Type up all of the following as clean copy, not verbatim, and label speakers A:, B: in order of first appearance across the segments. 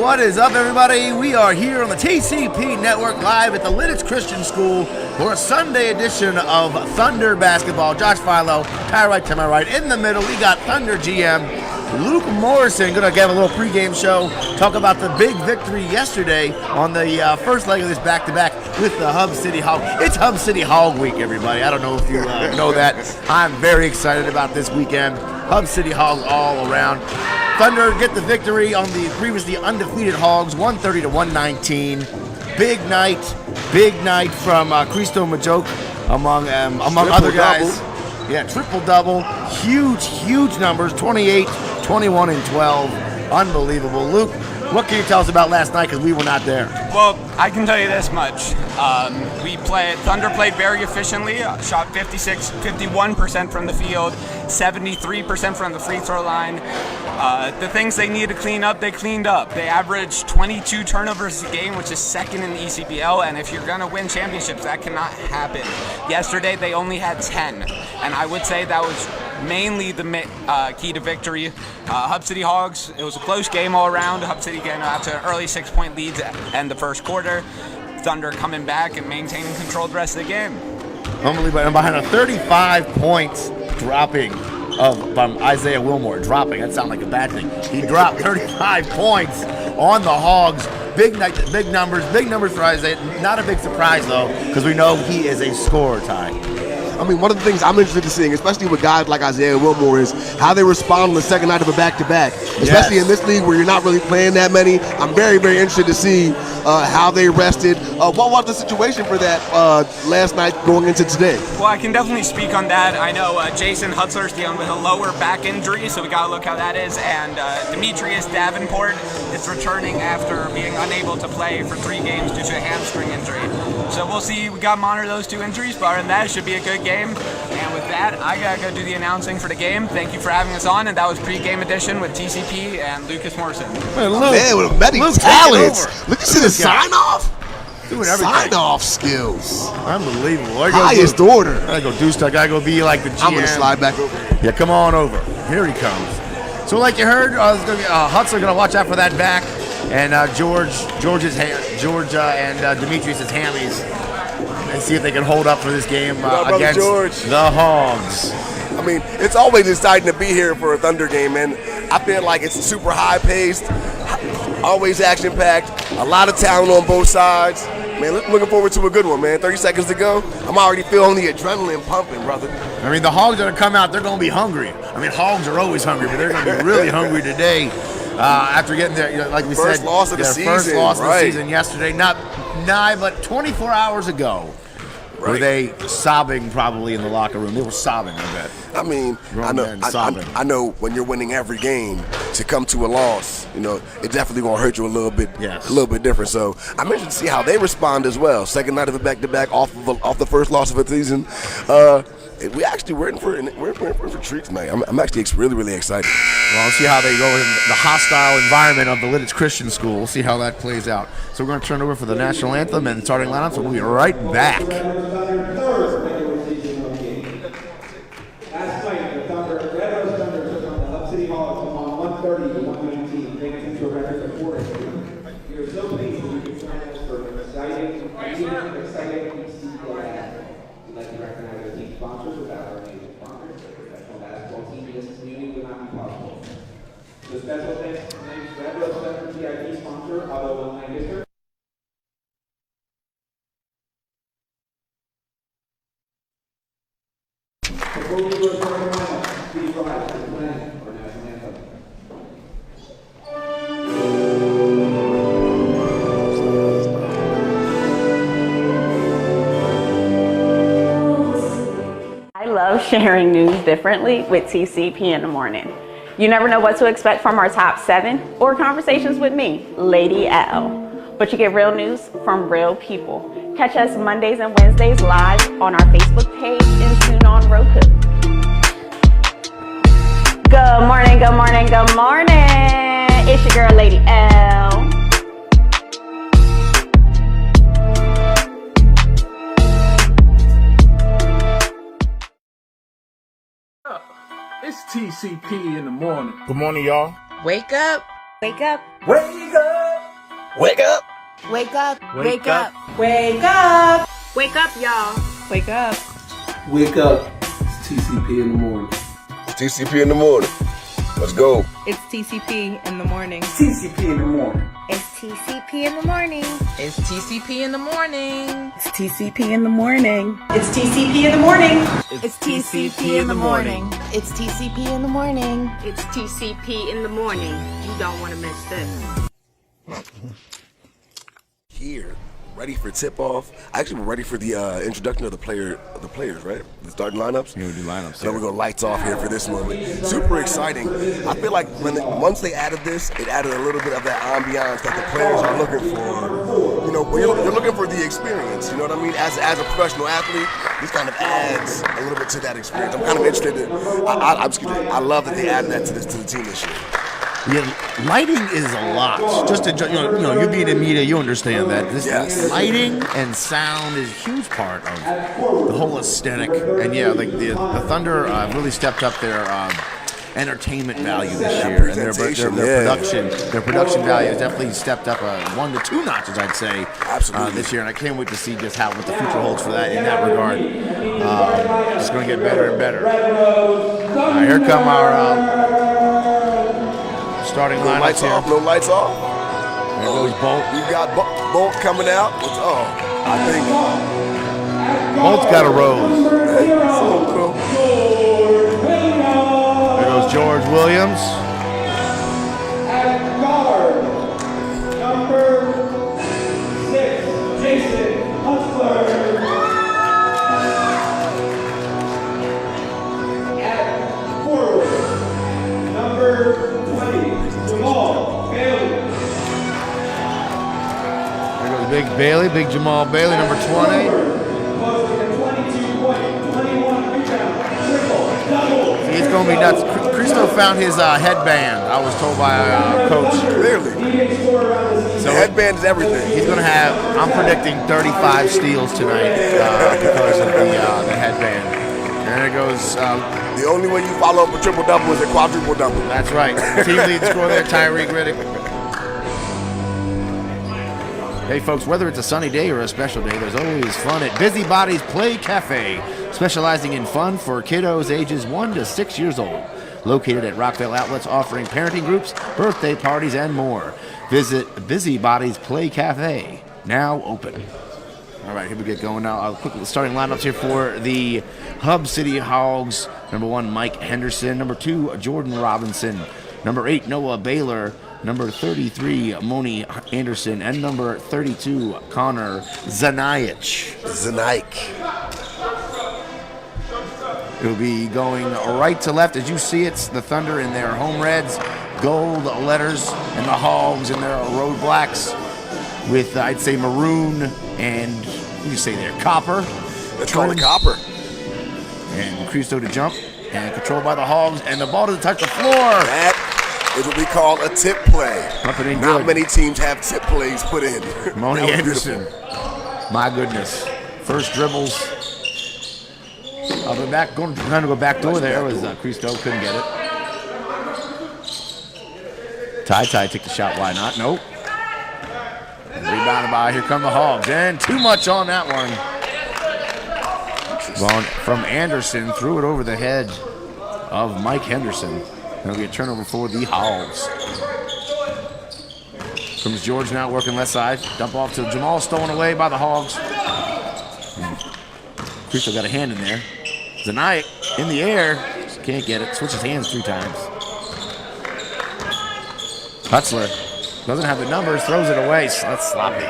A: What is up, everybody? We are here on the TCP Network live at the Lidditz Christian School for a Sunday edition of Thunder Basketball. Josh Philo, Ty Wright to my right. In the middle, we got Thunder GM Luke Morrison. Going to give a little pregame show, talk about the big victory yesterday on the first leg of this back-to-back with the Hub City Hog. It's Hub City Hog Week, everybody. I don't know if you know that. I'm very excited about this weekend. Hub City Hog all around. Thunder get the victory on the previously undefeated Hogs, 130-119. Big night from Cristo Majoke among other guys. Double. Yeah, triple-double. Huge numbers, 28, 21, and 12. Unbelievable. Luke, what can you tell us about last night, because we were not there?
B: Well, I can tell you this much. Thunder played very efficiently, shot 51% from the field, 73% from the free throw line. The things they need to clean up, they cleaned up. They averaged 22 turnovers a game, which is second in the ECBL, and if you're going to win championships, that cannot happen. Yesterday, they only had 10, and I would say that was mainly the key to victory. Hub City Hogs, it was a close game all around. Hub City getting out to an early 6-point leads and the first quarter. Thunder coming back and maintaining control the rest of the game.
A: Unbelievable. And behind a 35 points dropping from Isaiah Wilmore. Dropping, that sounds like a bad thing. He dropped 35 points on the Hogs. Big night, big numbers for Isaiah. Not a big surprise, though, because we know he is a scorer, Ty.
C: I mean, one of the things I'm interested in seeing, especially with guys like Isaiah Wilmore, is how they respond on the second night of a back-to-back. Especially in this league where you're not really playing that many. I'm very, very interested to see how they rested. What was the situation for that last night going into today?
B: Well, I can definitely speak on that. I know Jason Hutzler's dealing with a lower back injury, so we got to look how that is. And Demetrius Davenport is returning after being unable to play for 3 games due to a hamstring injury. So we'll see. We got to monitor those 2 injuries, but other than that, it should be a good game. And with that, I gotta go do the announcing for the game. Thank you for having us on, and that was pre-game edition with TCP and Lucas Morrison.
C: Man, with many talents. Look at the sign-off.
A: Doing everything.
C: Sign-off skills.
A: Unbelievable.
C: Highest order.
A: I gotta go do stuff. I gotta go be like the GM.
C: I'm gonna slide back over.
A: Yeah, come on over. Here he comes. So like you heard, Hutzler gonna watch out for that back, and George and Demetrius' hammies. And see if they can hold up for this game against the Hogs.
D: I mean, it's always exciting to be here for a Thunder game, man. I feel like it's super high-paced, always action-packed, a lot of talent on both sides. Man, looking forward to a good one, man. 30 seconds to go. I'm already feeling the adrenaline pumping, brother.
A: I mean, the Hogs are going to come out. They're going to be hungry. I mean, Hogs are always hungry, but they're going to be really hungry today after getting their, like we
D: first
A: said,
D: loss of the season,
A: first loss of the season yesterday. Not nigh, but 24 hours ago. Right. Were they sobbing probably in the locker room? They were sobbing, I bet.
D: I mean, I know when you're winning every game, to come to a loss, it definitely gonna hurt you a little bit, a little bit different. So I'm interested to see how they respond as well. Second night of a back-to-back off the first loss of the season. We're in for treats tonight. I'm actually really excited.
A: Well, I'll see how they go in the hostile environment of the Lidditz Christian School. We'll see how that plays out. So we're going to turn over for the national anthem and starting lineup. So we'll be right back.
E: Last night, the Thunder took on the Hub City Hogs on 130-119, taking to a record of 4. We are so pleased that we can sign us for an exciting ECBL ad. We'd like to recognize our team sponsors. Without our amazing sponsors, the professional basketball team in this community would not be possible. So special thanks to the Red Rose Thunder VIP sponsor, Auto Online District. Before we go to our lineup, please rise for the playing our national anthem.
F: I love sharing news differently with TCP in the morning. You never know what to expect from our top 7 or conversations with me, Lady L. But you get real news from real people. Catch us Mondays and Wednesdays live on our Facebook page and soon on Roku. Good morning, good morning, good morning. It's your girl, Lady L.
G: It's TCP in the morning.
H: Good morning, y'all.
I: Wake up.
J: Wake up.
G: Wake up.
D: Wake up!
H: Wake up.
G: Wake up.
H: Wake up.
F: Wake up, y'all.
H: Wake up.
I: Wake up. It's TCP in the morning.
D: TCP in the morning. Let's go.
H: It's TCP in the morning.
I: TCP in the morning.
H: It's TCP in the morning.
J: It's TCP in the morning.
H: It's TCP in the morning.
J: It's TCP in the morning.
H: It's TCP in the morning. It's TCP in the morning.
F: It's TCP in the morning. You don't want to miss this.
D: Here, ready for tip-off. Actually, we're ready for the introduction of the players, right? The starting lineups.
A: Yeah, we do lineups.
D: So we're gonna lights off here for this moment. Super exciting. I feel like once they added this, it added a little bit of that ambiance that the players are looking for. You know, when you're looking for the experience. You know what I mean? As a professional athlete, this kind of adds a little bit to that experience. I'm kind of interested in. I love that they added that to the team this year.
A: Yeah, lighting is a lot. Just to, you being in media, you understand that. This lighting and sound is a huge part of the whole aesthetic. And yeah, like the Thunder really stepped up their entertainment value this year, and their production value has definitely stepped up 1 to 2 notches, I'd say, this year. And I can't wait to see just what the future holds for that in that regard. It's going to get better and better. Here come our. Starting
D: no
A: lineups
D: lights
A: here.
D: off, no lights off.
A: There goes Bolt.
D: You got Bolt coming out. I think
A: Bolt's got a rose. There goes George Williams.
E: At guard, number 6, Jason Hustler. At forward, number 20, Jamal Bailey.
A: There goes Big Bailey, Big Jamal Bailey, number 20. It's going to be nuts. Cristo found his headband, I was told by Coach.
D: Clearly. So headband is everything.
A: He's going to have, I'm predicting 35 steals tonight because of the headband. And there goes.
D: The only way you follow up a triple-double is a quadruple-double.
A: That's right. Team lead scorer there, Tyreek Riddick. Hey folks, whether it's a sunny day or a special day, there's always fun at Busybody's Play Cafe, specializing in fun for kiddos ages 1 to 6 years old. Located at Rockville Outlets, offering parenting groups, birthday parties, and more. Visit Busybody's Play Cafe, now open. All right, here we get going now. I'll quickly starting lineups here for the Hub City Hogs. Number 1, Mike Henderson. Number 2, Jordan Robinson. Number 8, Noah Baylor. Number 33, Moni Anderson. And number 32, Connor Zanaich. It'll be going right to left. As you see, it's the Thunder in their home reds, gold letters, and the Hogs in their road blacks with, I'd say, maroon and, what do you say there, copper.
D: Let's call it copper.
A: And Cristo to jump, and controlled by the Hogs, and the ball doesn't touch the floor.
D: That is what we call a tip play. Not many teams have tip plays put in.
A: Moni Anderson. My goodness. First dribbles. I'll be back, trying to go back door there was Cristo, couldn't get it. Ty took the shot, why not? Nope. Rebounded by, here come the Hogs, and too much on that one. Well, from Anderson, threw it over the head of Mike Henderson. That'll be a turnover for the Hogs. Comes George now working left side. Dump off to Jamal, stolen away by the Hogs. Cristo got a hand in there. Zanaik in the air. Can't get it. Switches hands 3 times. Hutzler doesn't have the numbers. Throws it away. That's sloppy.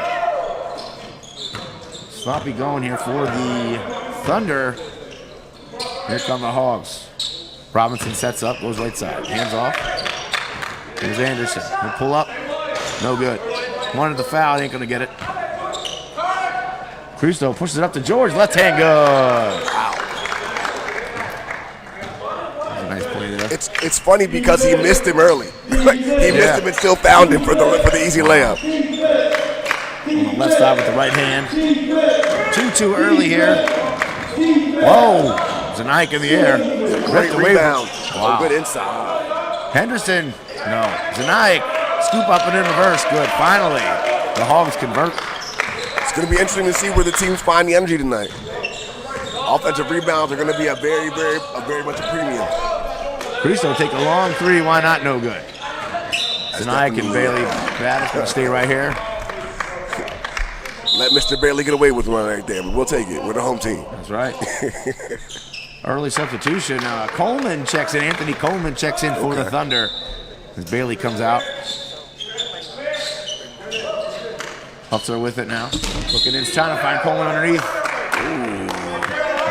A: Sloppy going here for the Thunder. Here come the Hogs. Robinson sets up. Goes right side. Hands off. Here's Anderson. He'll pull up. No good. Wanted the foul. Ain't going to get it. Cristo pushes it up to George. Left hand good.
D: Wow.
A: Nice play there.
D: It's funny because he missed him early. He missed him and still found him for the easy layup.
A: On the left side with the right hand. Too early here. Whoa. Zanaik in the air.
D: Great rebound.
A: Wow.
D: Good inside.
A: Henderson. No. Zanaik. Scoop up and in reverse. Good. Finally. The Hogs convert.
D: It's going to be interesting to see where the teams find the energy tonight. Offensive rebounds are going to be a very much a premium.
A: Cristo take a long three. Why not? No good. Zanaik and Bailey Batis going to stay right here.
D: Let Mr. Bailey get away with one right there, but we'll take it. We're the home team.
A: That's right. Early substitution. Coleman checks in. Anthony Coleman checks in for the Thunder as Bailey comes out. Huffler with it now. Looking in, trying to find Coleman underneath. Ooh.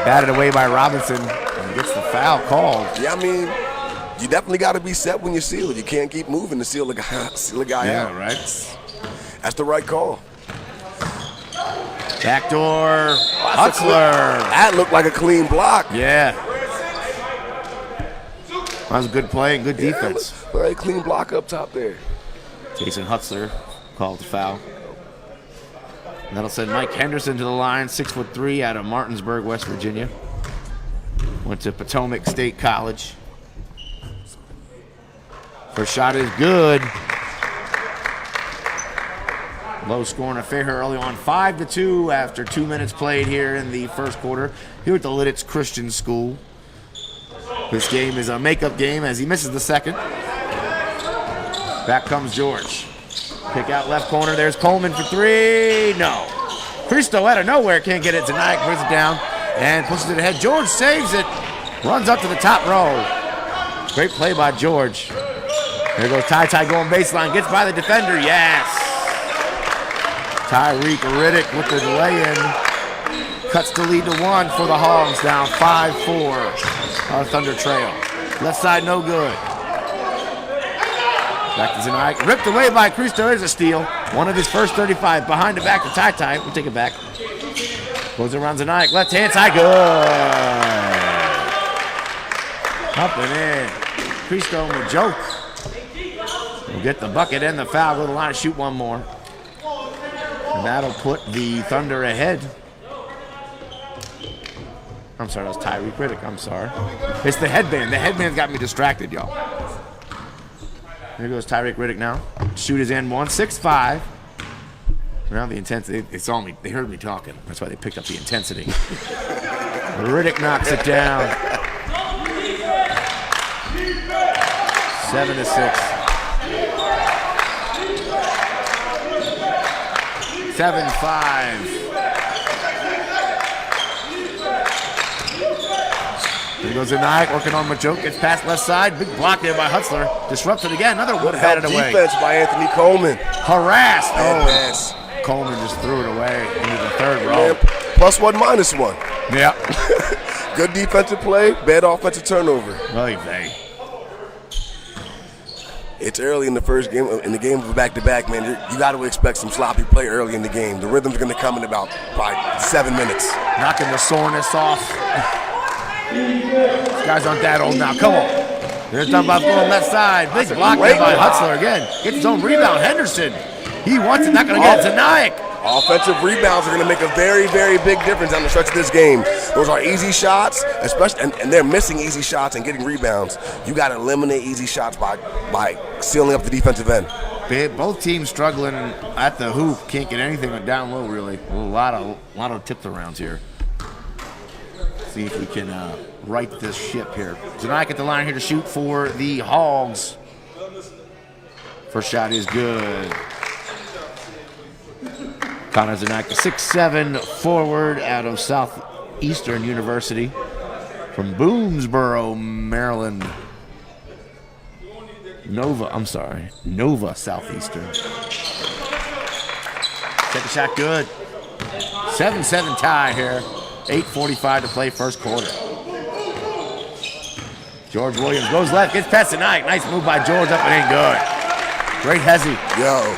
A: Batted away by Robinson and gets the foul called.
D: Yeah, I mean, you definitely got to be set when you seal. You can't keep moving to seal a guy out.
A: Yeah, right.
D: That's the right call.
A: Backdoor, Huxler.
D: That looked like a clean block.
A: Yeah. That was a good play and good defense.
D: Very clean block up top there.
A: Jason Huxler called the foul. And that'll send Mike Henderson to the line, 6'3" out of Martinsburg, West Virginia. Went to Potomac State College. First shot is good. Low scoring affair here early on, 5-2 after 2 minutes played here in the first quarter here at the Lidditz Christian School. This game is a makeup game as he misses the second. Back comes George. Kick out left corner. There's Coleman for three. No. Cristo out of nowhere can't get it. Zanaik brings it down and pushes it ahead. George saves it. Runs up to the top row. Great play by George. There goes Ty going baseline. Gets by the defender. Yes. Tyreek Riddick with the lay-in. Cuts the lead to 1 for the Hogs. Down 5-4. Our Thunder trail. Left side no good. Back to Zanaik. Ripped away by Cristo. There's a steal. One of his first 35. Behind the back to Ty. We'll take it back. Goes around Zanaik. Left hand side. Good. Up and in. Cristo will joke. We'll get the bucket and the foul. Go to the line. Shoot one more. And that'll put the Thunder ahead. I'm sorry, that was Tyreek Riddick. I'm sorry. It's the headband. The headband got me distracted, y'all. There goes Tyreek Riddick now. Shoot is in 1, 6-5. Now the intensity, they saw me, they heard me talking. That's why they picked up the intensity. Riddick knocks it down. 7-6. 7-5. There goes Zanaik working on Majoke. Gets past left side. Big block there by Hutzler. Disrupts it again. Another one batted away.
D: Defense by Anthony Coleman.
A: Harassed. Oh, Coleman just threw it away into the third row.
D: Man, +1, -1.
A: Yeah.
D: Good defensive play. Bad offensive turnover.
A: Oy vey.
D: It's early in the first game, in the game of a back-to-back, man. You got to expect some sloppy play early in the game. The rhythm's going to come in about probably 7 minutes.
A: Knocking the soreness off. These guys aren't that old now. Come on. There's Dunlop going left side. Big block there by Hutzler again. Gets his own rebound. Henderson. He wants it. Not going to get it. Zanaik.
D: Offensive rebounds are going to make a very, very big difference down the stretch of this game. Those are easy shots, especially, and they're missing easy shots and getting rebounds. You got to eliminate easy shots by sealing up the defensive end.
A: Both teams struggling at the hoop. Can't get anything down low, really. A lot of tipped arounds here. See if we can right this ship here. Zanaik at the line here to shoot for the Hogs. First shot is good. Connor Zanaik, the 6'7" forward out of Southeastern University from Boomsboro, Maryland. Nova Southeastern. Second shot good. 7-7 tie here. 8:45 to play first quarter. George Williams goes left, gets past Zanaik. Nice move by George, up and in good. Great Hezzy.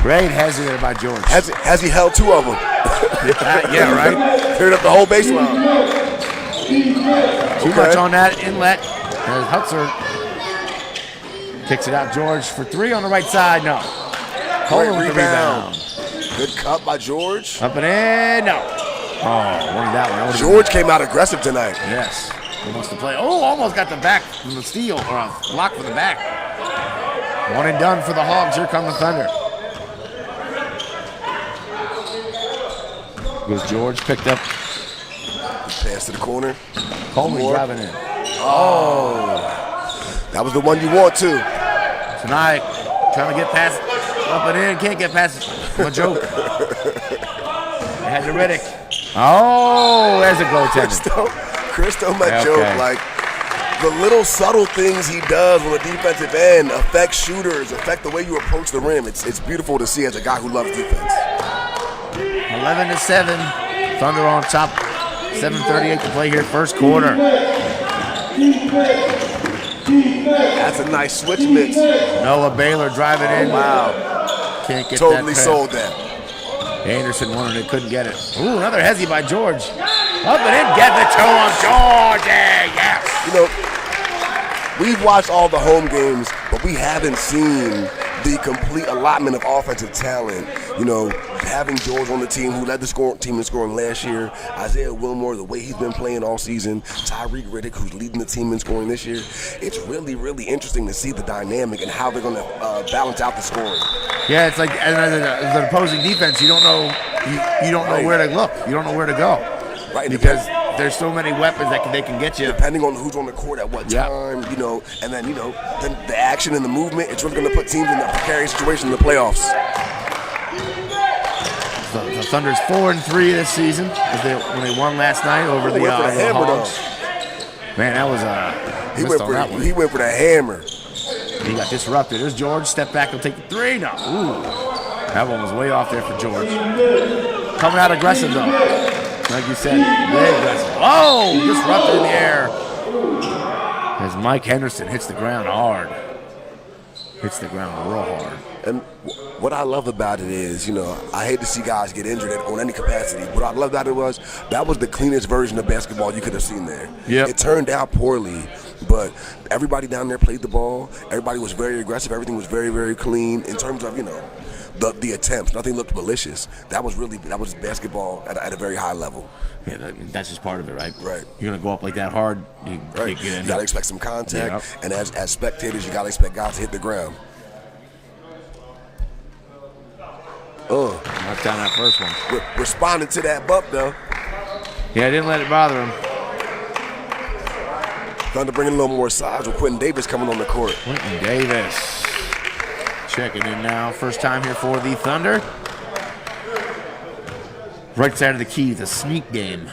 A: Great Hezzy there by George.
D: Hezzy held 2 of them.
A: Yeah, right.
D: Cleared up the whole baseline.
A: Too much on that inlet. There's Hutzler. Kicks it out. George for 3 on the right side. No. Coleman with the rebound.
D: Good cut by George.
A: Up and in. No. Oh, won that one.
D: George came out aggressive tonight.
A: Yes. He wants to play. Oh, almost got the back from the steal, or a block for the back. 1 and done for the Hogs. Here come the Thunder. Goes George, picked up.
D: Pass to the corner.
A: Coleman driving in.
D: Oh. That was the one you want to.
A: Tonight, trying to get past, up and in, can't get past a joke. They had the Riddick. Oh, there's a goaltender.
D: Christo Majoke, like the little subtle things he does on the defensive end affect shooters, affect the way you approach the rim. It's beautiful to see as a guy who loves defense.
A: 11-7, Thunder on top. 7:38 to play here, first quarter.
D: That's a nice switch mix.
A: Noah Baylor driving in.
D: Wow.
A: Can't get
D: totally
A: that.
D: Sold that.
A: Anderson wanted it, couldn't get it. Ooh, another hezzy by George. Up and in, get the toe on George. Yes.
D: You know, we've watched all the home games, but we haven't seen the complete allotment of offensive talent. You know, having George on the team, who led the team in scoring last year, Isaiah Wilmore, the way he's been playing all season, Tyreek Riddick, who's leading the team in scoring this year. It's really, really interesting to see the dynamic and how they're going to balance out the scoring.
A: Yeah, it's like as an opposing defense, you don't know know where to look. You don't know where to go.
D: Right,
A: because there's so many weapons that they can get you.
D: Depending on who's on the court at what time, you know, and then, you know, then the action and the movement, it's really going to put teams in a precarious situation in the playoffs.
A: The Thunder's 4-3 this season when they won last night over the Hogs. Man, that was
D: he went for the hammer.
A: He got disrupted. There's George. Step back and take the three. No. Ooh. That one was way off there for George. Coming out aggressive, though. Like you said, way aggressive. Oh! Disrupted in the air. As Mike Henderson hits the ground hard. Hits the ground real hard.
D: And what I love about it is, you know, I hate to see guys get injured on any capacity. What I love about it was that was the cleanest version of basketball you could have seen there.
A: Yep.
D: It turned out poorly, but everybody down there played the ball. Everybody was very aggressive. Everything was very, very clean in terms of, you know, the attempts. Nothing looked malicious. That was basketball at a very high level.
A: Yeah, that's just part of it, right?
D: Right.
A: You're going to go up like that hard. You
D: got to expect some contact. And as spectators, you got to expect guys to hit the ground.
A: Knocked down that first one.
D: Responding to that bump, though.
A: Yeah, didn't let it bother him.
D: Thunder bringing a little more size with Quentin Davis coming on the court.
A: Quentin Davis checking in now. First time here for the Thunder. Right side of the key, the sneak game.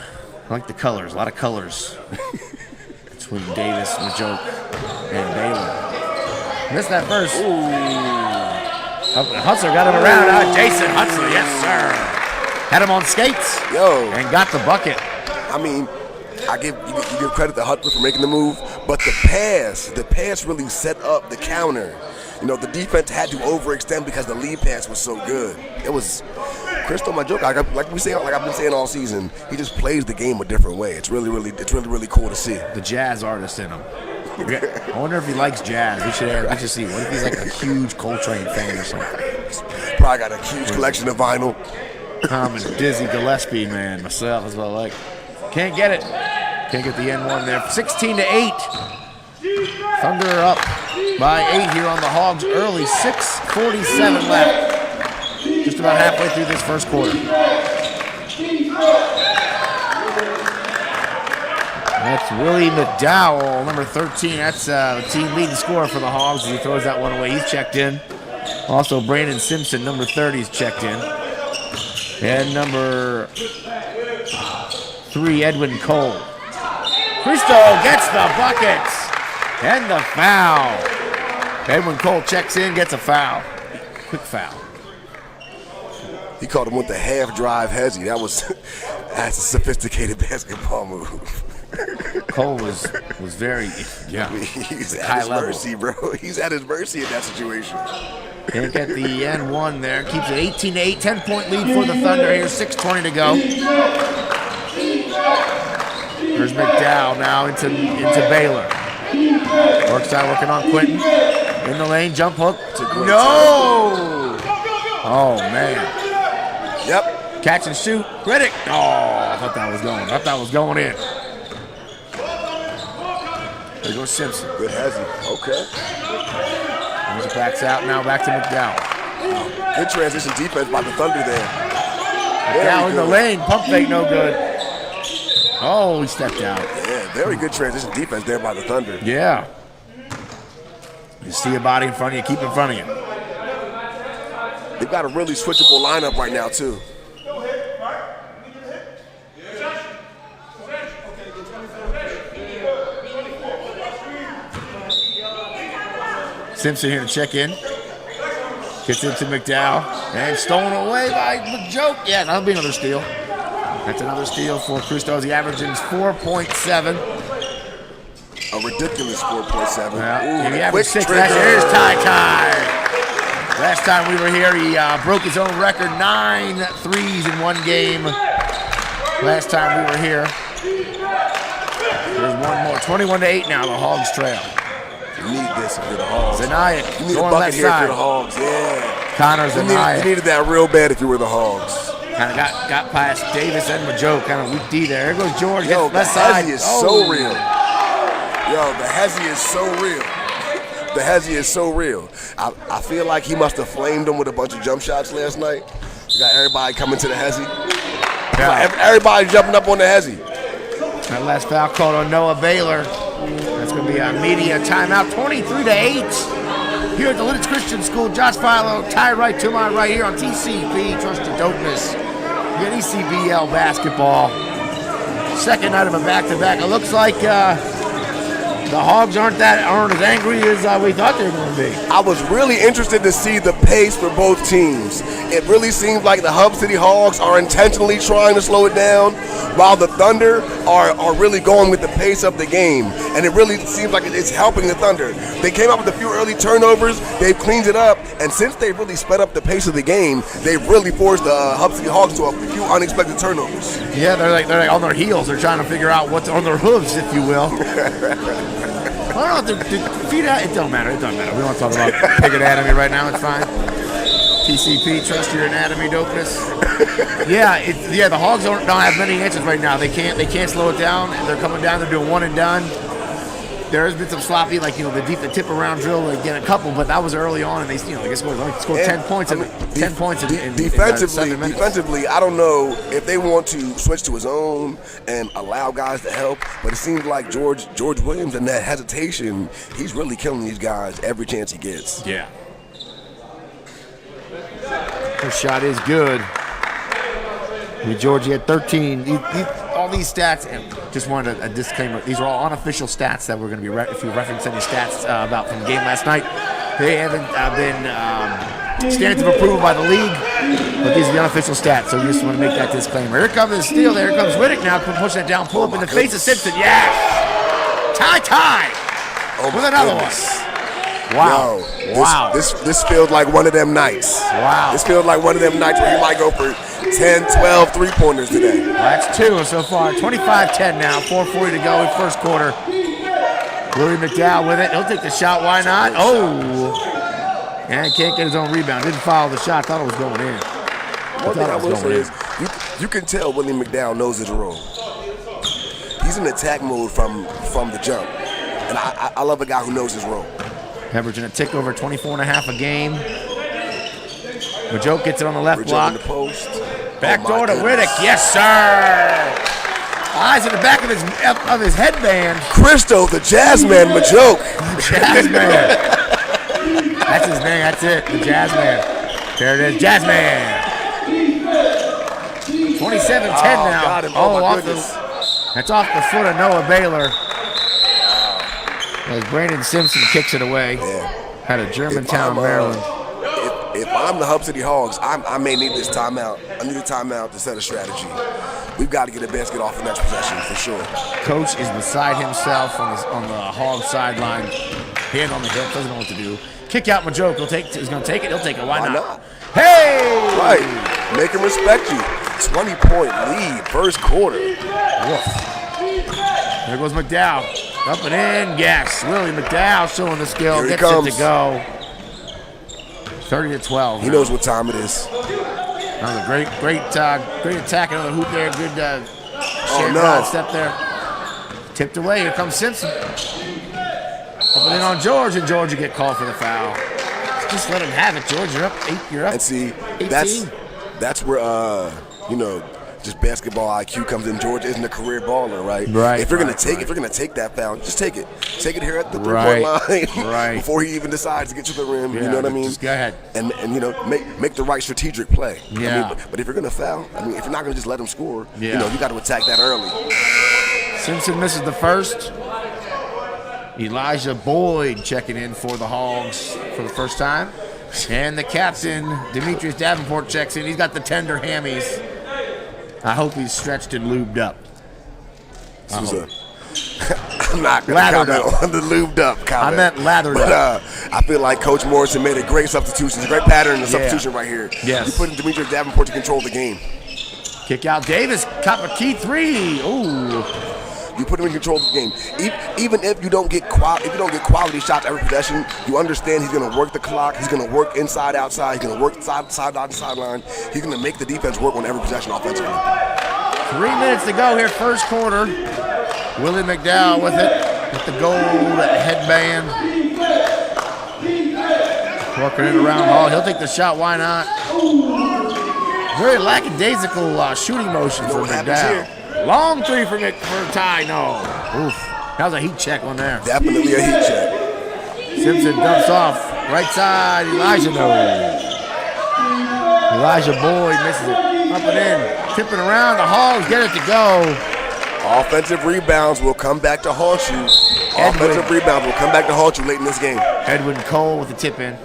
A: I like the colors, a lot of colors. Between Davis, Majoke, and Baylor. Missed that first. Ooh. Hutzler got him around. Jason Hutzler, yes, sir. Had him on skates. And got the bucket.
D: I mean, you give credit to Hutzler for making the move, but the pass really set up the counter. You know, the defense had to overextend because the lead pass was so good. It was Christo Majoke, like I've been saying all season. He just plays the game a different way. It's really cool to see.
A: The jazz artist in him. I wonder if he likes jazz. We should see. What if he's like a huge Coltrane fan or something?
D: Probably got a huge collection of vinyl.
A: I'm a Dizzy Gillespie man myself, is what I like. Can't get it. Can't get the N1 there. 16-8. Thunder up by 8 here on the Hogs early. 6:47 left. Just about halfway through this first quarter. That's Willie McDowell, number 13. That's the team leading scorer for the Hogs as he throws that one away. He's checked in. Also, Brandon Simpson, number 30, is checked in. And number 3, Edwin Cole. Christo gets the buckets and the foul. Edwin Cole checks in, gets a foul. Quick foul.
D: He called him with the half drive hezzy. That's a sophisticated basketball move.
A: Cole was very,
D: he's at
A: high
D: his
A: level.
D: mercy, bro. He's at his mercy in that situation.
A: Can't get the N1 there. Keeps it 18-8, 10-point lead for the Thunder here. 6:20 to go. There's McDowell now into Baylor. Works out, working on Quentin. In the lane, jump hook. No! Oh, man.
D: Yep.
A: Catch and shoot. Riddick. Oh, I thought that was going in. There goes Simpson.
D: Good hezzy. Okay.
A: Backs out now, back to McDowell.
D: Good transition defense by the Thunder there.
A: Down in the lane, pump fake, no good. Oh, he stepped out.
D: Yeah, very good transition defense there by the Thunder.
A: Yeah. You see a body in front of you, keep in front of you.
D: They've got a really switchable lineup right now, too.
A: Simpson here to check in. Gets into McDowell. And stolen away by McJoke. Yeah, that'll be another steal. That's another steal for Christos. He averages 4.7.
D: A ridiculous 4.7.
A: Yeah, he averaged 6. Here's Ty. Last time we were here, he broke his own record, 9 threes in one game. Last time we were here. There's one more. 21-8 now, the Hogs trail.
D: You need this if you're the Hogs.
A: Zanaya
D: you need
A: going
D: a bucket
A: left
D: here
A: side.
D: if you're the Hogs. Yeah.
A: Connor Zanaya.
D: You needed that real bad if you were the Hogs.
A: Kind of got past Davis and Majoke. Kind of weak D there. Here goes George.
D: Yo,
A: left side.
D: Hezzy is so real. Yo, the Hezzy is so real. The Hezzy is so real. I feel like he must have flamed him with a bunch of jump shots last night. You got everybody coming to the Hezzy. Yeah. Everybody jumping up on the Hezzy.
A: That last foul called on Noah Baylor. That's going to be a media timeout. 23-8. Here at the Lidditz Christian School, Josh Philo, Ty Wright to my right here on TCP. Trust your dopeness. You get ECBL basketball. Second night of a back-to-back. It looks like the Hogs aren't as angry as we thought they were going to be.
D: I was really interested to see the pace for both teams. It really seems like the Hub City Hogs are intentionally trying to slow it down, while the Thunder are really going with the pace of the game. And it really seems like it's helping the Thunder. They came up with a few early turnovers, they've cleaned it up, and since they really sped up the pace of the game, they've really forced the Hub City Hogs to a few unexpected turnovers.
A: Yeah, they're like on their heels. They're trying to figure out what's on their hooves, if you will. I don't know, their feet out. It don't matter. We don't want to talk about pig anatomy right now. It's fine. TCP, trust your anatomy dopeness. Yeah, the Hogs don't have many answers right now. They can't slow it down. They're coming down. They're doing one and done. There has been some sloppy, the tip around drill. They get a couple, but that was early on, and they scored 10 points. 10 points in
D: defensively.
A: 7 minutes.
D: Defensively, I don't know if they want to switch to his own and allow guys to help, but it seems like George Williams and that hesitation, he's really killing these guys every chance he gets.
A: Yeah. First shot is good. George, he had 13. All these stats, and just wanted a disclaimer, these are all unofficial stats that we're going to be, if you reference any stats about from the game last night, they haven't been standards of approval by the league, but these are the unofficial stats, so we just want to make that disclaimer. Here comes the steal, there comes Riddick now, pushing it down, pull up in the face of Simpson, yes! Ty! With another one. Wow.
D: Wow. This feels like one of them nights.
A: Wow.
D: This feels like one of them nights where he might go for 10, 12 three-pointers today.
A: Well, that's 2 so far. 25-10 now. 4:40 to go in first quarter. Willie McDowell with it. He'll take the shot. Why not? Oh. And can't get his own rebound. Didn't follow the shot. Thought it was going in.
D: One thing I will say is you can tell Willie McDowell knows his role. He's in attack mode from the jump. And I love a guy who knows his role.
A: Averaging a tick over 24.5 a game. Majoke gets it on the left block.
D: In the post.
A: Backdoor to Riddick. Yes, sir. Eyes in the back of his headband.
D: Christo, the jazz man, Majoke.
A: Jazz man. That's his name. That's it. The jazz man. There it is. Jazz man. 27-10 now.
D: Got him. Oh my goodness.
A: That's off the foot of Noah Baylor. As Brandon Simpson kicks it away.
D: Yeah.
A: Out of Germantown, Maryland.
D: If I'm the Hub City Hogs, I may need this timeout. I need a timeout to set a strategy. We've got to get a basket off the next possession for sure.
A: Coach is beside himself on the Hog sideline. Hand on the hip, doesn't know what to do. Kick out Majoke. He's going to take it. He'll take it. Why not?
D: Hey! Right. Make him respect you. 20-point lead, first quarter.
A: Woof. There goes McDowell. Up and in, yes. Willie McDowell showing the skill.
D: Here he
A: gets
D: comes.
A: it to go. 30-12.
D: He knows what time it is.
A: Another great attack. Another hoop there. Good step there. Tipped away. Here comes Simpson. Opening on George, and George will get called for the foul. Just let him have it, George. You're up 8. You're up.
D: And see,
A: 18.
D: that's where just basketball IQ comes in. George isn't a career baller, right?
A: Right.
D: If you're gonna take that foul, just take it. Take it here at the 3-point line,
A: right,
D: before he even decides to get to the rim.
A: Yeah,
D: you know what I mean?
A: Just go ahead.
D: And make the right strategic play.
A: Yeah.
D: I mean, but if you're gonna foul, if you're not gonna just let him score, you got to attack that early.
A: Simpson misses the first. Elijah Boyd checking in for the Hogs for the first time. And the captain, Demetrius Davenport, checks in. He's got the tender hammies. I hope he's stretched and lubed up.
D: I'm not going to comment on the lubed up comment.
A: I meant lathered up.
D: I feel like Coach Morrison made a great substitution. It's a great pattern of substitution right here.
A: Yes.
D: You put in Demetrius Davenport to control the game.
A: Kick out Davis, cop a key three. Ooh.
D: You put him in control of the game. Even if you don't get quality shots every possession, you understand he's going to work the clock. He's going to work inside, outside. He's going to work sideline. He's going to make the defense work on every possession offensively.
A: 3 minutes to go here, first quarter. Willie McDowell with it, with the gold headband. Working it around Hall. He'll take the shot. Why not? Very lackadaisical shooting motion for McDowell. Long three for Ty. No. Oof. That was a heat check on there.
D: Definitely a heat check.
A: Simpson dumps off. Right side. Elijah Elijah Boyd misses it. Up and in. Tipping around. The Hogs get it to go.
D: Offensive rebounds will come back to haunt you. Offensive rebounds will come back to haunt you late in this game.
A: Edwin Cole with the tip in.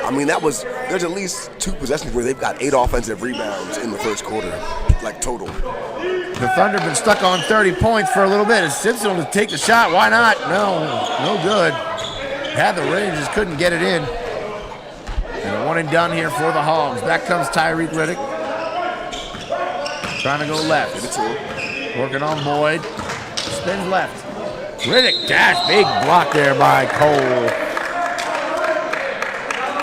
D: I mean, there's at least 2 possessions where they've got 8 offensive rebounds in the first quarter, like total.
A: The Thunder been stuck on 30 points for a little bit. It's Simpson to take the shot. Why not? No good. Had the range, just couldn't get it in. And a one and done here for the Hogs. Back comes Tyreek Riddick. Trying to go left.
D: Give it to him.
A: Working on Boyd. Spins left. Riddick dash. Big block there by Cole.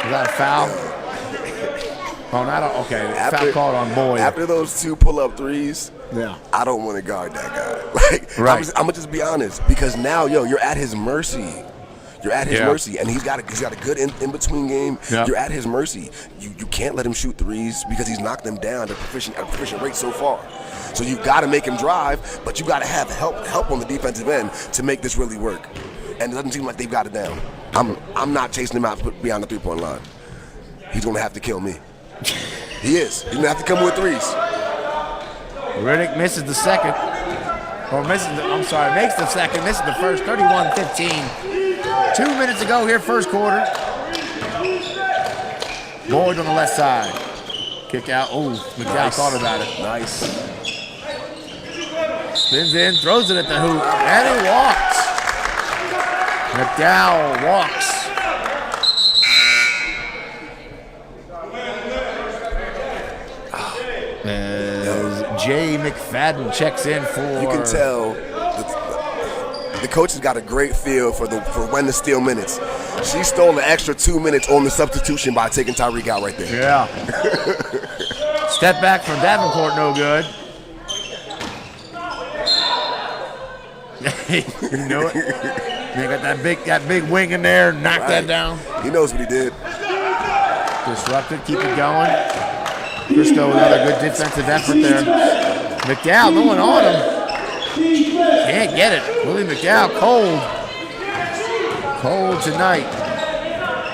A: Is that a foul? Oh, not a, okay. Foul called on Boyd.
D: After those 2 pull-up threes, I don't want to guard that guy. I'm gonna just be honest, because now, you're at his mercy. You're at his mercy, and he's got a good in-between game.
A: Yep.
D: You're at his mercy. You can't let him shoot threes because he's knocked them down at a proficient rate so far. So you've got to make him drive, but you got to have help on the defensive end to make this really work. And it doesn't seem like they've got it down. I'm not chasing him out beyond the 3-point line. He's gonna have to kill me. He is. He's gonna have to come with threes.
A: Riddick misses the second. Makes the second, misses the first, 31-15. 2 minutes to go here, first quarter. Boyd on the left side. Kick out. Oh, McDowell thought about it.
D: Nice.
A: Spins in, throws it at the hoop, and he walks. McDowell walks. As Jay McFadden checks in for...
D: You can tell the coach has got a great feel for when to steal minutes. She stole the extra 2 minutes on the substitution by taking Tyreek out right there.
A: Yeah. Step back from Davenport, no good. You know it. They got that big wing in there, knocked that down.
D: He knows what he did.
A: Disrupt it, keep it going. Christo with another good defensive effort there. McDowell, no one on him. Can't get it. Willie McDowell, cold. Cold tonight.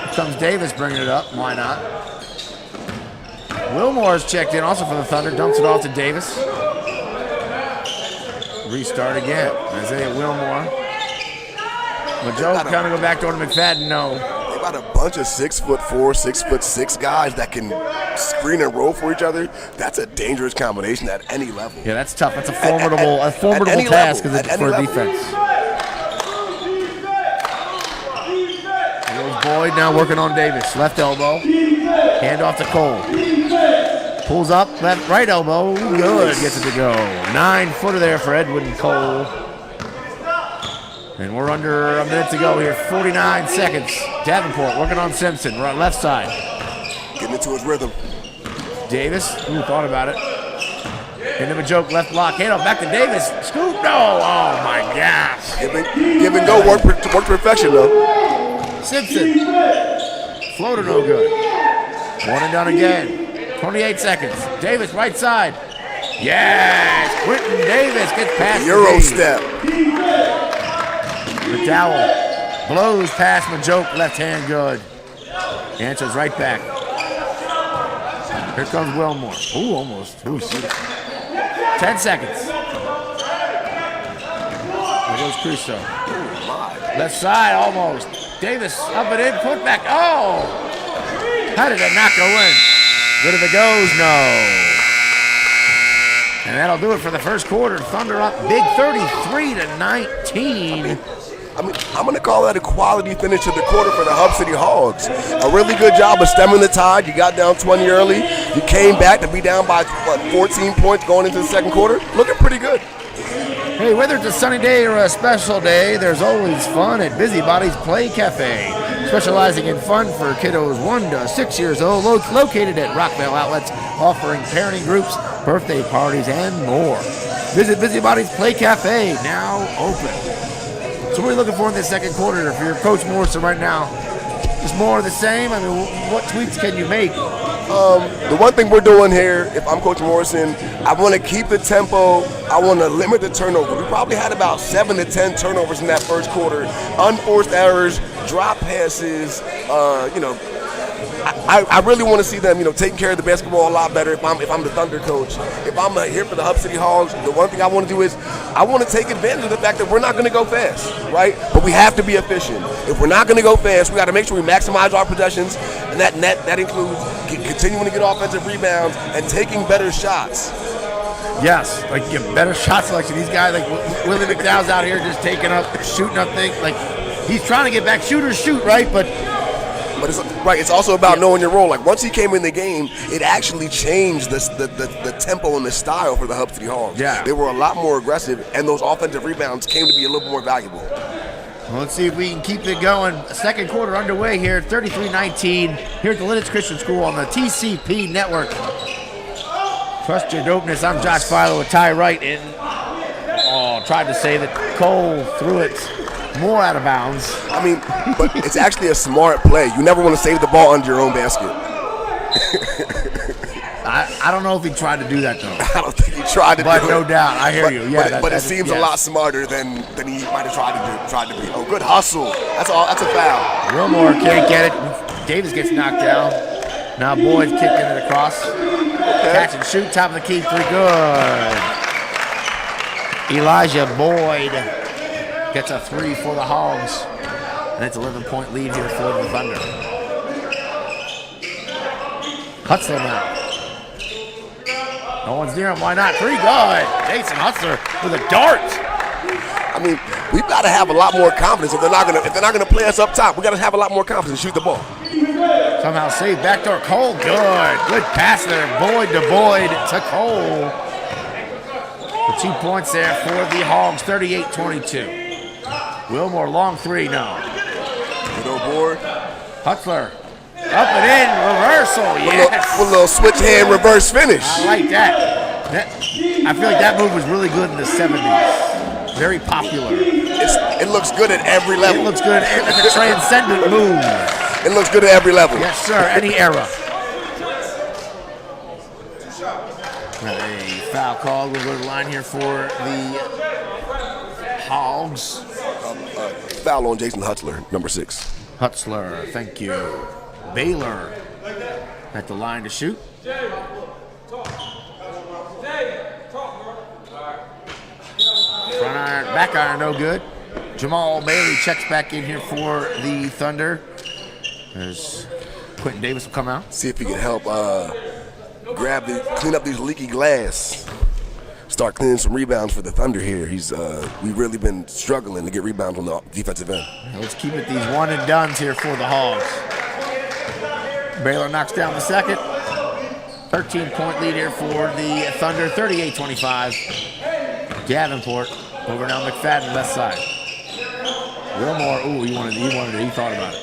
A: Here comes Davis bringing it up. Why not? Wilmore's checked in also for the Thunder. Dumps it off to Davis. Restart again. Isaiah Wilmore. Majoe kind of go back door to McFadden. No.
D: They got a bunch of 6'4", 6'6" guys that can screen and roll for each other. That's a dangerous combination at any level.
A: Yeah, that's tough. That's a formidable task for defense. Here's Boyd now working on Davis. Left elbow. Hand off to Cole. Pulls up, right elbow. Good. Gets it to go. 9-footer there for Edwin Cole. And we're under a minute to go here. 49 seconds. Davenport working on Simpson. Right left side.
D: Getting into his rhythm.
A: Davis. Ooh, thought about it. And then a joke left block. Hand off back to Davis. Scoop. No. Oh, my gosh.
D: Give and go. Work perfection, though.
A: Simpson. Floater no good. One and done again. 28 seconds. Davis, right side. Yes! Quentin Davis gets past
D: Euro
A: the
D: step.
A: McDowell blows past Majoke, left hand good. Answers right back. Here comes Wilmore. Ooh, almost. Ooh, 10 seconds. There goes Crusoe. Left side, almost. Davis up and in, put back. Oh! How did that not go in? Good if it goes, no. And that'll do it for the first quarter. Thunder up big 33-19.
D: I'm going to call that a quality finish of the quarter for the Hub City Hogs. A really good job of stemming the tide. You got down 20 early. You came back to be down by, 14 points going into the second quarter. Looking pretty good.
A: Hey, whether it's a sunny day or a special day, there's always fun at Busybody's Play Cafe. Specializing in fun for kiddos 1 to 6 years old, located at Rockville Outlets, offering parenting groups, birthday parties, and more. Visit Busybody's Play Cafe, now open. So what are you looking for in this second quarter if you're Coach Morrison right now? Just more of the same? I mean, what tweaks can you make?
D: The one thing we're doing here, if I'm Coach Morrison, I want to keep the tempo. I want to limit the turnover. We probably had about 7 to 10 turnovers in that first quarter. Unforced errors, drop passes, I really want to see them, taking care of the basketball a lot better if I'm the Thunder coach. If I'm here for the Hub City Hogs, the one thing I want to do is I want to take advantage of the fact that we're not going to go fast, right? But we have to be efficient. If we're not going to go fast, we got to make sure we maximize our possessions, and that includes continuing to get offensive rebounds and taking better shots.
A: Yes, like get better shot selection. These guys, like Willie McDowell's out here just taking up, shooting up things. Like he's trying to get back. Shooters shoot, right? But
D: it's also about knowing your role. Like once he came in the game, it actually changed the tempo and the style for the Hub City Hogs.
A: Yeah,
D: they were a lot more aggressive, and those offensive rebounds came to be a little more valuable.
A: Well, let's see if we can keep it going. Second quarter underway here, 33-19 here at the Lidditz Christian School on the TCP Network. Trust your dopeness. I'm Josh Philo with Ty Wright in. Tried to say that Cole threw it more out of bounds.
D: I mean, but it's actually a smart play. You never want to save the ball under your own basket.
A: I don't know if he tried to do that, though.
D: I don't think he tried to do it.
A: But no doubt, I hear you. Yeah,
D: but it seems a lot smarter than he might have tried to be. Oh, good hustle. That's a foul.
A: Wilmore can't get it. Davis gets knocked down. Now Boyd's kicking it across. Okay. Catch and shoot, top of the key, 3 good. Elijah Boyd gets a 3 for the Hogs. And it's 11-point lead here for the Thunder. Hutzler now. No one's near him. Why not? 3 good. Jason Hutzler with a dart.
D: I mean, we've got to have a lot more confidence if they're not gonna play us up top. We got to have a lot more confidence and shoot the ball.
A: Somehow saved backdoor Cole. Good pass there. Boyd to Boyd to Cole. For 2 points there for the Hogs. 38-22. Wilmore long 3 now.
D: Good old board.
A: Hutzler. Up and in, reversal, yes.
D: With a little switch hand reverse finish.
A: I like that. I feel like that move was really good in the 70s. Very popular.
D: It looks good at every level.
A: It looks good. It's a transcendent move.
D: It looks good at every level.
A: Yes, sir. Any era. A foul call. We'll go to the line here for the Hogs.
D: Foul on Jason Hutzler, number 6.
A: Hutzler, thank you. Baylor at the line to shoot. Front iron, back iron, no good. Jamal Bailey checks back in here for the Thunder. As Quentin Davis will come out.
D: See if he can help clean up these leaky glass. Start cleaning some rebounds for the Thunder here. We've really been struggling to get rebounds on the defensive end.
A: Let's keep it these one and dones here for the Hogs. Baylor knocks down the second. 13-point lead here for the Thunder, 38-25. Davenport over now McFadden left side. Wilmore, he thought about it.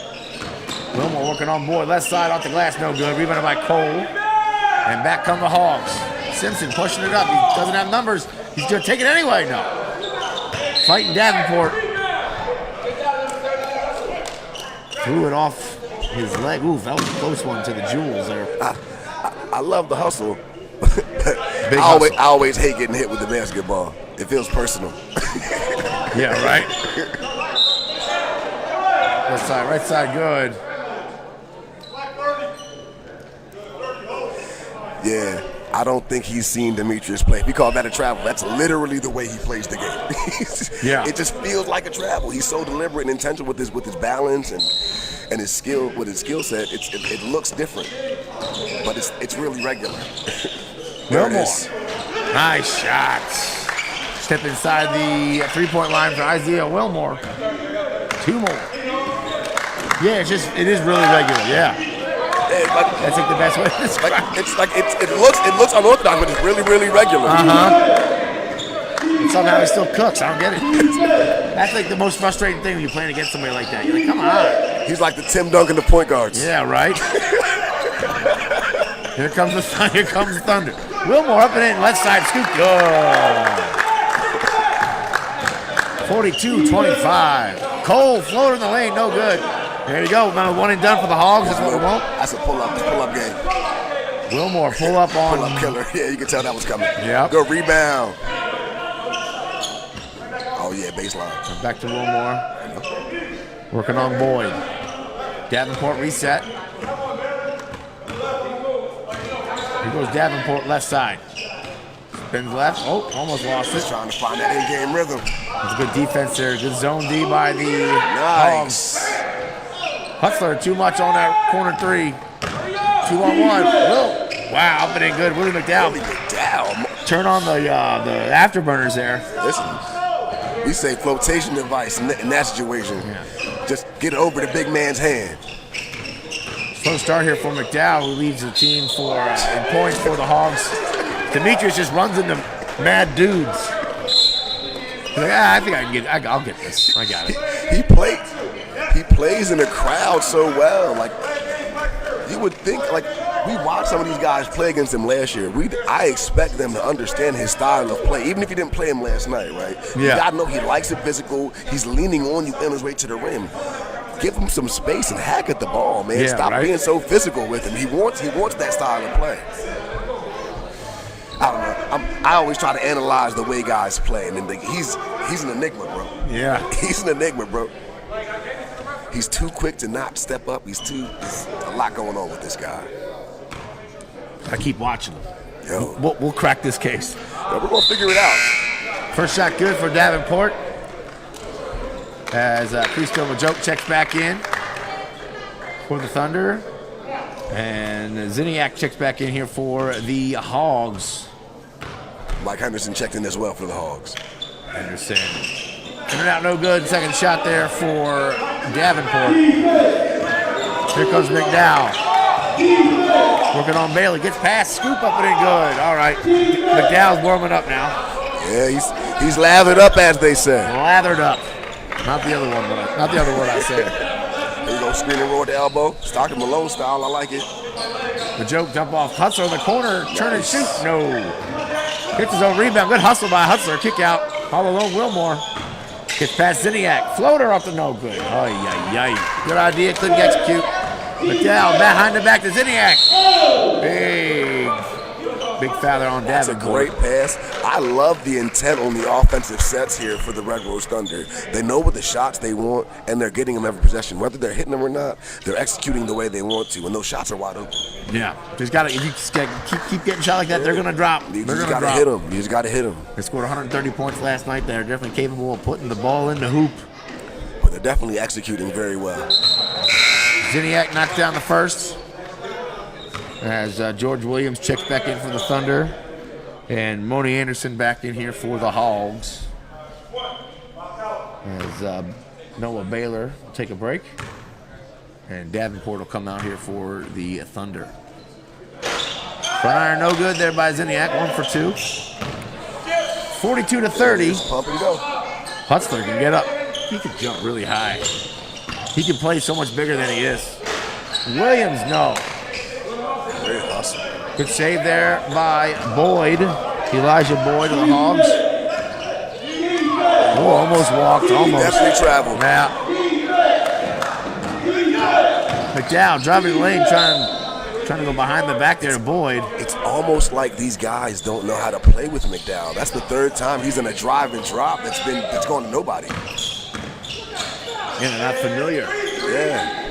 A: Wilmore working on Boyd, left side off the glass, no good. Rebounded by Cole. And back come the Hogs. Simpson pushing it up. He doesn't have numbers. He's going to take it anyway. No. Fighting Davenport. Threw it off his leg. Ooh, that was a close one to the jewels there.
D: I love the hustle. I always hate getting hit with the basketball. It feels personal.
A: Yeah, right. Left side, right side, good.
D: Yeah, I don't think he's seen Demetrius play. We call that a travel. That's literally the way he plays the game.
A: Yeah,
D: it just feels like a travel. He's so deliberate and intentional with his balance and his skill, with his skill set. It looks different, but it's really regular.
A: Wilmore, nice shots. Step inside the 3-point line for Isaiah Wilmore. 2 more. Yeah, it is really regular. Yeah. That's like the best way to describe it.
D: It looks unorthodox, but it's really, really regular.
A: And somehow he still cooks. I don't get it. That's like the most frustrating thing when you're playing against somebody like that. You're like, come on.
D: He's like the Tim Duncan of point guards.
A: Yeah, right. Here comes the Thunder. Wilmore up and in, left side scoop. Good. 42-25. Cole floater in the lane, no good. There you go. Another one and done for the Hogs. That's what we want.
D: That's a pull-up game.
A: Wilmore pull up on.
D: Pull-up killer. Yeah, you can tell that was coming.
A: Yep.
D: Good rebound. Oh, yeah, baseline.
A: Back to Wilmore. Working on Boyd. Davenport reset. Here goes Davenport left side. Spins left. Oh, almost lost it.
D: Just trying to find that in-game rhythm.
A: That's good defense there. Good zone D by the Hogs. Hutzler, too much on that corner 3. 2-on-1. Will. Wow, up and in good. Willie McDowell. Turn on the afterburners there.
D: Listen, we say flotation device in that situation. Yeah. Just get it over the big man's hand.
A: Slow start here for McDowell, who leads the team for in points for the Hogs. Demetrius just runs into mad dudes. He's like, I think I can get. I'll get this. I got it.
D: He plays in the crowd so well. Like you would think. Like we watched some of these guys play against him last year. I expect them to understand his style of play, even if you didn't play him last night, right?
A: Yeah.
D: You gotta know he likes it physical. He's leaning on you on his way to the rim. Give him some space and hack at the ball, man.
A: Yeah,
D: Stop being so physical with him. He wants that style of play. I don't know. I always try to analyze the way guys play, and then he's an enigma, bro.
A: Yeah,
D: he's an enigma, bro. He's too quick to not step up. There's a lot going on with this guy.
A: I keep watching him.
D: Yo,
A: we'll crack this case.
D: Yo, we're gonna figure it out.
A: First shot good for Davenport. As Christo Majoke checks back in for the Thunder. And Ziniak checks back in here for the Hogs.
D: Mike Henderson checked in as well for the Hogs.
A: Henderson. In and out, no good. Second shot there for Davenport. Here comes McDowell. Working on Bailey. Gets past, scoop up and in good. All right. McDowell's warming up now.
D: Yeah, he's lathered up, as they say.
A: Lathered up. Not the other one, but not the other word I said.
D: There you go, screen and roll at the elbow. Stockton Malone style, I like it.
A: The joke dump off Hutzler in the corner, turn and shoot. No. Gets his own rebound. Good hustle by Hutzler. Kick out. All alone Wilmore. Gets past Ziniak. Floater up to no good. Oh, yay. Good idea. Couldn't execute. McDowell behind the back to Ziniak. Big foul there on
D: Davenport. That's a great pass. I love the intent on the offensive sets here for the Red Rose Thunder. They know what the shots they want, and they're getting them every possession. Whether they're hitting them or not, they're executing the way they want to, and those shots are wide open.
A: Yeah, if you just keep getting shot like that, they're gonna drop.
D: You just gotta hit them. You just gotta hit them.
A: They scored 130 points last night. They're definitely capable of putting the ball in the hoop.
D: But they're definitely executing very well.
A: Ziniak knocks down the first. As George Williams checks back in for the Thunder. And Moni Anderson back in here for the Hogs. As Noah Baylor will take a break. And Davenport will come out here for the Thunder. Front iron no good there by Ziniak. 1 for 2. 42-30.
D: Pump and go.
A: Hutzler can get up. He can jump really high. He can play so much bigger than he is. Williams, no.
D: Great hustle.
A: Good save there by Boyd. Elijah Boyd of the Hogs. Oh, almost walked. Almost.
D: Definitely traveled.
A: Yeah. McDowell driving the lane, trying to Trying to go behind the back there to Boyd.
D: It's almost like these guys don't know how to play with McDowell. That's the third time he's in a drive and drop that's going to nobody.
A: Yeah, they're not familiar.
D: Yeah.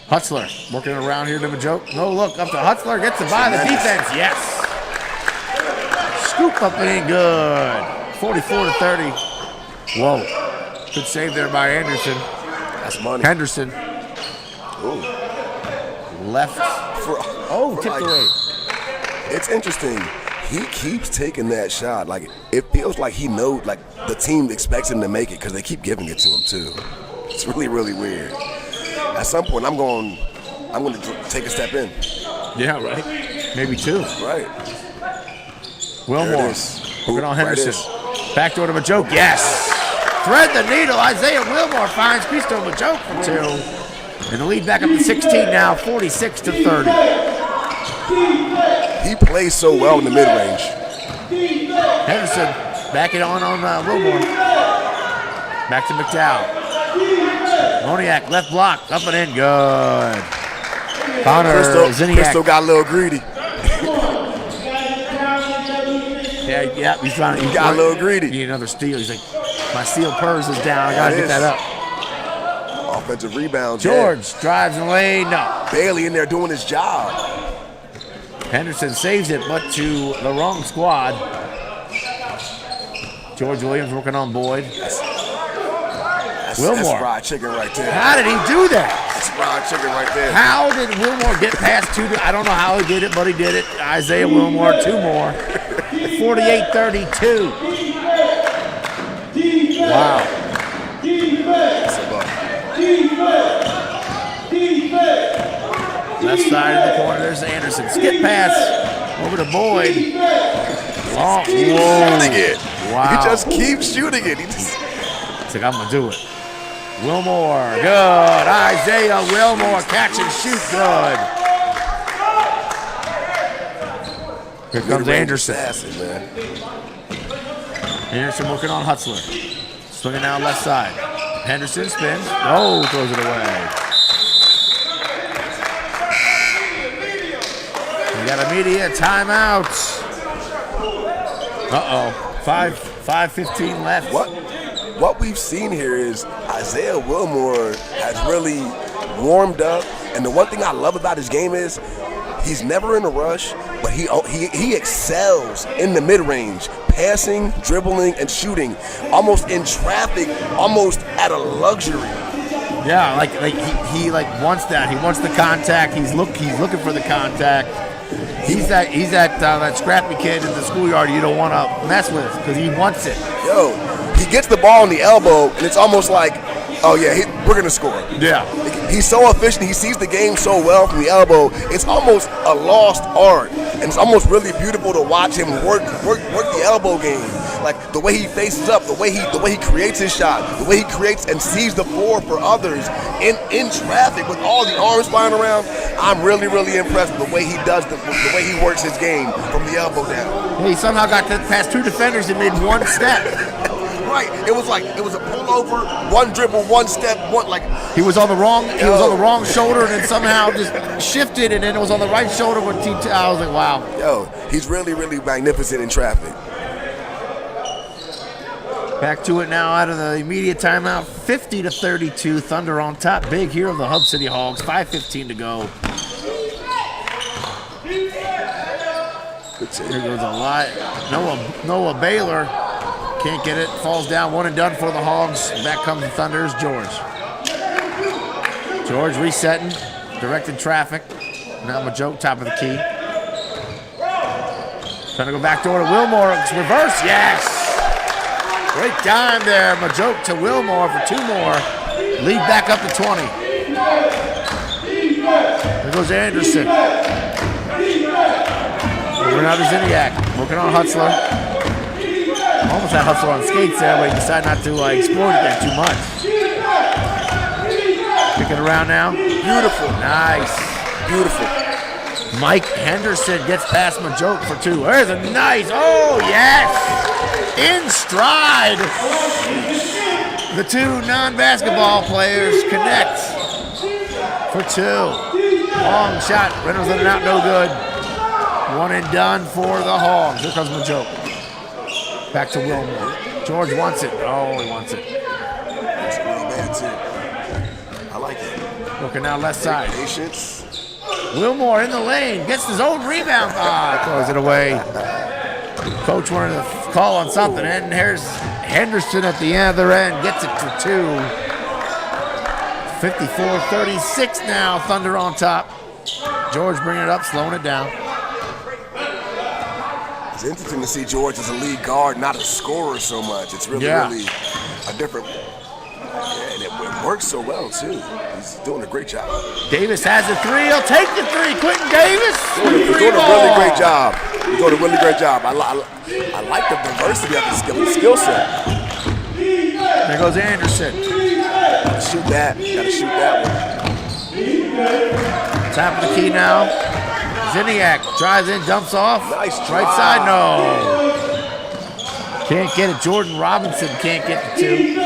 A: Hutzler working around here to Majoke. No look up to Hutzler. Gets it by the defense. Yes. Scoop up and in. Good. 44-30. Whoa. Good save there by Anderson.
D: That's money.
A: Henderson.
D: Ooh.
A: Left. Tipped away.
D: It's interesting. He keeps taking that shot. Like, it feels like he knows, like, the team expects him to make it because they keep giving it to him, too. It's really, really weird. At some point, I'm going to take a step in.
A: Yeah, right. Maybe two.
D: Right.
A: Wilmore. Working on Henderson. Backdoor to Majoke. Yes. Thread the needle. Isaiah Wilmore finds Cristo Majoke for two. And the lead back up to 16 now, 46-30.
D: He plays so well in the mid-range.
A: Henderson back it on Wilmore. Back to McDowell. Moniak left block, up and in, good. Connor Ziniak.
D: Cristo got a little greedy.
A: Yeah, he's trying to.
D: He got a little greedy.
A: Need another steal. He's like, my steal purse is down. I gotta get that up.
D: Offensive rebounds.
A: George drives in the lane. No.
D: Bailey in there doing his job.
A: Henderson saves it, but to the wrong squad. George Williams working on Boyd. Wilmore.
D: That's fried chicken right there.
A: How did he do that?
D: That's fried chicken right there.
A: How did Wilmore get past two? I don't know how he did it, but he did it. Isaiah Wilmore, two more. 48-32. Wow. Left side of the corner, there's Anderson. Skip pass over to Boyd. Oh,
D: shooting it.
A: Wow.
D: He just keeps shooting it.
A: It's like, I'm going to do it. Wilmore, good. Isaiah Wilmore, catch and shoot, good. Here comes Anderson. Anderson working on Hutzler. Swinging down left side. Henderson spins. Oh, throws it away. We got immediate timeout. Uh-oh. 5:15 left.
D: What we've seen here is Isaiah Wilmore has really warmed up. And the one thing I love about his game is he's never in a rush, but he excels in the mid-range, passing, dribbling, and shooting, almost in traffic, almost at a luxury.
A: Yeah, like he wants that. He wants the contact. He's looking for the contact. He's that scrappy kid in the schoolyard you don't want to mess with because he wants it.
D: Yo, he gets the ball in the elbow, and it's almost like, oh yeah, we're gonna score.
A: Yeah.
D: He's so efficient. He sees the game so well from the elbow. It's almost a lost art, and it's almost really beautiful to watch him work the elbow game. Like the way he faces up, the way he creates his shot, the way he creates and sees the floor for others in traffic with all the arms flying around. I'm really, really impressed with the way he does the way he works his game from the elbow down.
A: Yeah, he somehow got past two defenders and made one step.
D: Right. It was a pullover, one dribble, one step,
A: he was on the wrong shoulder and then somehow just shifted and then it was on the right shoulder with I was like, wow.
D: Yo, he's really, really magnificent in traffic.
A: Back to it now out of the immediate timeout. 50-32. Thunder on top. Big here of the Hub City Hogs. 5:15 to go. Here goes a lot. Noah Baylor can't get it. Falls down. One and done for the Hogs. Back comes the Thunders. George resetting. Directed traffic. Now Majoke top of the key. Trying to go back door to Wilmore. It's reverse. Yes. Great dime there. Majoke to Wilmore for two more. Lead back up to 20. There goes Anderson. Moving out to Ziniak. Working on Hutzler. Almost had Hutzler on skates there, but he decided not to exploit it there too much. Kicking around now.
D: Beautiful.
A: Nice.
D: Beautiful.
A: Mike Henderson gets past Majoke for two. There's a nice, oh yes! In stride. The two non-basketball players connect for two. Long shot. Reynolds let it out, no good. One and done for the Hogs. Here comes Majoke. Back to Wilmore. George wants it. Oh, he wants it.
D: That's real bad, too. I like it.
A: Looking now left side.
D: Patience.
A: Wilmore in the lane. Gets his own rebound. Throws it away. Coach wanted to call on something. And here's Henderson at the other end. Gets it for two. 54-36 now. Thunder on top. George bringing it up, slowing it down.
D: It's interesting to see George as a lead guard, not a scorer so much. It's really a different. Yeah, and it works so well too. He's doing a great job.
A: Davis has a three. He'll take the three. Quentin Davis.
D: He's doing a really great job. He's doing a really great job. I like the diversity of his skill set.
A: There goes Anderson.
D: Gotta shoot that. Gotta shoot that one.
A: Top of the key now. Ziniak drives in, dumps off.
D: Nice
A: right
D: drive.
A: side, no. Can't get it. Jordan Robinson can't get the two.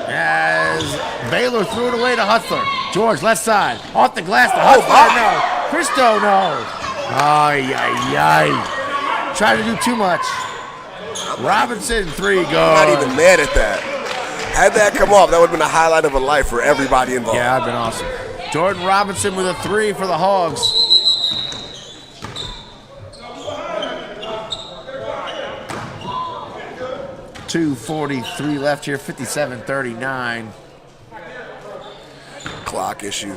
A: As Baylor threw it away to Hustler. George, left side. Off the glass to Hustler, no. Christo, no. Ay, ay, ay. Tried to do too much. Robinson, three, go.
D: I'm not even mad at that. Had that come off, that would have been a highlight of a life for everybody involved.
A: Yeah, that'd been awesome. Jordan Robinson with a three for the Hogs. .243 left here, 57-39.
D: Clock issue.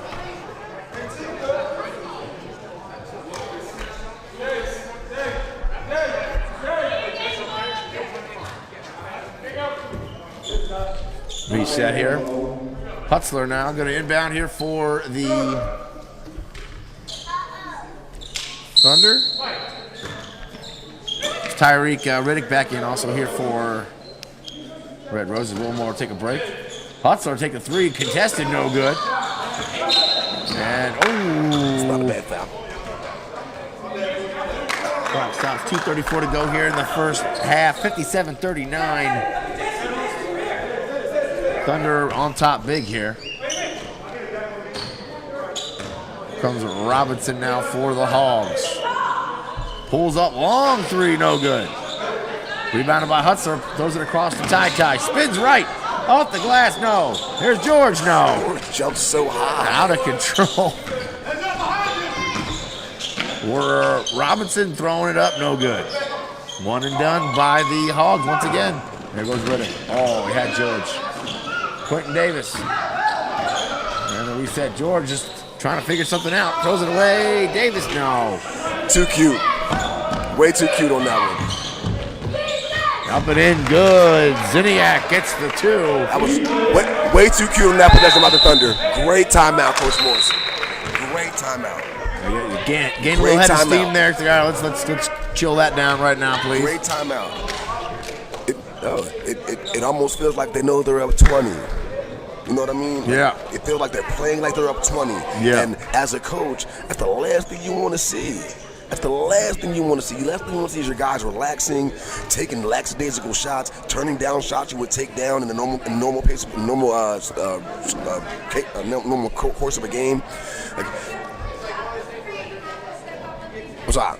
A: Reset here. Hutzler now going to inbound here for the Thunder. Tyreek Riddick back in also here for Red Roses. Wilmore take a break. Hutzler take a three. Contested, no good. And,
D: It's not a bad foul.
A: Clock stops. 2:34 to go here in the first half. 57-39. Thunder on top big here. Comes Robinson now for the Hogs. Pulls up long three, no good. Rebounded by Hutzler, throws it across the tie. Spins right, off the glass, no. There's George, no.
D: George jumps so high.
A: Out of control. Robinson throwing it up, no good. One and done by the Hogs once again. There goes Riddick. Oh, he had George. Quentin Davis. And then we said George just trying to figure something out. Throws it away. Davis, no.
D: Too cute. Way too cute on that one.
A: Up and in, good. Ziniak gets the two.
D: That was way too cute on that possession by the Thunder. Great timeout, Coach Morris. Great timeout.
A: Gain a little head of steam there. So, all right, let's chill that down right now, please.
D: Great timeout. It almost feels like they know they're up 20. You know what I mean?
A: Yeah.
D: It feels like they're playing like they're up 20.
A: Yeah.
D: And as a coach, that's the last thing you want to see. That's the last thing you want to see. The last thing you want to see is your guys relaxing, taking lackadaisical shots, turning down shots you would take down in the normal pace, normal course of a game.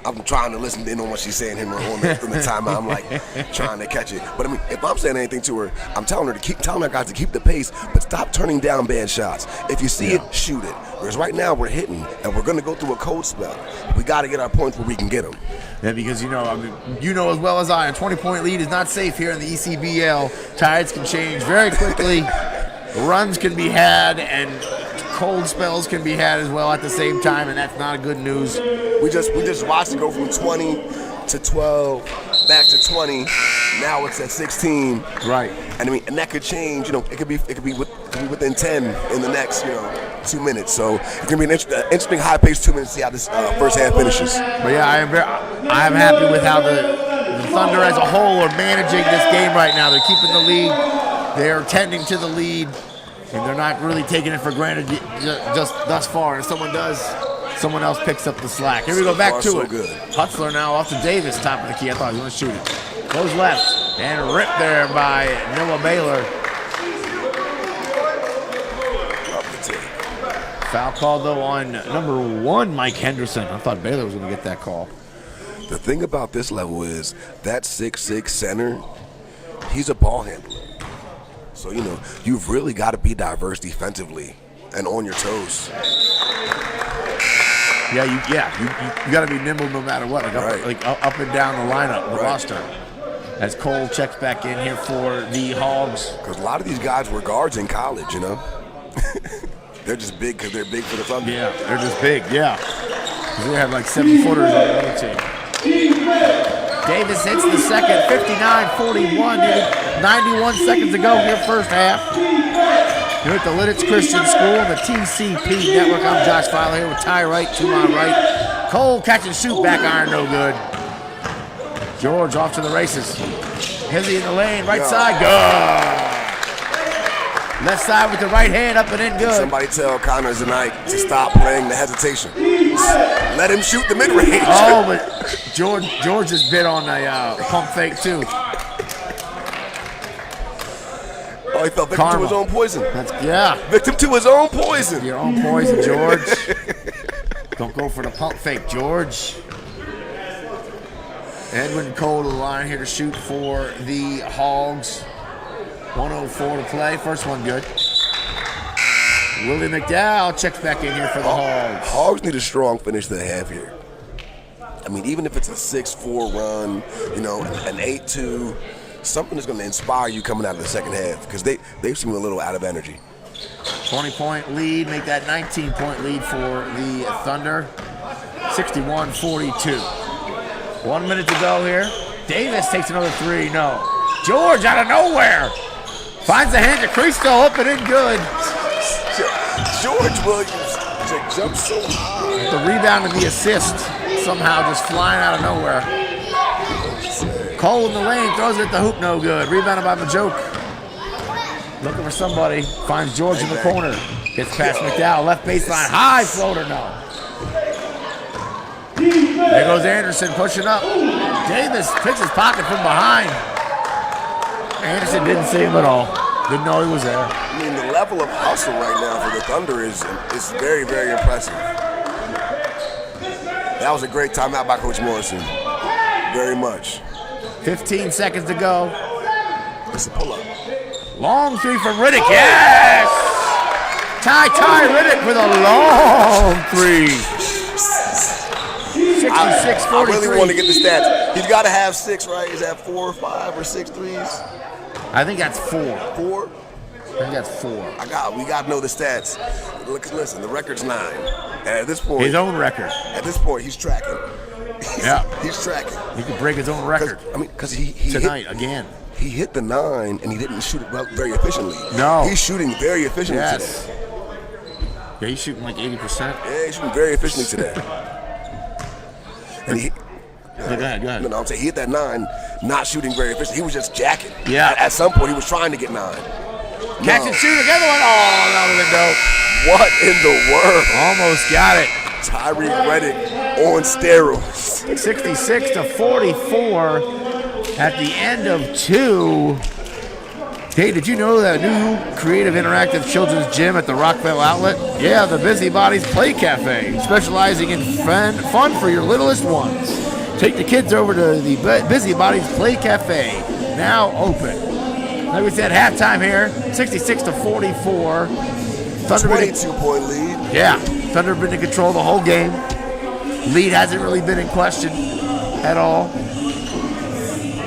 D: I'm trying to listen in on what she's saying here on the timeout. I'm like trying to catch it. But I mean, if I'm saying anything to her, I'm telling her to keep telling our guys to keep the pace, but stop turning down bad shots. If you see it, shoot it. Whereas right now we're hitting, and we're going to go through a cold spell. We got to get our points where we can get them.
A: Yeah, because you know as well as I, a 20-point lead is not safe here in the ECBL. Tides can change very quickly. Runs can be had, and cold spells can be had as well at the same time, and that's not good news.
D: We just watched it go from 20 to 12, back to 20. Now it's at 16.
A: Right.
D: And I mean, and that could change. You know, it could be within 10 in the next 2 minutes. So it's gonna be an interesting high-paced 2 minutes to see how this first half finishes.
A: But yeah, I am happy with how the Thunder as a whole are managing this game right now. They're keeping the lead. They are tending to the lead. And they're not really taking it for granted just thus far. And someone does, someone else picks up the slack. Here we go, back to it.
D: Good.
A: Hutzler now off to Davis, top of the key. I thought he was going to shoot it. Goes left and ripped there by Noah Baylor. Foul call, though, on number 1, Mike Henderson. I thought Baylor was going to get that call.
D: The thing about this level is that 6'6" center, he's a ball handler. So, you've really got to be diverse defensively and on your toes.
A: Yeah, you got to be nimble no matter what, up and down the lineup, the roster. As Cole checks back in here for the Hogs.
D: Because a lot of these guys were guards in college, They're just big because they're big for the Thunder.
A: Yeah, they're just big, yeah. They have like 7-footers on the other team. Davis hits the second, 59-41. 91 seconds to go here, first half. You're at the Lidditz Christian School on the TCP Network. I'm Josh Feiler here with Ty Wright to my right. Cole catch and shoot, back iron, no good. George off to the races. Hizzy in the lane, right side, good. Left side with the right hand, up and in, good.
D: Somebody tell Connors tonight to stop playing the hesitation. Let him shoot the mid-range.
A: Oh, but George has been on a pump fake, too.
D: Oh, he fell victim to his own poison. Victim to his own poison.
A: Your own poison, George. Don't go for the pump fake, George. Edwin Cole to the line here to shoot for the Hogs. 1:04 to play. First one good. Willie McDowell checks back in here for the Hogs.
D: Hogs need a strong finish to the half here. I mean, even if it's a 6-4 run, an 8-2, something is going to inspire you coming out of the second half because they've seemed a little out of energy.
A: 20-point lead, make that 19-point lead for the Thunder. 61-42. 1 minute to go here. Davis takes another three. No. George out of nowhere. Finds the hand to Cristo, up and in, good.
D: George Williams jumps so high.
A: The rebound and the assist somehow just flying out of nowhere. Cole in the lane, throws it at the hoop, no good. Rebounded by Majoke. Looking for somebody. Finds George in the corner. Gets past McDowell, left baseline, high floater, no. There goes Anderson pushing up. Davis picks his pocket from behind. Anderson didn't see him at all. Didn't know he was there.
D: I mean, the level of hustle right now for the Thunder is very, very impressive. That was a great timeout by Coach Morrison. Very much.
A: 15 seconds to go.
D: It's a pull-up.
A: Long three from Riddick. Yes! Ty Riddick with a long three. 66-43.
D: I really want to get the stats. He's got to have 6, right? Is that 4 or 5 or 6 threes?
A: I think that's 4.
D: 4?
A: I think that's 4.
D: We got to know the stats. Listen, the record's 9. And at this point,
A: his own record.
D: At this point, he's tracking. He's tracking.
A: He could break his own record.
D: Because he
A: tonight again.
D: He hit the 9 and he didn't shoot it very efficiently.
A: No.
D: He's shooting very efficiently today.
A: Yeah, he's shooting like 80%.
D: Yeah, he's shooting very efficiently today. And
A: go ahead.
D: No, I'm saying he hit that 9, not shooting very efficiently. He was just jacking.
A: Yeah.
D: At some point, he was trying to get 9.
A: Catch and shoot, another one. Oh, that would have been dope.
D: What in the world?
A: Almost got it.
D: Tyreek Reddick on steroids.
A: 66-44 at the end of 2. Hey, did you know that new creative interactive children's gym at the Rockville Outlet? Yeah, the Busybodies Play Cafe, specializing in fun for your littlest ones. Take the kids over to the Busybodies Play Cafe, now open. Like we said, halftime here, 66-44. Thunder
D: 22-point lead.
A: Yeah, Thunder been in control the whole game. Lead hasn't really been in question at all.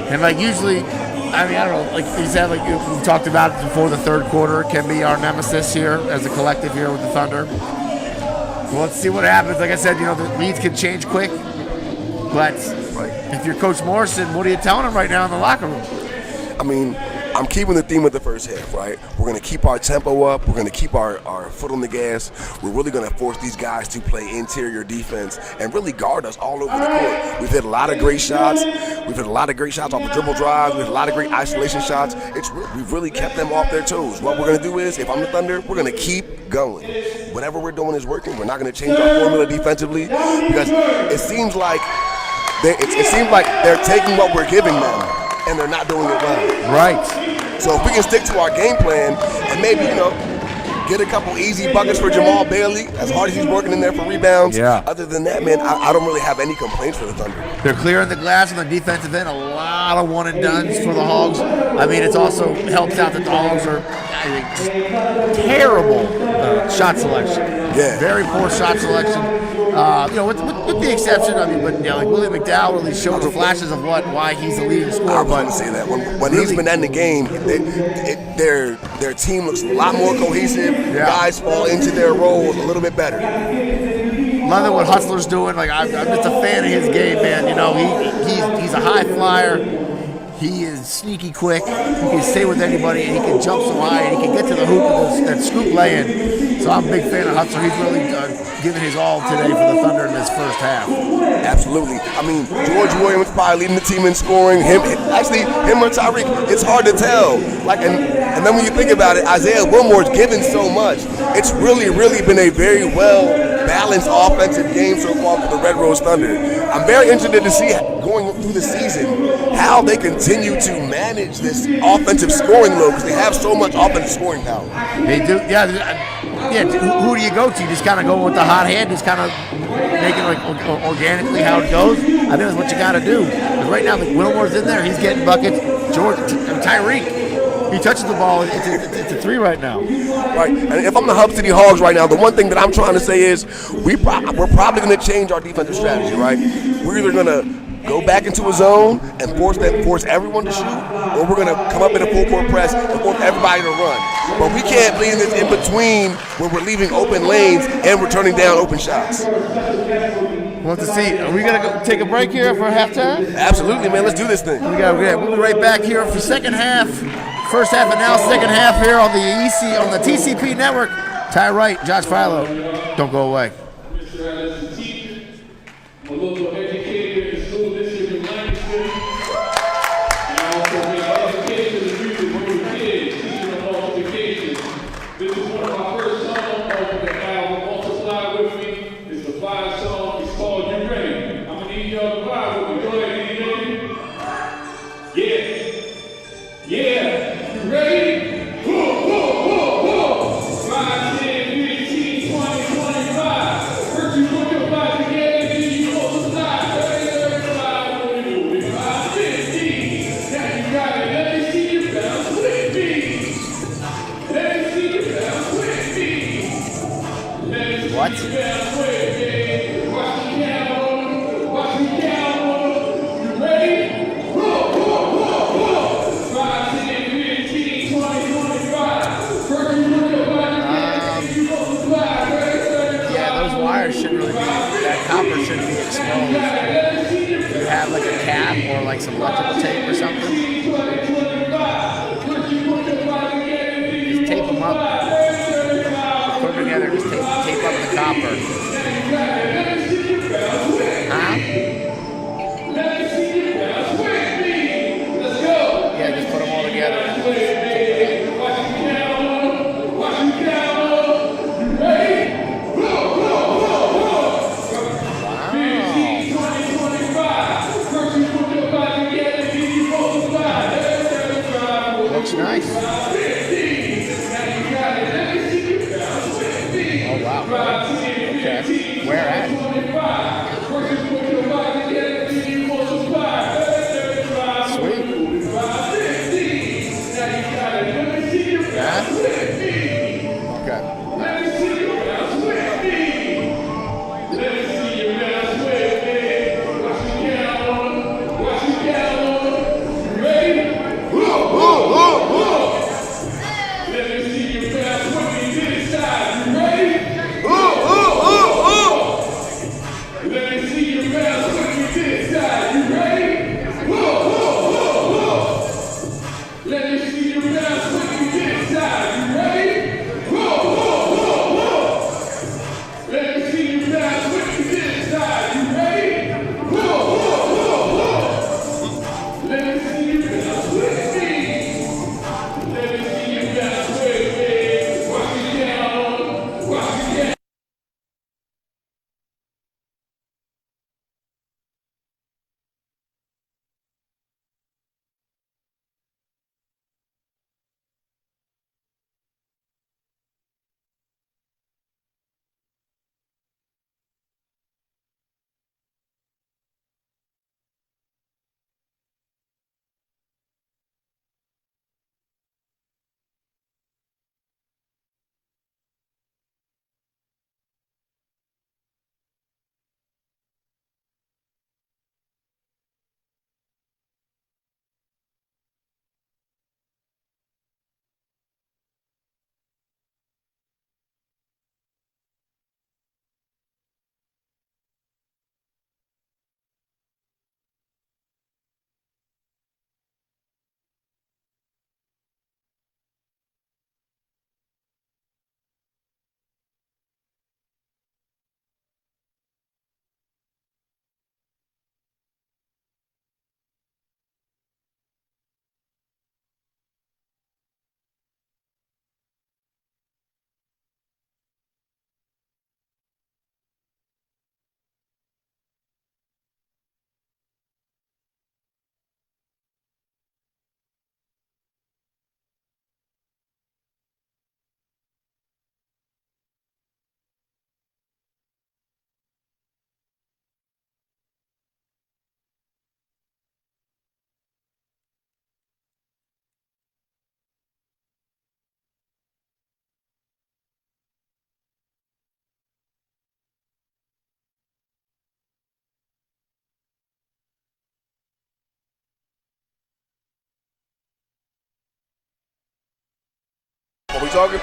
A: And like usually, I don't know, like you said, like we talked about it before, the third quarter can be our nemesis here as a collective here with the Thunder. Well, let's see what happens. Like I said, the leads can change quick. But if you're Coach Morrison, what are you telling him right now in the locker room?
D: I mean, I'm keeping the theme of the first half, right? We're going to keep our tempo up. We're going to keep our foot on the gas. We're really going to force these guys to play interior defense and really guard us all over the court. We've hit a lot of great shots. We've hit a lot of great shots off the dribble drives. We've hit a lot of great isolation shots. We've really kept them off their toes. What we're going to do is, if I'm the Thunder, we're going to keep going. Whatever we're doing is working. We're not going to change our formula defensively because it seems like they're taking what we're giving them and they're not doing it well.
A: Right.
D: So if we can stick to our game plan and maybe, get a couple easy buckets for Jamal Bailey, as hard as he's working in there for rebounds.
A: Yeah.
D: Other than that, man, I don't really have any complaints for the Thunder.
A: They're clearing the glass on the defensive end. A lot of one and dones for the Hogs. I mean, it's also helps out that the Hogs are, I think, terrible shot selection.
D: Yeah.
A: Very poor shot selection. With the exception, I mean, but like Willie McDowell really showed the flashes of why he's the leading scorer.
D: I was going to say that when he's been in the game, their team looks a lot more cohesive.
A: Yeah.
D: Guys fall into their roles a little bit better.
A: Loving what Hustler's doing. Like I'm just a fan of his game, man. You know, he's a high flyer. He is sneaky quick. He can stay with anybody, and he can jump so high, and he can get to the hoop with that scoop lay-in. So I'm a big fan of Hustler. He's really given his all today for the Thunder in this first half.
D: Absolutely. I mean, George Williams probably leading the team in scoring. Him or Tyreek, it's hard to tell. And then when you think about it, Isaiah Wilmore's given so much. It's really, really been a very well-balanced offensive game so far for the Red Rose Thunder. I'm very interested to see going through the season how they continue to manage this offensive scoring load because they have so much offensive scoring power.
A: They do, yeah. Who do you go to? You just kind of go with the hot hand, just kind of make it like organically how it goes. I think that's what you got to do. Because right now, Wilmore's in there, he's getting buckets. Tyreek, he touches the ball. It's a three right now.
D: Right, and if I'm the Hub City Hogs right now, the one thing that I'm trying to say is we're probably going to change our defensive strategy. Right, we're either going to go back into a zone and force everyone to shoot, or we're going to come up in a full court press and force everybody to run. But we can't be in this in between where we're leaving open lanes and we're turning down open shots.
A: We'll have to see. Are we going to go take a break here for halftime?
D: Absolutely, man. Let's do this thing.
A: We'll be right back here for second half. First half and now second half here on the TCP network. Ty Wright, Josh Philo. Don't go away.
E: A local educator in the school district of Langston, and also been educated in the music with the kids, teaching them multiplication. This is one of my first songs over the album, Multiply With Me. It's the vibe song, it's called You Ready. I'm gonna need y'all to vibe with me. Go ahead, DJ. Yeah. You ready? Whoa, whoa, whoa, whoa. 5, 10, 15, 20, 25. First you put your body together.
A: What? Yeah, those wires shouldn't really be, that copper shouldn't be exposed. Do you have like a cap or like some electrical tape or something? Just tape them up. Put them together, just tape up the copper. Huh? Yeah, just put them all together. Wow. Looks nice. Oh, wow. Okay. Where at? Sweet. Yeah? Okay.
D: talking?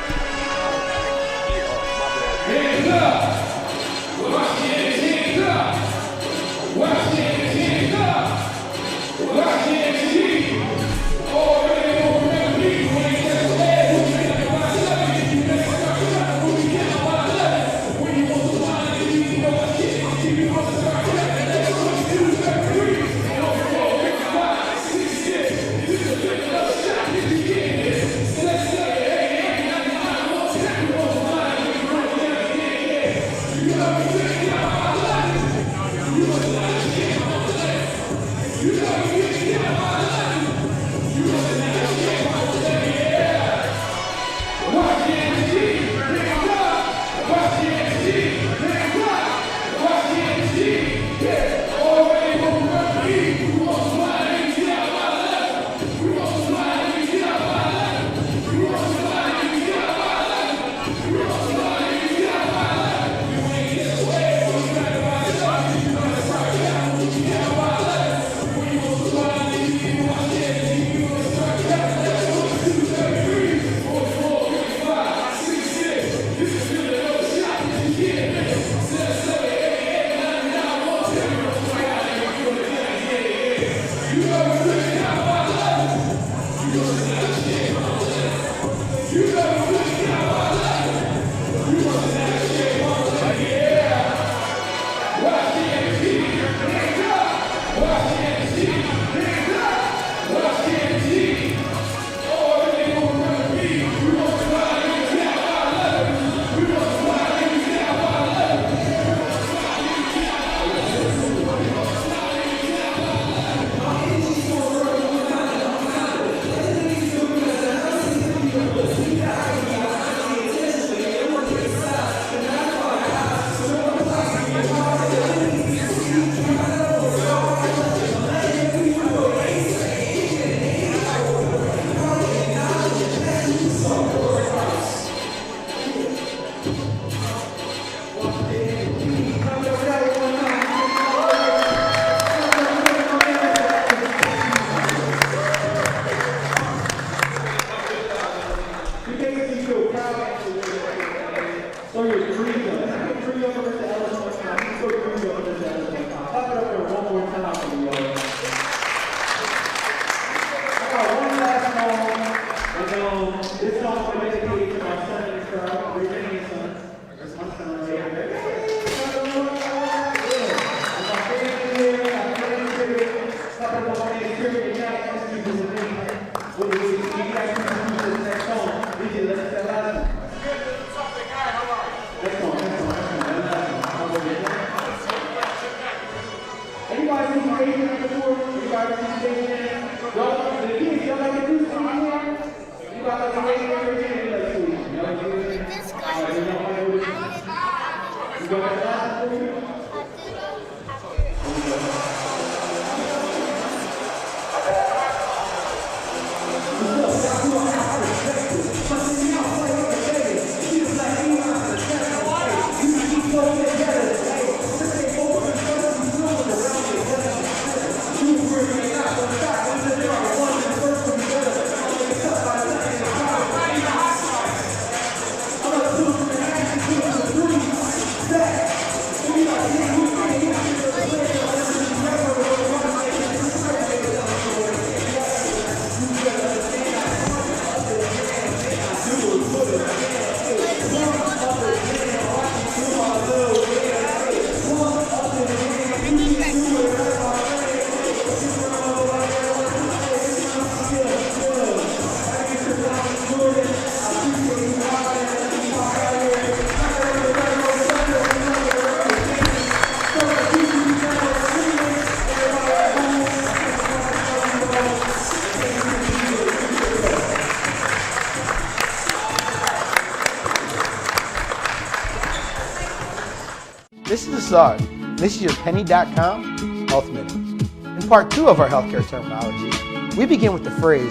K: This is Assad. This is your Penny.com Health Minute. In part 2 of our healthcare terminology, we begin with the phrase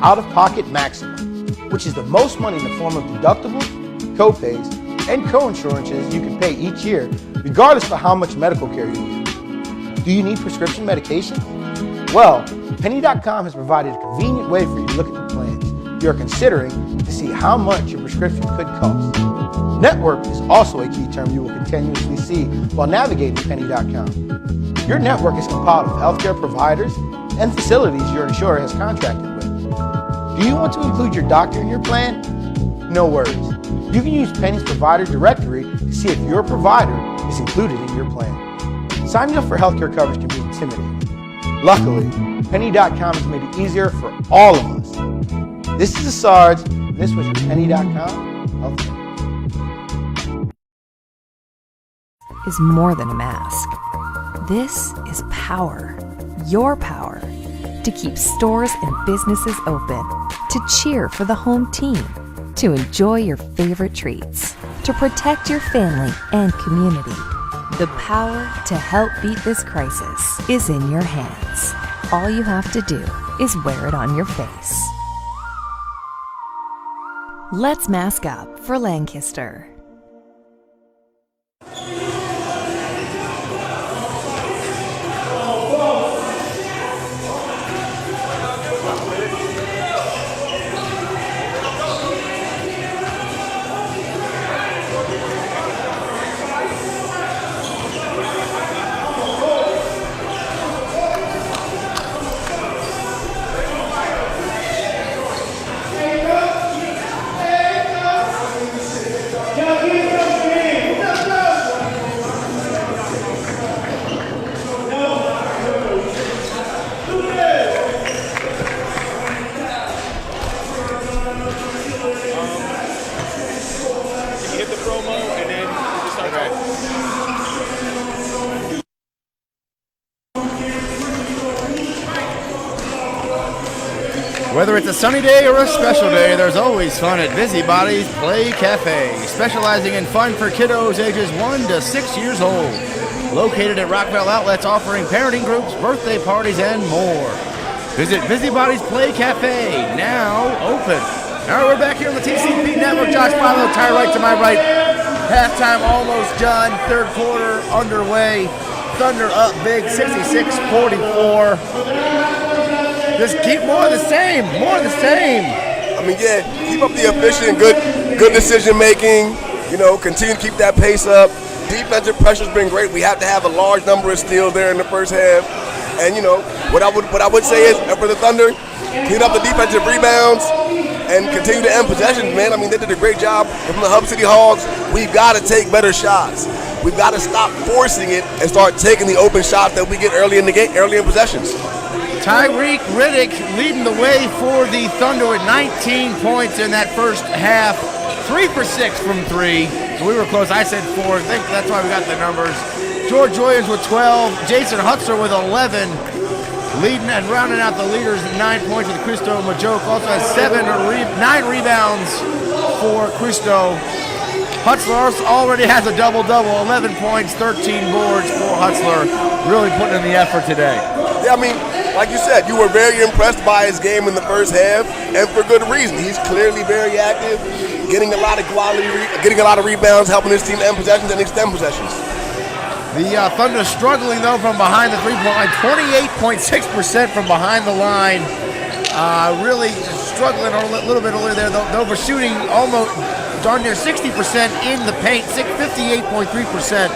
K: out-of-pocket maximum, which is the most money in the form of deductibles, co-pays, and co-insurances you can pay each year, regardless of how much medical care you use. Do you need prescription medication? Well, Penny.com has provided a convenient way for you to look at the plan. you're considering to see how much your prescription could cost. Network is also a key term you will continuously see while navigating Penny.com. Your network is compiled of healthcare providers and facilities your insurer has contracted with. Do you want to include your doctor in your plan? No worries. You can use Penny's provider directory to see if your provider is included in your plan. Signing up for healthcare coverage can be intimidating. Luckily, Penny.com has made it easier for all of us. This is Asarj, and this was your Penny.com healthcare.
L: Is more than a mask. This is power. Your power. To keep stores and businesses open. To cheer for the home team. To enjoy your favorite treats. To protect your family and community. The power to help beat this crisis is in your hands. All you have to do is wear it on your face. Let's mask up for Lancaster.
A: Whether it's a sunny day or a special day, there's always fun at Busybody's Play Cafe, specializing in fun for kiddos ages 1 to 6 years old. Located at Rockville Outlets, offering parenting groups, birthday parties, and more. Visit Busybody's Play Cafe, now open. All right, we're back here on the TCP Network. Josh Philo, Ty Wright to my right. Halftime almost done, third quarter underway. Thunder up big, 66-44. Just keep more of the same, more of the same.
D: I mean, yeah, keep up the efficient, good decision making. You know, continue to keep that pace up. Defensive pressure's been great. We have to have a large number of steals there in the first half. And you know, what I would say is for the Thunder, clean up the defensive rebounds and continue to end possessions, man. I mean, they did a great job. And from the Hub City Hogs, we've got to take better shots. We've got to stop forcing it and start taking the open shots that we get early in the game, early in possessions.
A: Tyreek Riddick leading the way for the Thunder with 19 points in that first half. 3 for 6 from 3. So we were close. I said 4. I think that's why we got the numbers. George Williams with 12. Jason Hutzler with 11. Leading and rounding out the leaders, 9 points with Christo Majoke. Also has 9 rebounds for Christo. Hutzler already has a double-double, 11 points, 13 boards for Hutzler. Really putting in the effort today.
D: Yeah, I mean, like you said, you were very impressed by his game in the first half, and for good reason. He's clearly very active, getting a lot of rebounds, helping his team end possessions and extend possessions.
A: The Thunder struggling, though, from behind the three-point line. 28.6% from behind the line. Really struggling a little bit earlier there, though for shooting almost darn near 60% in the paint, 58.3%.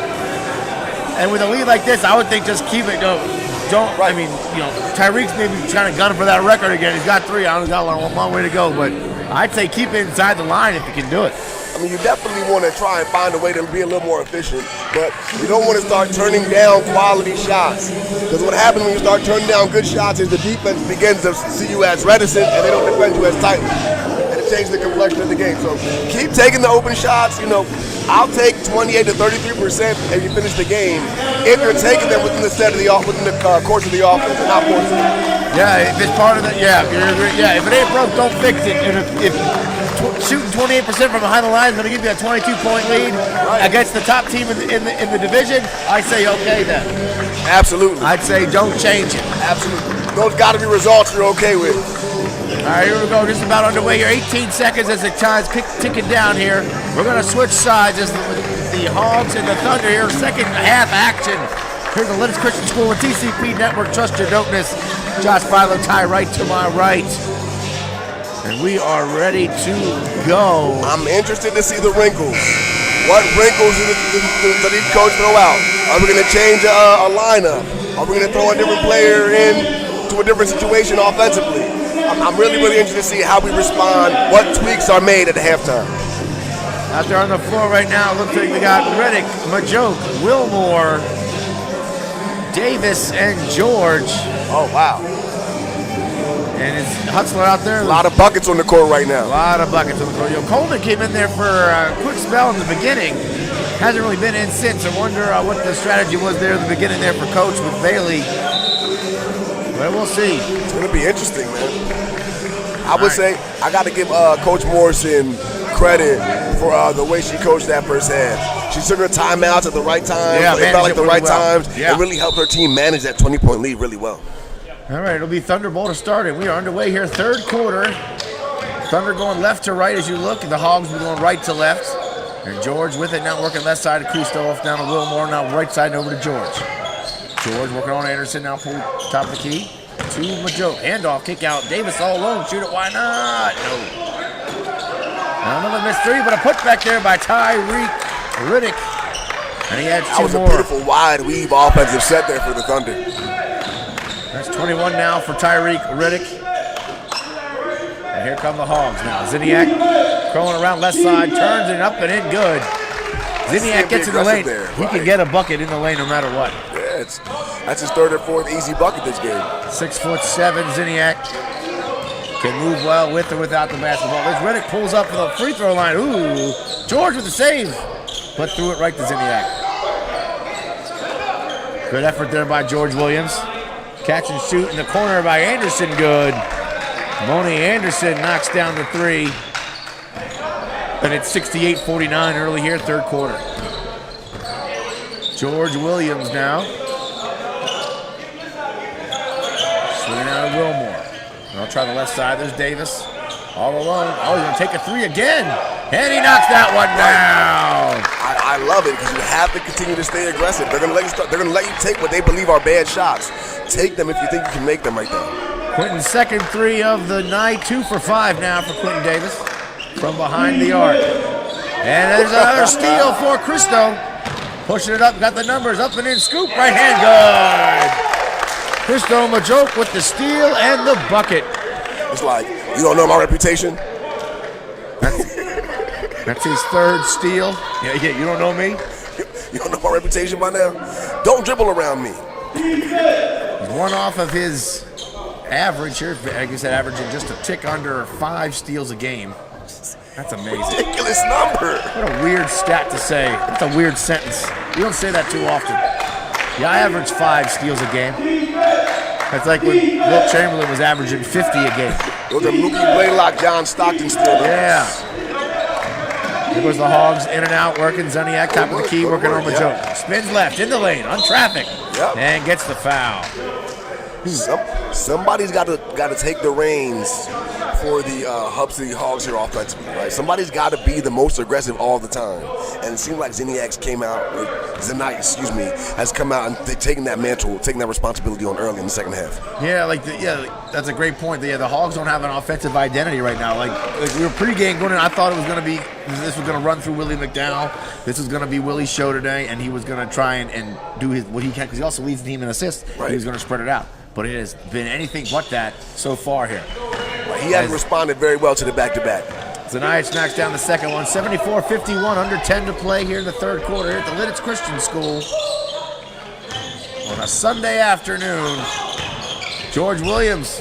A: And with a lead like this, I would think just keep it. I mean, you know, Tyreek's maybe trying to gun for that record again. He's got 3. I only got a long way to go, but I'd say keep it inside the line if you can do it.
D: I mean, you definitely want to try and find a way to be a little more efficient, but you don't want to start turning down quality shots. Because what happens when you start turning down good shots is the defense begins to see you as reticent and they don't defend you as tightly. And it changes the complexion of the game. So keep taking the open shots. You know, I'll take 28 to 33% if you finish the game if you're taking them within the course of the offense and not forcing it.
A: Yeah, if it's part of the if it ain't broke, don't fix it. And if shooting 28% from behind the line is going to give you a 22-point lead against the top team in the division, I say okay then.
D: Absolutely.
A: I'd say don't change it.
D: Absolutely. Those got to be results you're okay with.
A: All right, here we go. Just about underway here. 18 seconds as the time's ticking down here. We're going to switch sides as the Hogs and the Thunder here. Second half action. Here's the Lennox Christian School and TCP Network. Trust your dopeness. Josh Philo, Ty Wright to my right. And we are ready to go.
D: I'm interested to see the wrinkles. What wrinkles does each coach throw out? Are we going to change a lineup? Are we going to throw a different player in to a different situation offensively? I'm really interested to see how we respond, what tweaks are made at the halftime.
A: Out there on the floor right now, looks like they got Riddick, Majoke, Wilmore, Davis, and George.
D: Oh, wow.
A: And it's Hutzler out there.
D: A lot of buckets on the court right now.
A: A lot of buckets on the court. Coleman came in there for a quick spell in the beginning. Hasn't really been in since. I wonder what the strategy was there in the beginning there for Coach with Bailey. But we'll see.
D: It's going to be interesting, man. I would say I got to give Coach Morrison credit for the way she coached that first half. She took her timeouts at the right time.
A: Yeah,
D: it felt like the
A: really
D: right
A: well.
D: times.
A: Yeah.
D: It really helped her team manage that 20-point lead really well.
A: All right, it'll be Thunderbolt to start it. We are underway here, third quarter. Thunder going left to right as you look. The Hogs will be going right to left. And George with it now working left side to Kusto, down to Wilmore, now right side and over to George. George working on Anderson, now pull top of the key. To Majoke, handoff, kick out. Davis all alone, shoot it, why not? No. Now another missed three, but a putback there by Tyreek Riddick. And he adds two more.
D: That was a beautiful wide weave offensive set there for the Thunder.
A: That's 21 now for Tyreek Riddick. And here come the Hogs now. Ziniak crawling around left side, turns it up and in good. Ziniak gets in the lane. He can get a bucket in the lane no matter what.
D: Yeah, that's his third or fourth easy bucket this game.
A: 6'7" Ziniak. Can move well with or without the basketball. There's Riddick pulls up for the free throw line. Ooh, George with the save. But threw it right to Ziniak. Good effort there by George Williams. Catch and shoot in the corner by Anderson, good. Boney Anderson knocks down the three. And it's 68-49 early here, third quarter. George Williams now. Swinging out of Wilmore. I'll try the left side. There's Davis. All alone. Oh, he's going to take a three again. And he knocks that one down.
D: I love it because you have to continue to stay aggressive. They're going to let you start. They're going to let you take what they believe are bad shots. Take them if you think you can make them right there.
A: Quinton's second three of the night. 2 for 5 now for Quinton Davis from behind the arc. And there's another steal for Christo. Pushing it up. Got the numbers up and in. Scoop. Right hand. Good. Christo Majoke with the steal and the bucket.
D: It's like, you don't know my reputation?
A: That's his third steal. Yeah, you don't know me?
D: You don't know my reputation by now? Don't dribble around me.
A: He's one off of his average here. I guess that averaging just a tick under 5 steals a game. That's amazing.
D: Ridiculous number.
A: What a weird stat to say. That's a weird sentence. You don't say that too often. Yeah, I average 5 steals a game. That's like when Wilt Chamberlain was averaging 50 a game.
D: Those are Mookie Blaylock, John Stockton steals.
A: Yeah. Here goes the Hogs in and out, working. Zuniak, top of the key, working on Majoke. Spins left, in the lane, on traffic, and gets the foul.
D: Somebody's got to take the reins for the Hub City Hogs here offensively, right? Somebody's got to be the most aggressive all the time. And it seems like Zeniak has come out and taken that mantle, taking that responsibility on early in the second half.
A: Yeah, that's a great point. The Hogs don't have an offensive identity right now. Like we were pre-game going in, I thought this was going to run through Willie McDowell. This was going to be Willie's show today, and he was going to try and do what he can, because he also leads the team in assists. Right. He was going to spread it out. But it has been anything but that so far here.
D: He hasn't responded very well to the back-to-back.
A: Zaniach knocks down the second one. 74-51, under 10 to play here in the third quarter at the Lidditz Christian School. On a Sunday afternoon, George Williams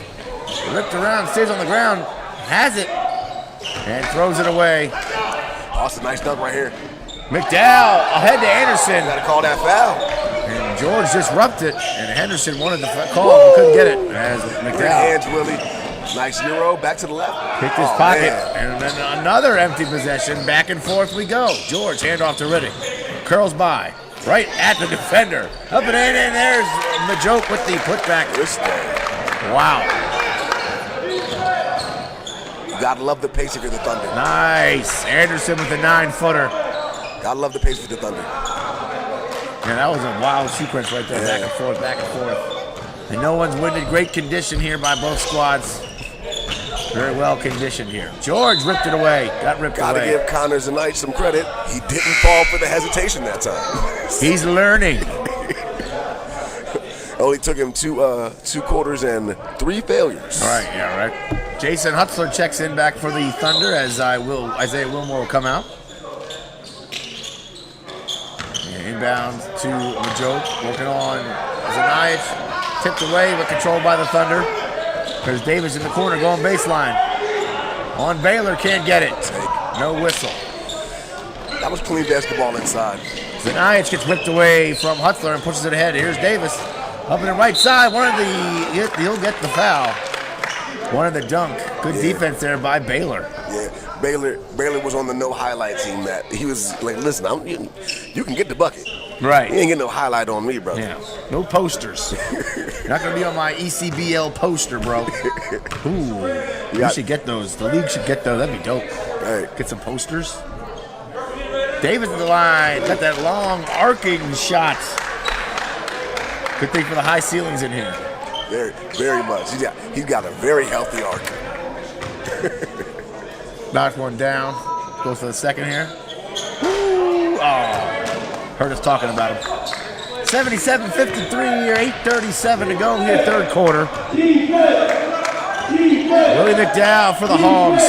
A: ripped around, stays on the ground, has it, and throws it away.
D: Austin, nice dunk right here.
A: McDowell ahead to Anderson.
D: Got to call that foul.
A: And George disrupted, and Henderson wanted the call, but couldn't get it. As McDowell.
D: Good hands, Willie. Nice Euro, back to the left.
A: Picked his pocket, and then another empty possession. Back and forth we go. George, handoff to Riddick. Curls by, right at the defender. Up and in, and there's Majoke with the putback. Wow.
D: You gotta love the pace if you're the Thunder.
A: Nice. Anderson with the 9-footer.
D: Gotta love the pace for the Thunder.
A: Yeah, that was a wild sequence right there. Back and forth, back and forth. And no one's winded. Great condition here by both squads. Very well conditioned here. George ripped it away. Got ripped away.
D: Gotta give Connors and Knight some credit. He didn't fall for the hesitation that time.
A: He's learning.
D: Only took him two quarters and 3 failures.
A: All right, yeah, right. Jason Hutzler checks in back for the Thunder as Isaiah Wilmore will come out. Yeah, inbound to Majoke, working on Zaniach. Tipped away, but controlled by the Thunder. There's Davis in the corner going baseline. On Baylor, can't get it. No whistle.
D: That was clean basketball inside.
A: Zaniach gets whipped away from Hutzler and pushes it ahead. Here's Davis. Up in the right side, he'll get the foul. One of the dunk. Good defense there by Baylor.
D: Yeah, Baylor was on the no highlight team, Matt. He was like, listen, you can get the bucket.
A: Right.
D: You ain't getting no highlight on me, bro.
A: Yeah. No posters. You're not going to be on my ECBL poster, bro. Ooh. You should get those. The league should get those. That'd be dope.
D: Right.
A: Get some posters. Davis at the line. Got that long arcing shot. Good thing for the high ceilings in here.
D: Very, very much. He's got a very healthy arc.
A: Knocks one down. Goes for the second here. Woo! Oh. Heard us talking about him. 77-53 here, 8:37 to go here, third quarter. Willie McDowell for the Hogs.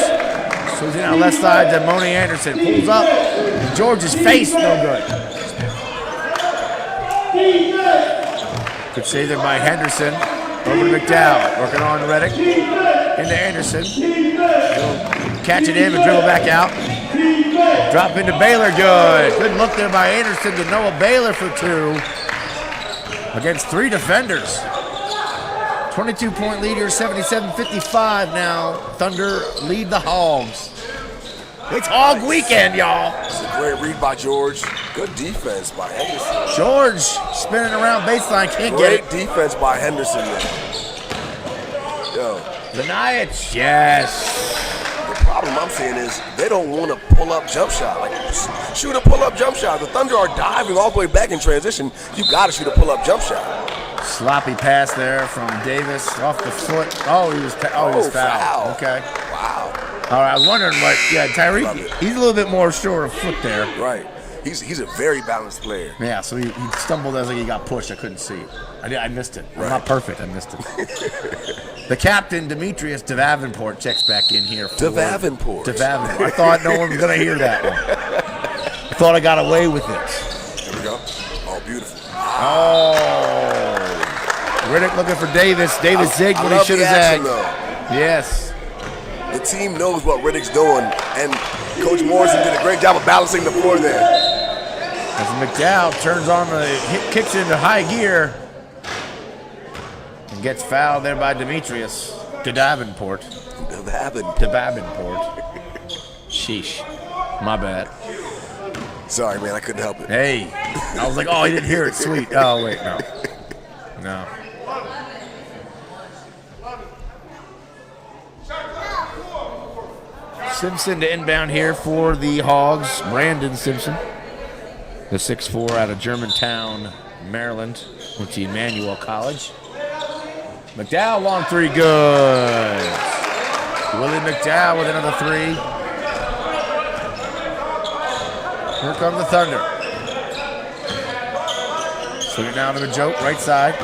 A: Swings in on left side to Moni Anderson. Pulls up. George's face, no good. Good save there by Henderson. Over to McDowell. Working on Reddick. Into Anderson. He'll catch it in and dribble back out. Drop into Baylor, good. Good look there by Anderson to Noah Baylor for 2. Against 3 defenders. 22-point lead here, 77-55 now. Thunder lead the Hogs. It's Hog weekend, y'all.
D: It's a great read by George. Good defense by Henderson.
A: George spinning around baseline, can't get it.
D: Great defense by Henderson, man. Yo.
A: Zaniach, yes.
D: The problem I'm seeing is they don't want to pull up jump shot. Like, shoot a pull up jump shot. The Thunder are diving all the way back in transition. You got to shoot a pull up jump shot.
A: Sloppy pass there from Davis off the foot. Oh, he was fouled.
D: Foul.
A: Okay.
D: Wow.
A: All right, I was wondering, but yeah, Tyreek, he's a little bit more sure of foot there.
D: Right. He's a very balanced player.
A: Yeah, so he stumbled as like he got pushed. I couldn't see it. I missed it.
D: Right.
A: I'm not perfect. I missed it. The captain, Demetrius DeVavenport, checks back in here.
D: DeVavenport.
A: I thought no one was going to hear that one. I thought I got away with it.
D: There we go. Oh, beautiful.
A: Oh. Riddick looking for Davis. Davis zigged when he should have zagged. Yes.
D: The team knows what Riddick's doing, and Coach Morrison did a great job of balancing the floor there.
A: As McDowell turns on kicks into high gear and gets fouled there by Demetrius DeVavenport. Sheesh. My bad.
D: Sorry, man, I couldn't help it.
A: Hey. I was like, oh, he didn't hear it. Sweet. Oh, wait, no. No. Simpson to inbound here for the Hogs. Brandon Simpson, the 6'4" out of Germantown, Maryland, went to Emmanuel College. McDowell, long 3, good. Willie McDowell with another 3. Here come the Thunder. Swing it down to the joke, right side.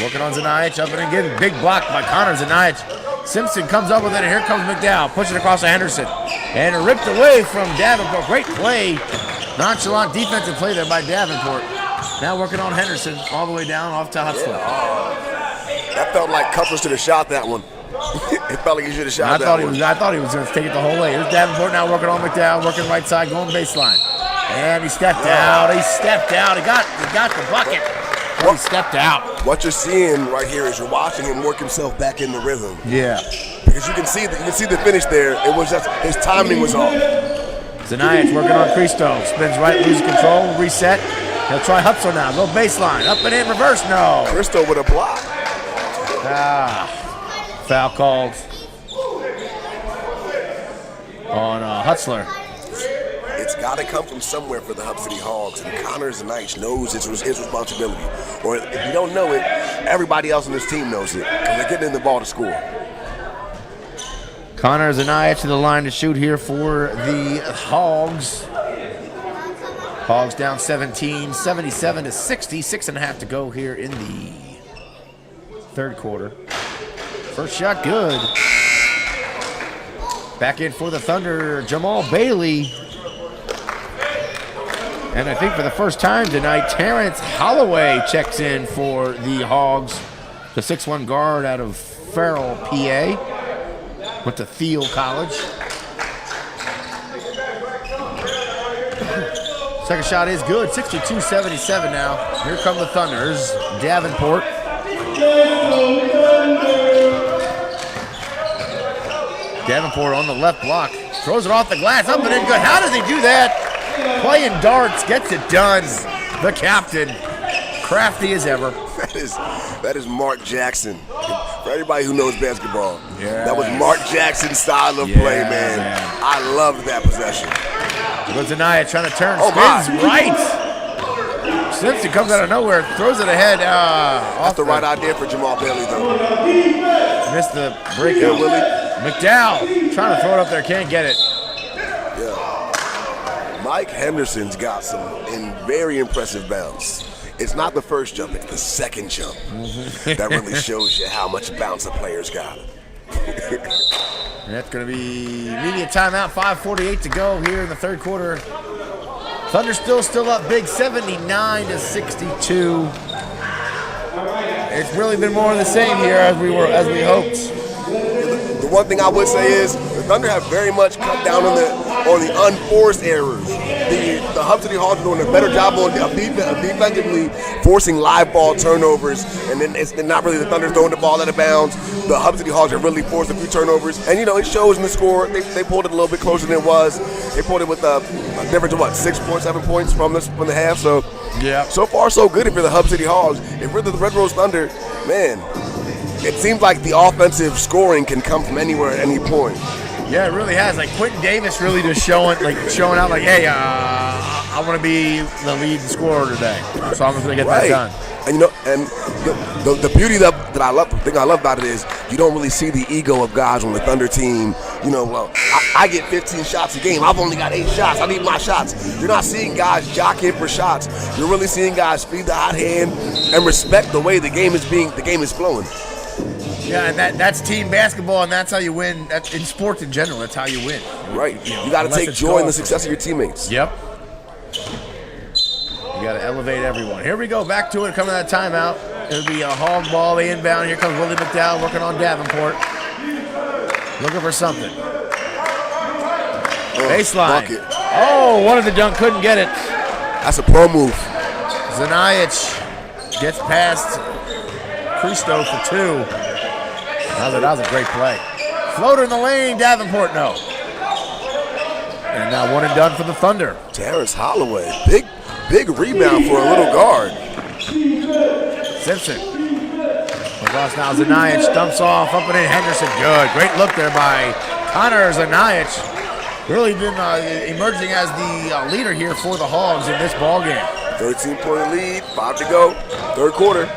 A: Working on Zaniach, up and again. Big block by Connor Zaniach. Simpson comes up with it, and here comes McDowell. Pushing across to Henderson. And ripped away from Davenport. Great play. Nonchalant defensive play there by Davenport. Now working on Henderson all the way down off to Hutzler.
D: Yeah. That felt like Cutler should have shot that one. It felt like he should have shot that one.
A: I thought he was going to take it the whole way. Here's Davenport now working on McDowell, working right side, going baseline. And he stepped out. He got the bucket. He stepped out.
D: What you're seeing right here is you're watching him work himself back in the rhythm.
A: Yeah.
D: Because you can see the finish there. It was just his timing was off.
A: Zaniach working on Cristo. Spins right, loses control, reset. He'll try Hutzler now. Go baseline. Up and in, reverse, no.
D: Cristo with a block.
A: Foul called on Hutzler.
D: It's got to come from somewhere for the Hub City Hogs, and Connor Zaniach knows it's his responsibility. Or if you don't know it, everybody else on this team knows it, because they're getting in the ball to score.
A: Connor Zanaya to the line to shoot here for the Hogs. Hogs down 17, 77-60, 6.5 to go here in the third quarter. First shot good. Back in for the Thunder, Jamal Bailey. And I think for the first time tonight, Terrence Holloway checks in for the Hogs, the 6'1 guard out of Farrell, PA. Went to Thiel College. Second shot is good, 62-77 now. Here come the Thunders, Davenport. Davenport on the left block, throws it off the glass, up and in good. How does he do that? Playing darts, gets it done. The captain, crafty as ever.
D: That is Mark Jackson. For everybody who knows basketball, that was Mark Jackson's style of play, man. I loved that possession.
A: Goes Anaya trying to turn, spins right. Simpson comes out of nowhere, throws it ahead.
D: That's the right idea for Jamal Bailey, though.
A: Missed the breakout. McDowell trying to throw it up there, can't get it.
D: Yeah. Mike Henderson's got some very impressive bounce. It's not the first jump, it's the second jump. That really shows you how much bounce a player's got.
A: And that's going to be immediate timeout, 5:48 to go here in the third quarter. Thunder still up big, 79-62. It's really been more of the same here as we hoped.
D: The one thing I would say is the Thunder have very much cut down on the unforced errors. The Hub City Hogs are doing a better job on defensively forcing live ball turnovers, and then it's not really the Thunder throwing the ball out of bounds. The Hub City Hogs have really forced a few turnovers, and it shows in the score. They pulled it a little bit closer than it was. They pulled it with a difference of 6.7 points from the half. So so far so good if you're the Hub City Hogs. If we're the Red Rose Thunder, man, it seems like the offensive scoring can come from anywhere at any point.
A: Yeah, it really has. Like Quentin Davis really just showing out like, hey, I want to be the lead scorer today, so I'm just gonna get that done.
D: And the beauty that I love, the thing I love about it is you don't really see the ego of guys on the Thunder team. I get 15 shots a game. I've only got 8 shots. I need my shots. You're not seeing guys jockeying for shots. You're really seeing guys feed the hot hand and respect the way the game is flowing.
A: Yeah, and that's team basketball, and that's how you win. In sports in general, that's how you win.
D: Right. You got to take joy in the success of your teammates.
A: Yep. You got to elevate everyone. Here we go. Back to it. Coming out of timeout. It'll be a hog ball. They inbound. Here comes Willie McDowell working on Davenport. Looking for something. Baseline.
D: Bucket.
A: Oh, one of the dunk. Couldn't get it.
D: That's a pro move.
A: Zanajic gets past Christo for 2. That was a great play. Floater in the lane, Davenport, no. And now one and done for the Thunder.
D: Terrence Holloway, big rebound for a little guard.
A: Simpson. Across now, Zanajic dumps off, up and in, Henderson, good. Great look there by Connor Zanajic. Really been emerging as the leader here for the Hogs in this ball game.
D: 13-point lead, 5 to go, third quarter.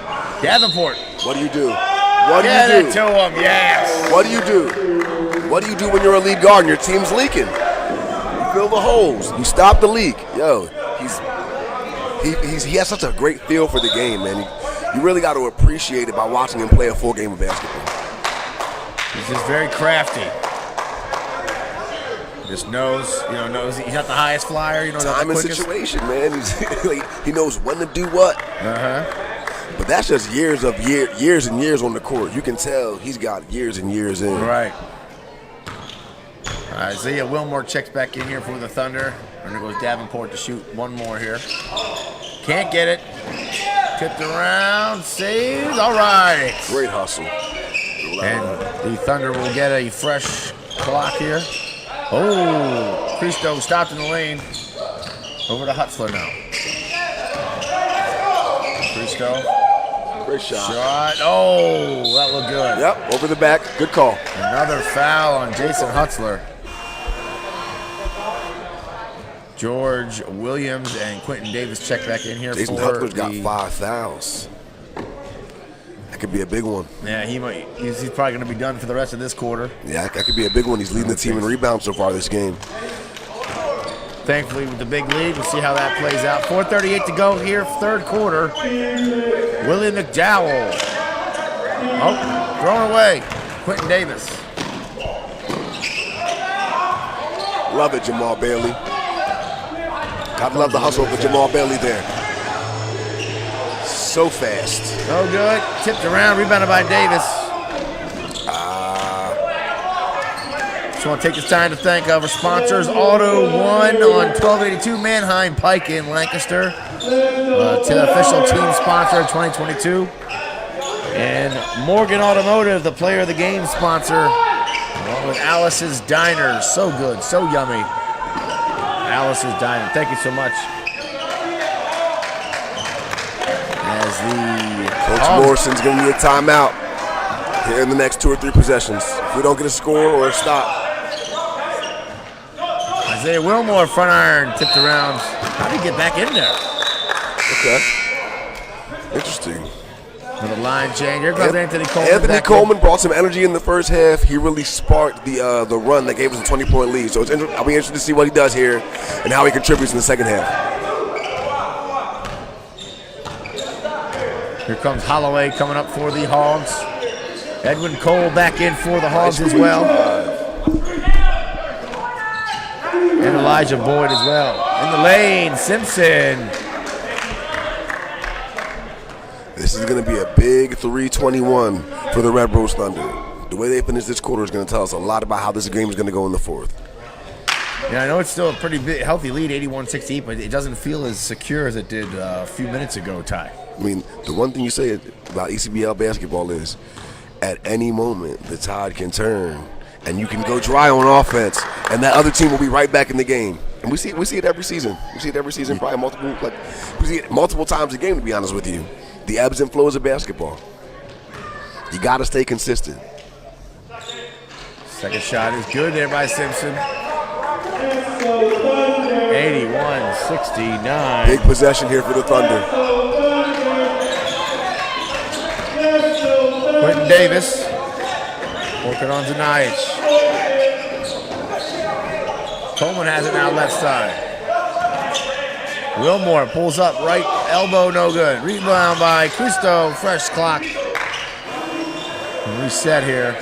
A: Davenport.
D: What do you do?
A: Get it to him, yes.
D: What do you do? What do you do when you're a lead guard and your team's leaking? You fill the holes. You stop the leak. Yo, he has such a great feel for the game, man. You really got to appreciate it by watching him play a full game of basketball.
A: He's just very crafty. Just knows he's not the highest flyer.
D: Time and situation, man. He knows when to do what. But that's just years and years on the court. You can tell he's got years and years in.
A: Right. Isaiah Wilmore checks back in here for the Thunder. And there goes Davenport to shoot one more here. Can't get it. Tipped around, saves. All right.
D: Great hustle.
A: And the Thunder will get a fresh clock here. Oh, Christo stopped in the lane. Over to Hutzler now. Christo.
D: Great shot.
A: Oh, that looked good.
D: Yep, over the back. Good call.
A: Another foul on Jason Hutzler. George Williams and Quentin Davis check back in here.
D: Jason Hutzler's got 5 fouls. That could be a big one.
A: Yeah, he's probably going to be done for the rest of this quarter.
D: Yeah, that could be a big one. He's leading the team in rebounds so far this game.
A: Thankfully, with the big lead, we'll see how that plays out. 4:38 to go here, third quarter. Willie McDowell. Oh, thrown away. Quentin Davis.
D: Love it, Jamal Bailey. Gotta love the hustle for Jamal Bailey there. So fast.
A: So good. Tipped around, rebounded by Davis. Just want to take this time to thank our sponsors, Auto One on 1282 Manheim Pike in Lancaster, official team sponsor of 2022, and Morgan Automotive, the player of the game sponsor, along with Alice's Diner. So good, so yummy. Alice's Diner. Thank you so much. As the
D: Coach Morrison's going to need a timeout here in the next 2 or 3 possessions. If we don't get a score or a stop.
A: Isaiah Wilmore, front iron, tipped around. How did he get back in there?
D: Okay. Interesting.
A: With a line change. Here comes Anthony Coleman.
D: Anthony Coleman brought some energy in the first half. He really sparked the run that gave us a 20-point lead. So I'll be interested to see what he does here and how he contributes in the second half.
A: Here comes Holloway coming up for the Hogs. Edwin Cole back in for the Hogs as well. And Elijah Boyd as well. In the lane, Simpson.
D: This is going to be a big 3-21 for the Red Rose Thunder. The way they finish this quarter is going to tell us a lot about how this game is going to go in the fourth.
A: Yeah, I know it's still a pretty big, healthy lead, 81-68, but it doesn't feel as secure as it did a few minutes ago, Ty.
D: I mean, the one thing you say about ECBL basketball is at any moment the tide can turn and you can go dry on offense and that other team will be right back in the game. And we see it every season. We see it every season, probably we see it multiple times a game, to be honest with you. The ebbs and flows of basketball. You got to stay consistent.
A: Second shot is good there by Simpson. 81-69.
D: Big possession here for the Thunder.
A: Quentin Davis working on Zanaich. Coleman has it now left side. Wilmore pulls up right elbow, no good. Rebound by Custo, fresh clock. And reset here.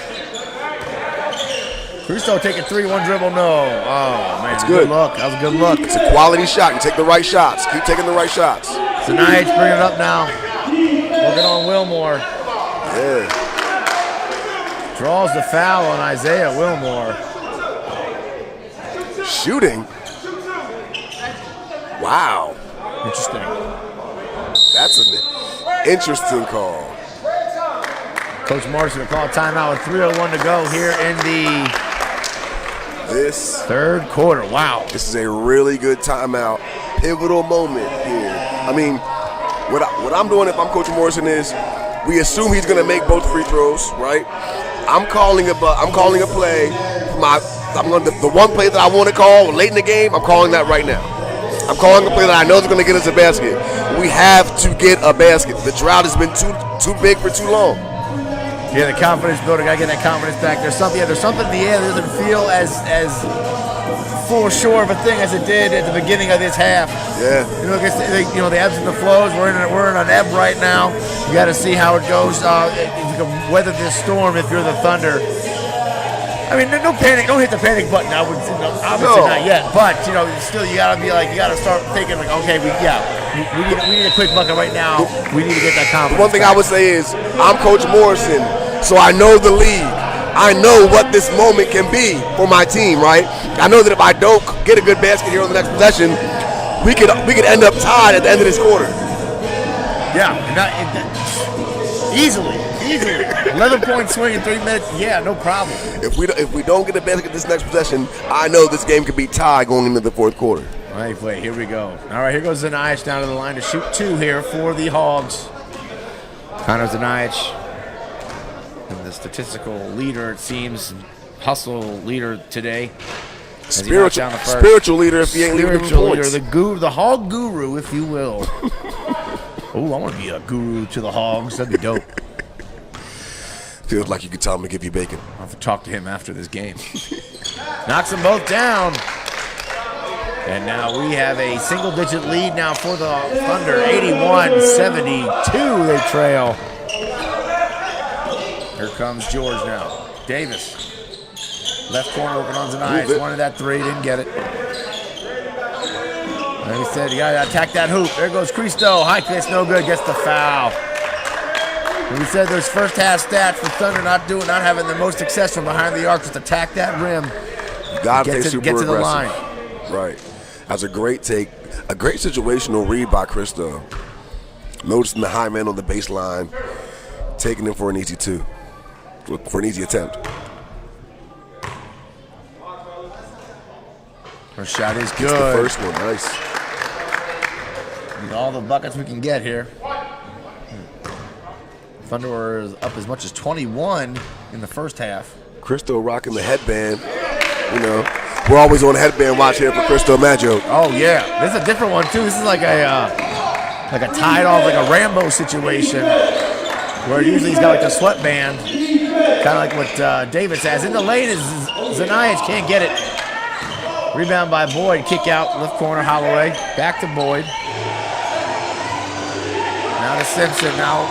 A: Custo taking 3-1 dribble, no. Oh, man,
D: it's good.
A: Look. That was a good look.
D: It's a quality shot. You take the right shots. Keep taking the right shots.
A: Zanaich bringing it up now. Working on Wilmore.
D: Yeah.
A: Draws the foul on Isaiah Wilmore.
D: Shooting. Wow.
A: Interesting.
D: That's an interesting call.
A: Coach Morrison will call a timeout with 3:01 to go here in the third quarter. Wow.
D: This is a really good timeout. Pivotal moment here. I mean, what I'm doing if I'm Coach Morrison is we assume he's going to make both free throws, right? I'm calling a play. The one play that I want to call late in the game, I'm calling that right now. I'm calling a play that I know is going to get us a basket. We have to get a basket. The drought has been too big for too long.
A: Yeah, the confidence building. Gotta get that confidence back. There's something in the air that doesn't feel as full sure of a thing as it did at the beginning of this half.
D: Yeah.
A: The ebbs and the flows. We're in an ebb right now. You got to see how it goes. If you can weather this storm, if you're the Thunder. I mean, no panic. Don't hit the panic button. Obviously not yet. But still, you gotta start thinking like, okay, we need a quick bucket right now. We need to get that confidence.
D: The one thing I would say is, I'm Coach Morrison, so I know the league. I know what this moment can be for my team, right? I know that if I don't get a good basket here on the next possession, we could end up tied at the end of this quarter.
A: Yeah, easily. 11-point swing in 3 minutes. Yeah, no problem.
D: If we don't get a basket this next possession, I know this game could be tied going into the fourth quarter.
A: Wait, here we go. All right, here goes Zanaich down to the line to shoot 2 here for the Hogs. Connor Zanaich, the statistical leader, it seems, hustle leader today.
D: Spiritual leader if he ain't leaving points.
A: The Hog guru, if you will. Oh, I want to be a guru to the Hogs. That'd be dope.
D: Feels like you could tell him to give you bacon.
A: I'll have to talk to him after this game. Knocks them both down. And now we have a single-digit lead now for the Thunder. 81-72 they trail. Here comes George now. Davis. Left corner working on Zanayas. Wanted that three, didn't get it. Like he said, you got to attack that hoop. There goes Cristo. High kiss, no good. Gets the foul. And we said those first half stats for Thunder not having the most success from behind the arc. Just attack that rim.
D: Got to super
A: get to the
D: aggressive.
A: line.
D: Right. That's a great take. A great situational read by Cristo. Noticing the high man on the baseline. Taking him for an easy two. For an easy attempt.
A: First shot is good.
D: It's the first one. Nice.
A: Need all the buckets we can get here. Thunder is up as much as 21 in the first half.
D: Cristo rocking the headband. You know, we're always on headband watch here for Cristo Maggio.
A: Oh yeah, this is a different one too. This is like a tied off, like a Rambo situation, where usually he's got like a sweatband, kind of like what Davis has. In the lane is Zanayas, can't get it. Rebound by Boyd, kick out, left corner, Holloway. Back to Boyd. Now to Simpson. Now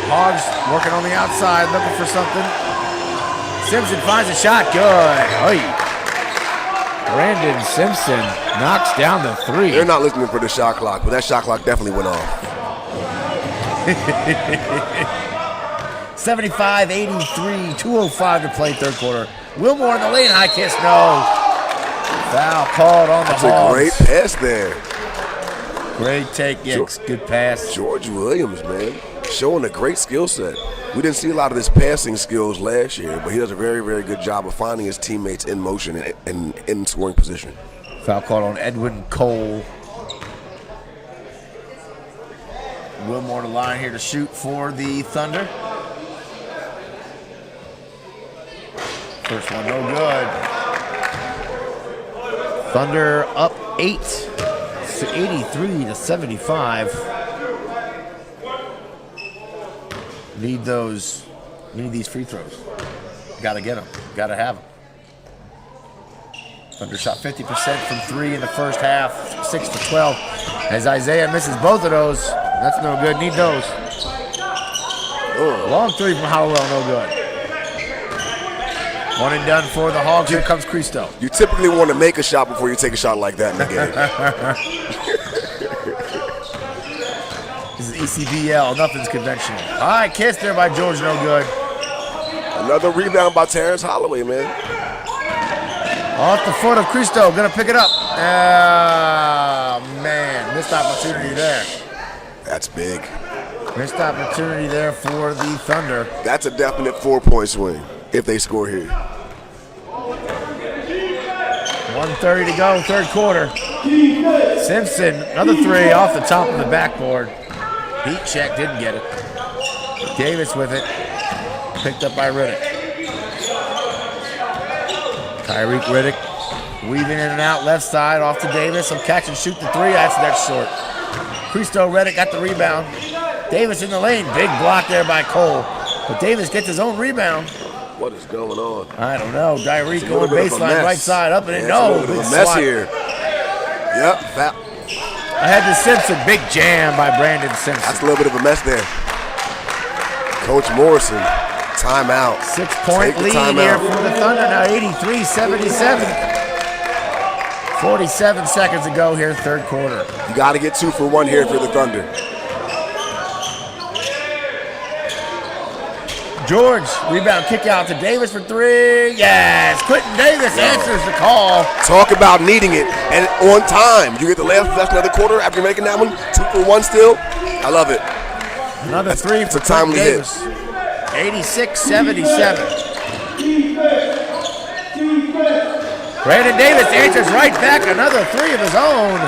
A: Hogs working on the outside, looking for something. Simpson finds a shot, good. Oy. Brandon Simpson knocks down the three.
D: They're not listening for the shot clock, but that shot clock definitely went off.
A: 75-83, 2:05 to play third quarter. Wilmore in the lane, high kiss, no. Foul called on the Hogs.
D: That's a great pass there.
A: Great take, yeah, good pass.
D: George Williams, man, showing a great skill set. We didn't see a lot of his passing skills last year, but he does a very, very good job of finding his teammates in motion and in scoring position.
A: Foul called on Edwin Cole. Wilmore to line here to shoot for the Thunder. First one, no good. Thunder up 8, 83-75. Need these free throws. Got to get them. Got to have them. Thunder shot 50% from three in the first half, 6 for 12. As Isaiah misses both of those, that's no good. Need those. Long three from Howell, no good. One and done for the Hogs. Here comes Cristo.
D: You typically want to make a shot before you take a shot like that in the game.
A: This is ECBL. Nothing's conventional. All right, kiss there by George. No good.
D: Another rebound by Terrence Holloway, man.
A: Off the foot of Cristo. Going to pick it up. Oh, man. Missed opportunity there.
D: That's big.
A: Missed opportunity there for the Thunder.
D: That's a definite 4-point swing if they score here.
A: 1:30 to go, third quarter. Simpson, another three off the top of the backboard. Heat check, didn't get it. Davis with it. Picked up by Riddick. Tyreek Riddick weaving in and out left side off to Davis. He'll catch and shoot the three. That's short. Cristo Riddick got the rebound. Davis in the lane. Big block there by Cole. But Davis gets his own rebound.
D: What is going on?
A: I don't know. Tyreek going baseline right side up and in. No,
D: big mess here. Yep.
A: Ahead to Simpson. Big jam by Brandon Simpson.
D: That's a little bit of a mess there. Coach Morrison, timeout.
A: 6-point lead here for the Thunder. Now 83-77. 47 seconds to go here, third quarter.
D: You got to get 2 for 1 here for the Thunder.
A: George, rebound kick out to Davis for three. Yes, Quentin Davis answers the call.
D: Talk about needing it and on time. You get the last possession of the quarter after making that one. 2 for 1 still. I love it.
A: Another three for
D: Quentin
A: Davis. 86-77. Brandon Davis answers right back. Another three of his own.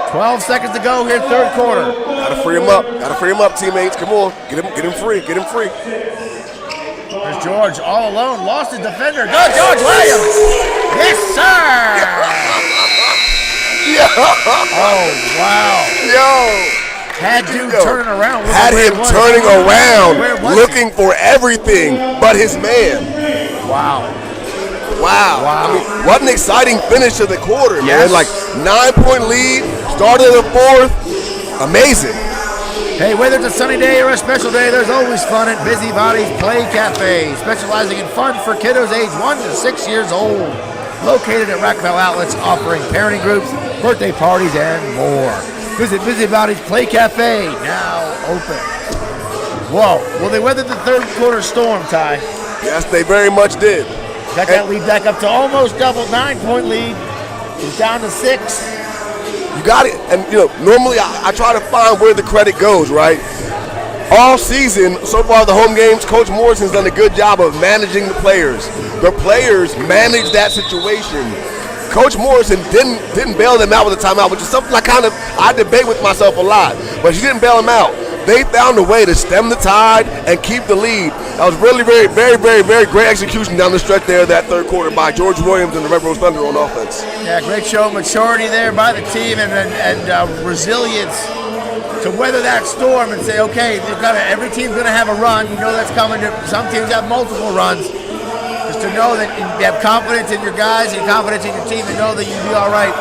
A: 12 seconds to go here, third quarter.
D: Gotta free him up. Gotta free him up, teammates. Come on. Get him free. Get him free.
A: There's George all alone. Lost his defender. Go, George Williams. Yes, sir.
D: Yo.
A: Oh, wow.
D: Yo.
A: Had dude turning around.
D: Had him turning around, looking for everything but his man.
A: Wow.
D: I mean, what an exciting finish to the quarter, man. Like 9-point lead, started the fourth. Amazing.
A: Hey, whether it's a sunny day or a special day, there's always fun at Busybody's Play Cafe, specializing in fun for kiddos aged 1 to 6 years old. Located at Rockville Outlets, offering parenting groups, birthday parties, and more. Visit Busybody's Play Cafe, now open. Whoa, well, they weathered the third quarter storm, Ty.
D: Yes, they very much did.
A: Got that lead back up to almost double, 9-point lead. It's down to 6.
D: You got it. And, normally I try to find where the credit goes, right? All season, so far the home games, Coach Morrison's done a good job of managing the players. The players managed that situation. Coach Morrison didn't bail them out with a timeout, which is something I debate with myself a lot. But she didn't bail them out. They found a way to stem the tide and keep the lead. That was really, very, very, very, very great execution down the stretch there that third quarter by George Williams and the Red Rose Thunder on offense.
A: Yeah, great show of maturity there by the team and resilience to weather that storm and say, okay, every team's going to have a run. You know that's coming. Some teams have multiple runs. Just to know that you have confidence in your guys and confidence in your team and know that you'll be all right.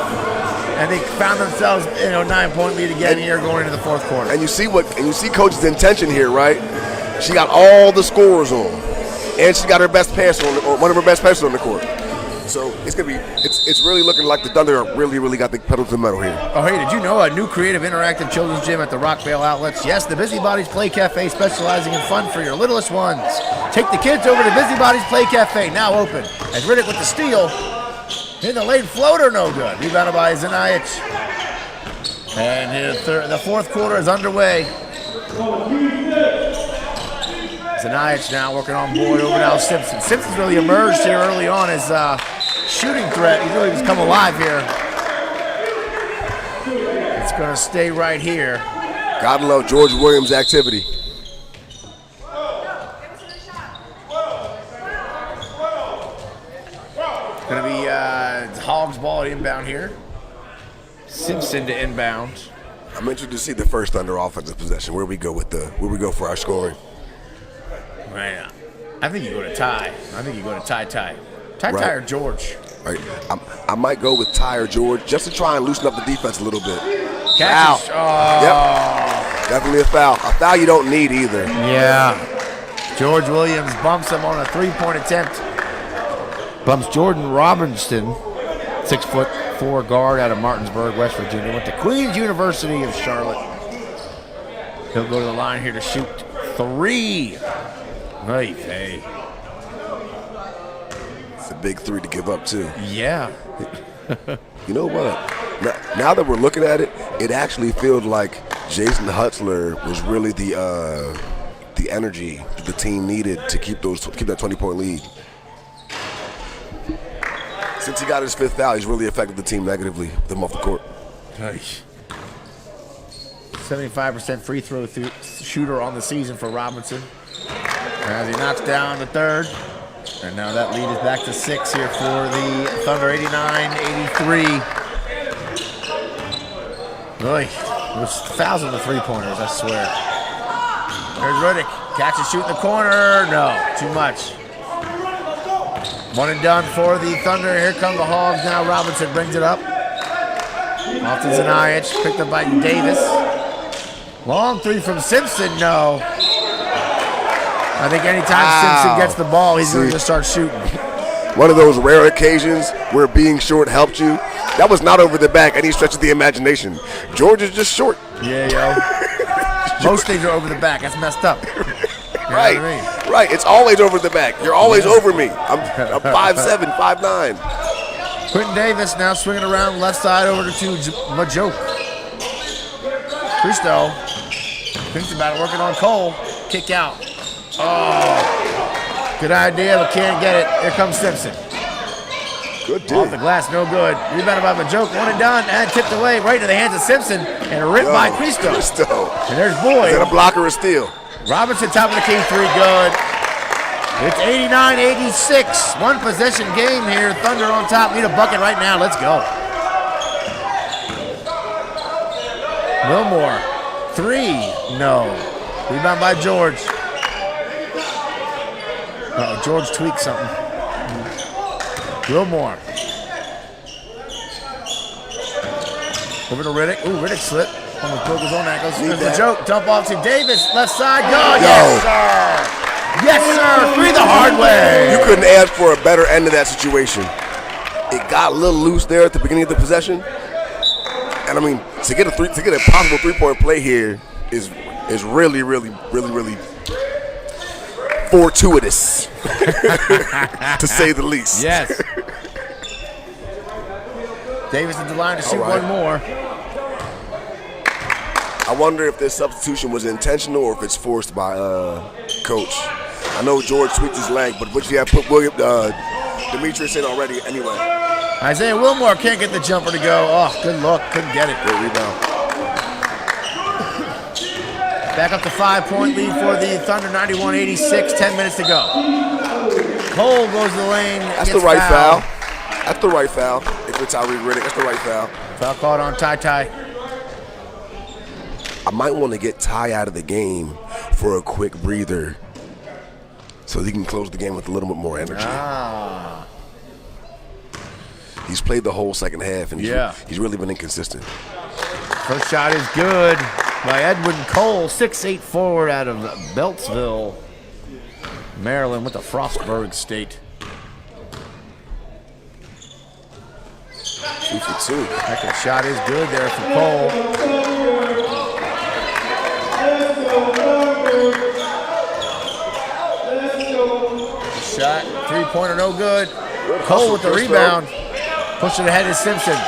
A: And they found themselves, 9-point lead again here going into the fourth quarter.
D: And you see Coach's intention here, right? She got all the scores on, and she got her best passer or one of her best passers on the court. So it's really looking like the Thunder really got the pedal to the metal here.
A: Oh, hey, did you know a new creative interactive children's gym at the Rockvale Outlets? Yes, the Busybody's Play Cafe, specializing in fun for your littlest ones. Take the kids over to Busybody's Play Cafe, now open. As Riddick with the steal. In the lane floater, no good. Rebounded by Zanajic. And the fourth quarter is underway. Zanajic now working on board over now Simpson. Simpson's really emerged here early on as shooting threat. He really has come alive here. It's going to stay right here.
D: Gotta love George Williams' activity.
A: Going to be Hogs ball at inbound here. Simpson to inbound.
D: I'm interested to see the first Thunder offensive possession. Where we go for our scoring.
A: Right. I think you go to Ty. Ty or George.
D: Right. I might go with Ty or George just to try and loosen up the defense a little bit.
A: Catches.
D: Foul. Yep. Definitely a foul. A foul you don't need either.
A: Yeah. George Williams bumps him on a 3-point attempt. Bumps Jordan Robinson, 6'4" guard out of Martinsburg, West Virginia. Went to Queens University of Charlotte. He'll go to the line here to shoot 3. Hey.
D: It's a big 3 to give up too.
A: Yeah.
D: You know what? Now that we're looking at it, it actually feels like Jason Hutzler was really the energy that the team needed to keep that 20-point lead. Since he got his 5th foul, he's really affected the team negatively with him off the court.
A: 75% free throw shooter on the season for Robinson. As he knocks down the third. And now that lead is back to 6 here for the Thunder, 89-83. Boy, there's fouls on the 3-pointers, I swear. There's Riddick. Catch and shoot in the corner. No, too much. 1 and done for the Thunder. Here come the Hogs. Now Robinson brings it up. Off to Zanajic. Picked up by Davis. Long 3 from Simpson. No. I think anytime Simpson gets the ball, he's going to start shooting.
D: One of those rare occasions where being short helped you. That was not over the back any stretch of the imagination. George is just short.
A: Yeah, yo. Most things are over the back. That's messed up.
D: Right. Right. It's always over the back. You're always over me. I'm 5'7", 5'9".
A: Quentin Davis now swinging around left side over to Majoke. Cristo thinks about it, working on Cole. Kick out. Oh, good idea, but can't get it. Here comes Simpson.
D: Good dig.
A: Off the glass, no good. Rebounded by Majoke, 1 and done, and tipped away right into the hands of Simpson, and ripped by Cristo. And there's Boyd.
D: Is that a block or a steal?
A: Robinson, top of the key, 3 good. It's 89-86. 1 possession game here. Thunder on top. Need a bucket right now. Let's go. Wilmore Three. No. Rebound by George. George tweaked something. Wilmore. Over to Riddick. Ooh, Riddick slipped. Almost broke his own ankles. There's the joke. Dump off to Davis. Left side. Go. Yes, sir. Yes, sir. Three the hard way.
D: You couldn't ask for a better end of that situation. It got a little loose there at the beginning of the possession. And I mean, to get a possible three-point play here is really fortuitous, to say the least.
A: Yes. Davis at the line to shoot one more.
D: I wonder if this substitution was intentional or if it's forced by coach. I know George tweaked his leg, but would you have put Demetrius in already anyway?
A: Isaiah Wilmore can't get the jumper to go. Oh, good look. Couldn't get it.
D: Good rebound.
A: Back up to 5-point lead for the Thunder, 91-86, 10 minutes to go. Cole goes to the lane.
D: That's the right foul. That's the right foul. If it's Tyree Riddick, that's the right foul.
A: Foul called on Ty.
D: I might want to get Ty out of the game for a quick breather so he can close the game with a little bit more energy. He's played the whole second half, and he's really been inconsistent.
A: First shot is good by Edwin Cole, 6'8" forward out of Beltsville, Maryland, with the Frostburg State.
D: 2 for 2.
A: Second shot is good there for Cole. Shot, three-pointer, no good. Cole with the rebound. Pushing ahead is Simpson.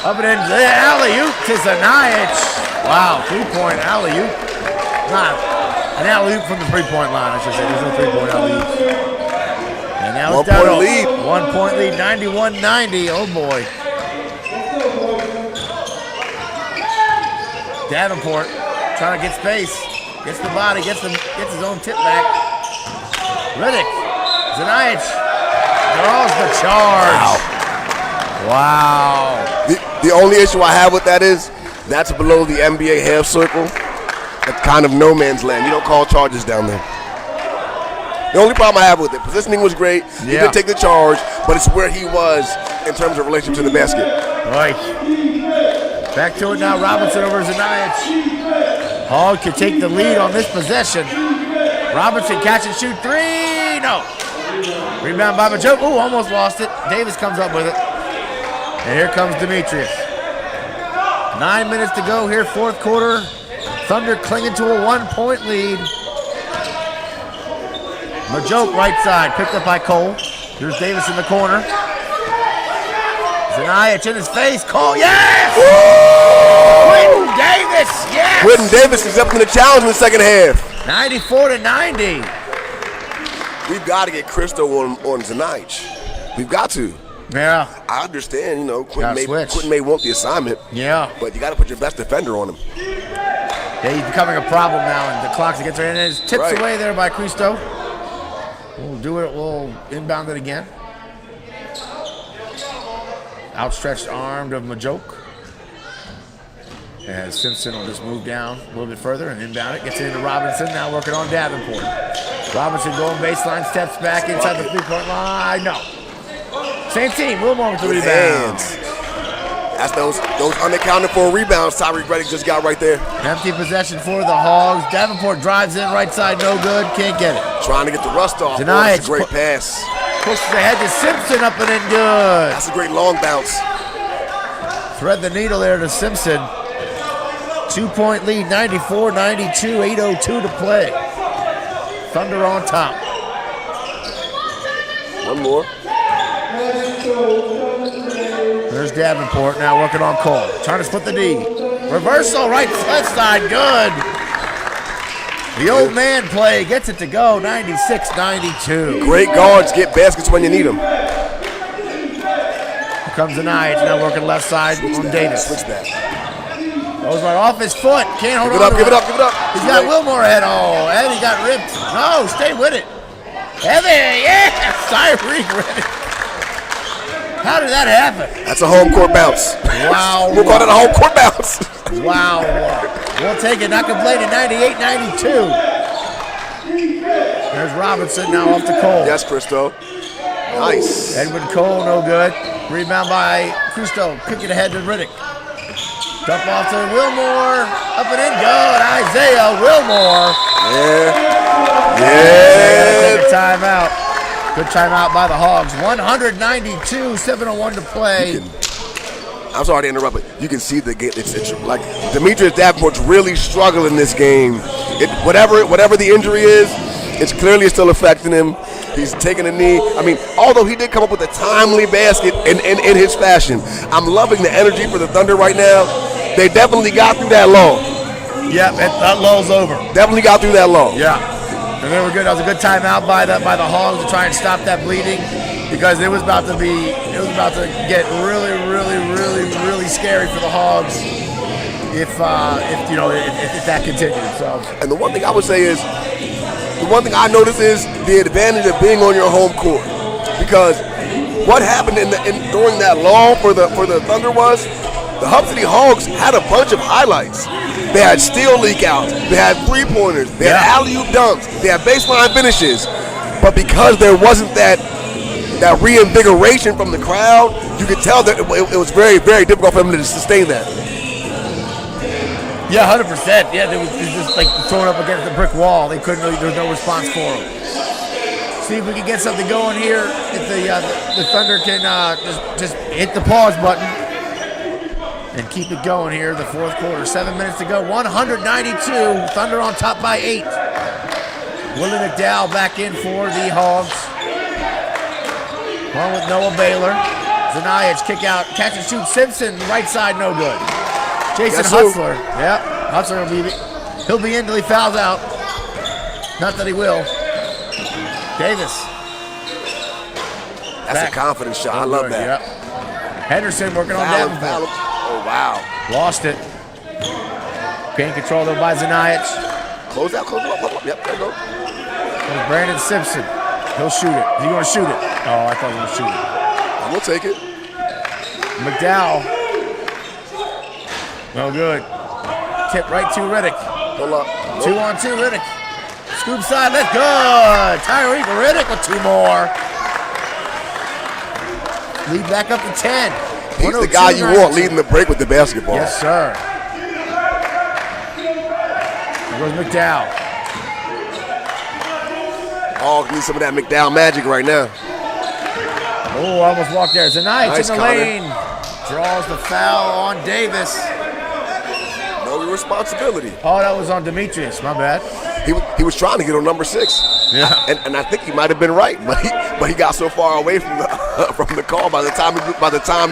A: Up and in, alley-oop to Zanajic. Wow, three-point alley-oop. Not an alley-oop from the three-point line, I should say. There's no three-point alley-oop. And now it's down to 1 point lead, 91-90. Oh, boy. Davenport trying to get space. Gets the body, gets his own tip back. Riddick. Zanajic draws the charge. Wow.
D: The only issue I have with that is that's below the NBA half circle. That's kind of no man's land. You don't call charges down there. The only problem I have with it, positioning was great. He did take the charge, but it's where he was in terms of relation to the basket.
A: Right. Back to it now. Robinson over Zanajic. Hog could take the lead on this possession. Robinson catch and shoot three. No. Rebound by Majoke. Ooh, almost lost it. Davis comes up with it. And here comes Demetrius. 9 minutes to go here, fourth quarter. Thunder clinging to a 1 point lead. Majoke right side, picked up by Cole. Here's Davis in the corner. Zanajic in his face. Cole, yes! Quentin Davis, yes!
D: Quentin Davis accepting the challenge in the second half.
A: 94-90.
D: We've got to get Christo on Zanajic. We've got to.
A: Yeah.
D: I understand, Quentin may want the assignment.
A: Yeah.
D: But you got to put your best defender on him.
A: Yeah, he's becoming a problem now, and the clock's against her. And it tips away there by Christo. We'll do it. We'll inbound it again. Outstretched arm of Majoke. As Simpson will just move down a little bit further and inbound it. Gets it into Robinson. Now working on Davenport. Robinson going baseline, steps back inside the three-point line. No. Same team. Wilmore with the rebound.
D: That's those unaccounted for rebounds Tyree Riddick just got right there.
A: Empty possession for the Hogs. Davenport drives in right side, no good. Can't get it.
D: Trying to get the rust off.
A: Zanajic,
D: a great pass.
A: Pushes ahead to Simpson, up and in good.
D: That's a great long bounce.
A: Thread the needle there to Simpson. 2 point lead, 94-92, 8:02 to play. Thunder on top.
D: One more.
A: There's Davenport now working on Cole. Trying to split the D. Reversal, left side, good. The old man play gets it to go, 96-92.
D: Great guards get baskets when you need them.
A: Here comes Zanajic now working left side on Davis.
D: Switch that.
A: Goes right off his foot. Can't hold on.
D: Give it up.
A: He's got Wilmore ahead. Oh, and he got ripped. No, stay with it. Heavy, yeah! Tyree Riddick. How did that happen?
D: That's a home court bounce.
A: Wow.
D: We're calling it a home court bounce.
A: Wow. We'll take it. Not complaining. 98-92. There's Robinson now off to Cole.
D: Yes, Christo. Nice.
A: Edwin Cole, no good. Rebound by Christo. Kick it ahead to Riddick. Dump off to Wilmore. Up and in. Good. Isaiah Wilmore.
D: Yeah.
A: Take a timeout. Good timeout by the Hogs. 192, 7:01 to play.
D: I'm sorry to interrupt, but you can see the game. It's like Demetrius Davenport's really struggling this game. Whatever the injury is, it's clearly still affecting him. He's taking a knee. I mean, although he did come up with a timely basket in his fashion, I'm loving the energy for the Thunder right now. They definitely got through that lull.
A: Yeah, that lull's over.
D: Definitely got through that lull.
A: Yeah, and they were good. That was a good timeout by the Hogs to try and stop that bleeding, because it was about to get really scary for the Hogs if that continued. So,
D: and the one thing I would say is, the one thing I noticed is the advantage of being on your home court, because what happened during that lull for the Thunder was the Hub City Hogs had a bunch of highlights. They had steal leak outs, they had three-pointers, they had alley-oop dunks, they had baseline finishes. But because there wasn't that reinvigoration from the crowd, you could tell that it was very, very difficult for them to sustain that.
A: Yeah, 100%. Yeah, it was just like thrown up against the brick wall. They couldn't really, there was no response for them. See if we can get something going here. If the Thunder can just hit the pause button and keep it going here, the fourth quarter. 7 minutes to go, 192. Thunder on top by 8. Willie McDowell back in for the Hogs. Along with Noah Baylor. Zanajic kick out, catch and shoot. Simpson, right side, no good. Jason Hutzler. Yep, Hutzler he'll be in until he fouls out. Not that he will. Davis.
D: That's a confidence shot. I love that.
A: Yep. Henderson working on Davenport.
D: Oh, wow.
A: Lost it. Gain control though by Zanajic.
D: Close out. Yep, there you go.
A: There's Brandon Simpson. He'll shoot it. Is he going to shoot it? Oh, I thought he was going to shoot it.
D: I'm going to take it.
A: McDowell. No good. Tip right to Riddick.
D: Pull up.
A: 2-on-2, Riddick. Scoop side, that's good. Tyreek Riddick with 2 more. Lead back up to 10.
D: He's the guy you want leading the break with the basketball.
A: Yes, sir. There goes McDowell.
D: Oh, need some of that McDowell magic right now.
A: Oh, almost walked there. Zanajic
D: Nice,
A: in the lane. Draws the foul on Davis.
D: No responsibility.
A: Oh, that was on Demetrius. My bad.
D: He was trying to get on number 6.
A: Yeah.
D: And I think he might have been right, but he got so far away from the call. By the time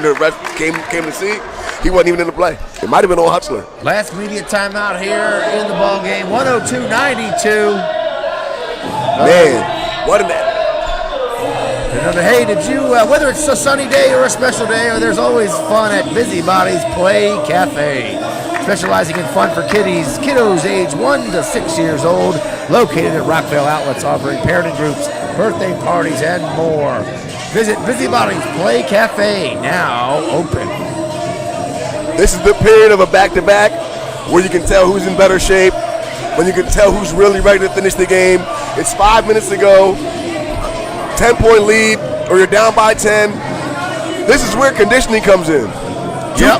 D: the ref came to see, he wasn't even in the play. It might have been on Hutzler.
A: Last media timeout here in the ball game. 102-92.
D: Man, what an
A: Hey, did you, whether it's a sunny day or a special day, or there's always fun at Busybody's Play Cafe. Specializing in fun for kiddos age 1 to 6 years old, located at Rockville Outlets, offering parenting groups, birthday parties, and more. Visit Busybody's Play Cafe, now open.
D: This is the period of a back-to-back where you can tell who's in better shape, when you can tell who's really ready to finish the game. It's 5 minutes to go, 10-point lead, or you're down by 10. This is where conditioning comes in.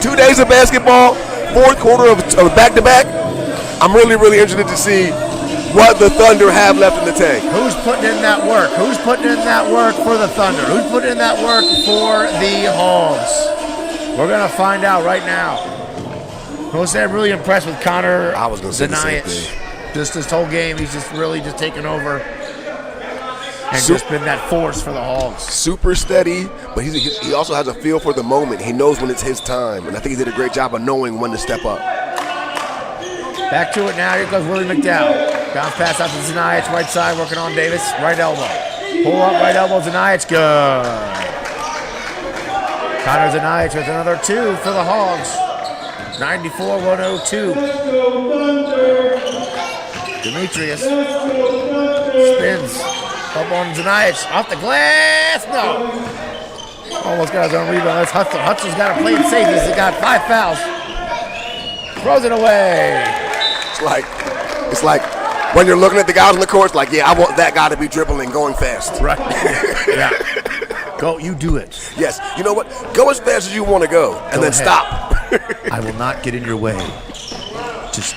D: Two days of basketball, fourth quarter of back-to-back. I'm really interested to see what the Thunder have left in the tank.
A: Who's putting in that work? Who's putting in that work for the Thunder? Who's putting in that work for the Hogs? We're going to find out right now. I will say I'm really impressed with Connor Zanajic. Just this whole game, he's just really just taken over and just been that force for the Hogs.
D: Super steady, but he also has a feel for the moment. He knows when it's his time, and I think he did a great job of knowing when to step up.
A: Back to it now. Here goes Willie McDowell. Bounce pass out to Zanajic, right side, working on Davis. Right elbow. Pull up, right elbow, Zanajic, good. Connor Zanajic with another 2 for the Hogs. 94-102. Demetrius spins. Up on Zanajic, off the glass, no. Almost got his own rebound. That's Hutzler's got to play it safe. He's got 5 fouls. throws it away.
D: It's like when you're looking at the guys on the court, it's like, yeah, I want that guy to be dribbling, going fast.
A: Right. Yeah. Go, you do it.
D: Yes. You know what? Go as fast as you want to go, and then stop.
A: I will not get in your way. Just,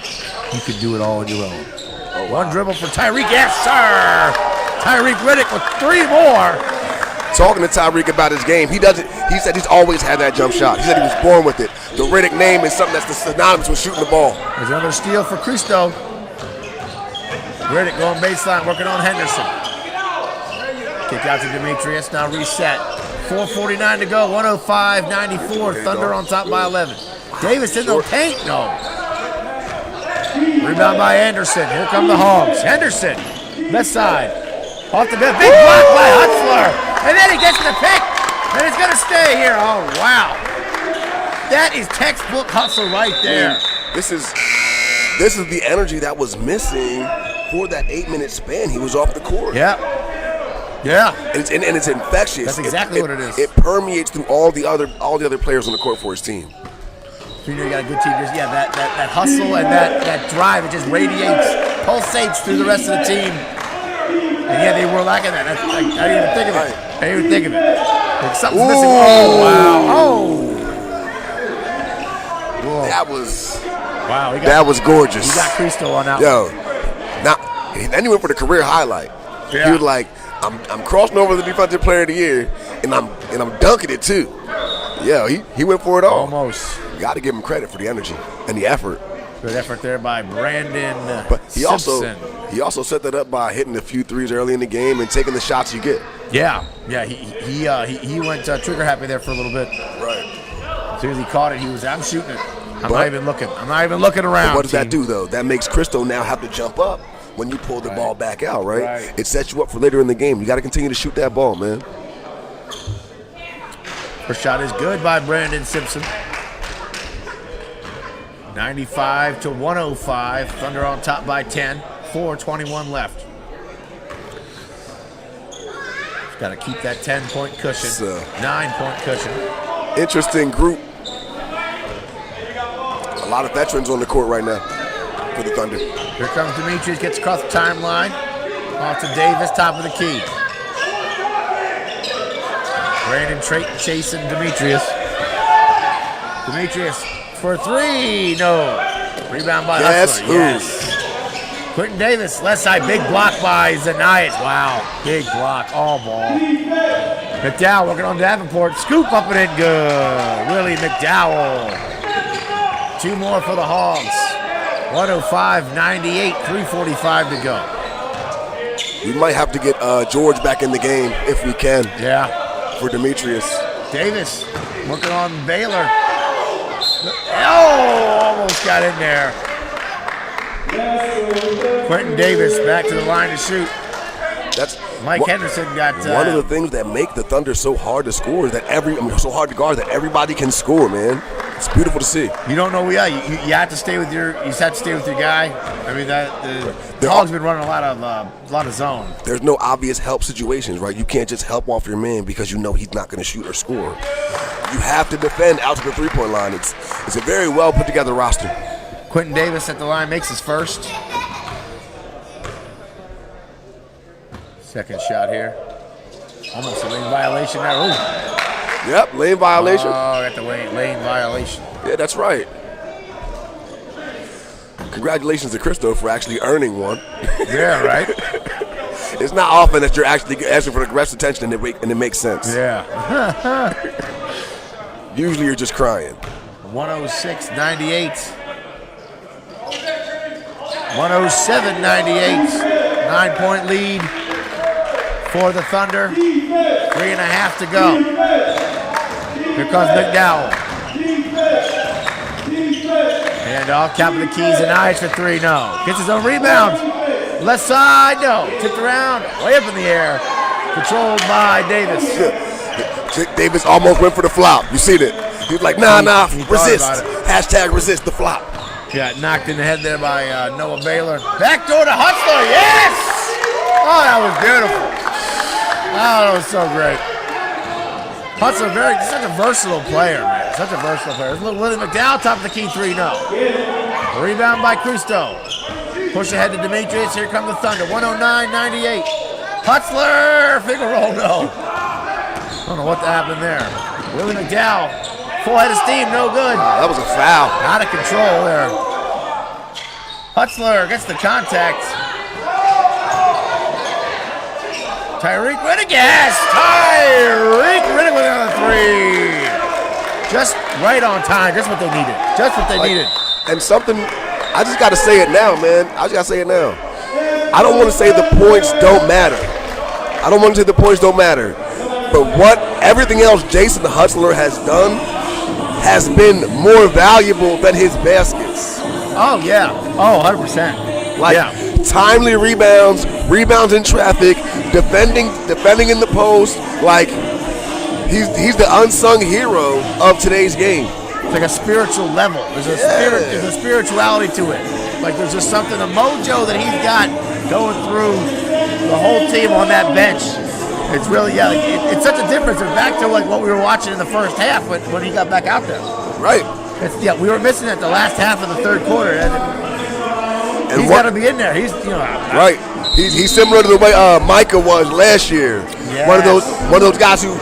A: you can do it all on your own. Oh, wow. One dribble for Tyreek. Yes, sir. Tyreek Riddick with 3 more.
D: Talking to Tyreek about his game, he said he's always had that jump shot. He said he was born with it. The Riddick name is something that's synonymous with shooting the ball.
A: There's another steal for Cristo. Riddick going baseline, working on Henderson. Kick out to Demetrius, now reset. 4:49 to go, 105-94. Thunder on top by 11. Davis in the paint, no. Rebound by Anderson. Here come the Hogs. Henderson, left side. Off the bit, big block by Hutzler. And then he gets the pick, and it's going to stay here. Oh, wow. That is textbook hustle right there.
D: This is the energy that was missing for that 8-minute span. He was off the court.
A: Yeah. Yeah.
D: And it's infectious.
A: That's exactly what it is.
D: It permeates through all the other players on the court for his team.
A: So you got a good team. Yeah, that hustle and that drive, it just radiates, pulsates through the rest of the team. And yeah, they were lacking that. I didn't even think of it. I didn't even think of it. Like something's missing. Oh, wow. Oh.
D: That was
A: wow.
D: That was gorgeous.
A: He got Cristo on that.
D: Yo, now then he went for the career highlight. Yeah. He was like, I'm crossing over the defensive player of the year, and I'm dunking it too. Yeah, he went for it all.
A: Almost.
D: You got to give him credit for the energy and the effort.
A: Good effort there by Brandon
D: But he
A: Simpson.
D: also set that up by hitting a few threes early in the game and taking the shots you get.
A: Yeah. He went trigger happy there for a little bit.
D: Right.
A: As soon as he caught it, he was, I'm shooting it. I'm not even looking around.
D: What does that do, though? That makes Cristo now have to jump up when you pull the ball back out, right? It sets you up for later in the game. You got to continue to shoot that ball, man.
A: First shot is good by Brandon Simpson. 95-105. Thunder on top by 10. 4:21 left. Got to keep that 10-point cushion. 9-point cushion.
D: Interesting group. A lot of veterans on the court right now for the Thunder.
A: Here comes Demetrius, gets across the timeline. Off to Davis, top of the key. Brandon chasing Demetrius. Demetrius for 3, no. Rebound by Hutzler. Yes. Quentin Davis, left side, big block by Zanias. Wow, big block, all ball. McDowell working on Davenport, scoop up and in, good. Willie McDowell. 2 more for the Hogs. 105-98, 3:45 to go.
D: We might have to get George back in the game if we can.
A: Yeah.
D: For Demetrius.
A: Davis working on Baylor. Oh, almost got in there. Quentin Davis back to the line to shoot.
D: That's
A: Mike Henderson got
D: one of the things that make the Thunder so hard to score is that so hard to guard that everybody can score, man. It's beautiful to see.
A: You don't know, you have to stay with your guy. I mean the Hogs been running a lot of zone.
D: There's no obvious help situations, right? You can't just help off your man because you know he's not going to shoot or score. You have to defend out to the 3-point line. It's a very well put together roster.
A: Quentin Davis at the line makes his first. Second shot here. Almost a lane violation there. Ooh.
D: Yep, lane violation.
A: Oh, got the lane violation.
D: Yeah, that's right. Congratulations to Cristo for actually earning one.
A: Yeah, right.
D: It's not often that you're actually asking for the ref's attention and it makes sense.
A: Yeah.
D: Usually you're just crying.
A: 106-98. 107-98. 9-point lead for the Thunder. 3.5 to go. Here comes McDowell. And off top of the keys and eyes for 3, no. Gets his own rebound. Left side, no. Tipped around, way up in the air. Controlled by Davis.
D: Davis almost went for the flop. You see that? He was like, nah, resist. Hashtag resist the flop.
A: Got knocked in the head there by Noah Baylor. Backdoor to Hutzler, yes! Oh, that was beautiful. Oh, that was so great. Hutzler, such a versatile player, man. Such a versatile player. Willie McDowell, top of the key, 3, no. Rebound by Cristo. Push ahead to Demetrius. Here come the Thunder. 109-98. Hutzler. Finger roll, no. I don't know what happened there. Willie McDowell. Full head of steam, no good.
D: That was a foul.
A: Out of control there. Hutzler gets the contact. Tyreek Riddick, yes! Tyreek Riddick with another three. Just right on time, just what they needed. Just what they needed.
D: And something, I just got to say it now, man. I just got to say it now. I don't want to say the points don't matter. But everything else Jason Hutzler has done has been more valuable than his baskets.
A: Oh, yeah. Oh, 100%.
D: Timely rebounds in traffic, defending in the post. Like, he's the unsung hero of today's game.
A: It's like a spiritual level. There's a spirituality to it. Like there's just something, a mojo that he's got going through the whole team on that bench. It's really, it's such a difference. It's back to like what we were watching in the first half when he got back out there.
D: Right.
A: We were missing it the last half of the third quarter. And he's got to be in there. He's,
D: right. He's similar to the way Micah was last year.
A: Yes.
D: One of those guys who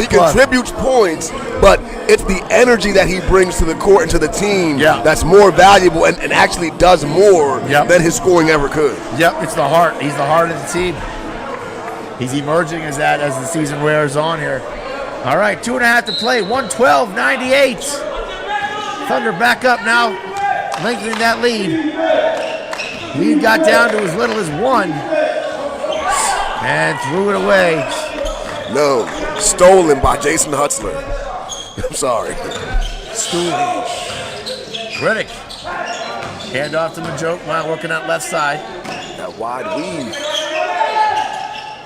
D: contributes points, but it's the energy that he brings to the court and to the team that's more valuable and actually does more than his scoring ever could.
A: Yep, it's the heart. He's the heart of the team. He's emerging as that as the season wears on here. All right, 2.5 to play. 112-98. Thunder back up now, lengthening that lead. Lead got down to as little as 1 and threw it away.
D: No, stolen by Jason Hutzler. I'm sorry.
A: Stolen. Riddick. Hand off to Majoke while working out left side.
D: That wide weave.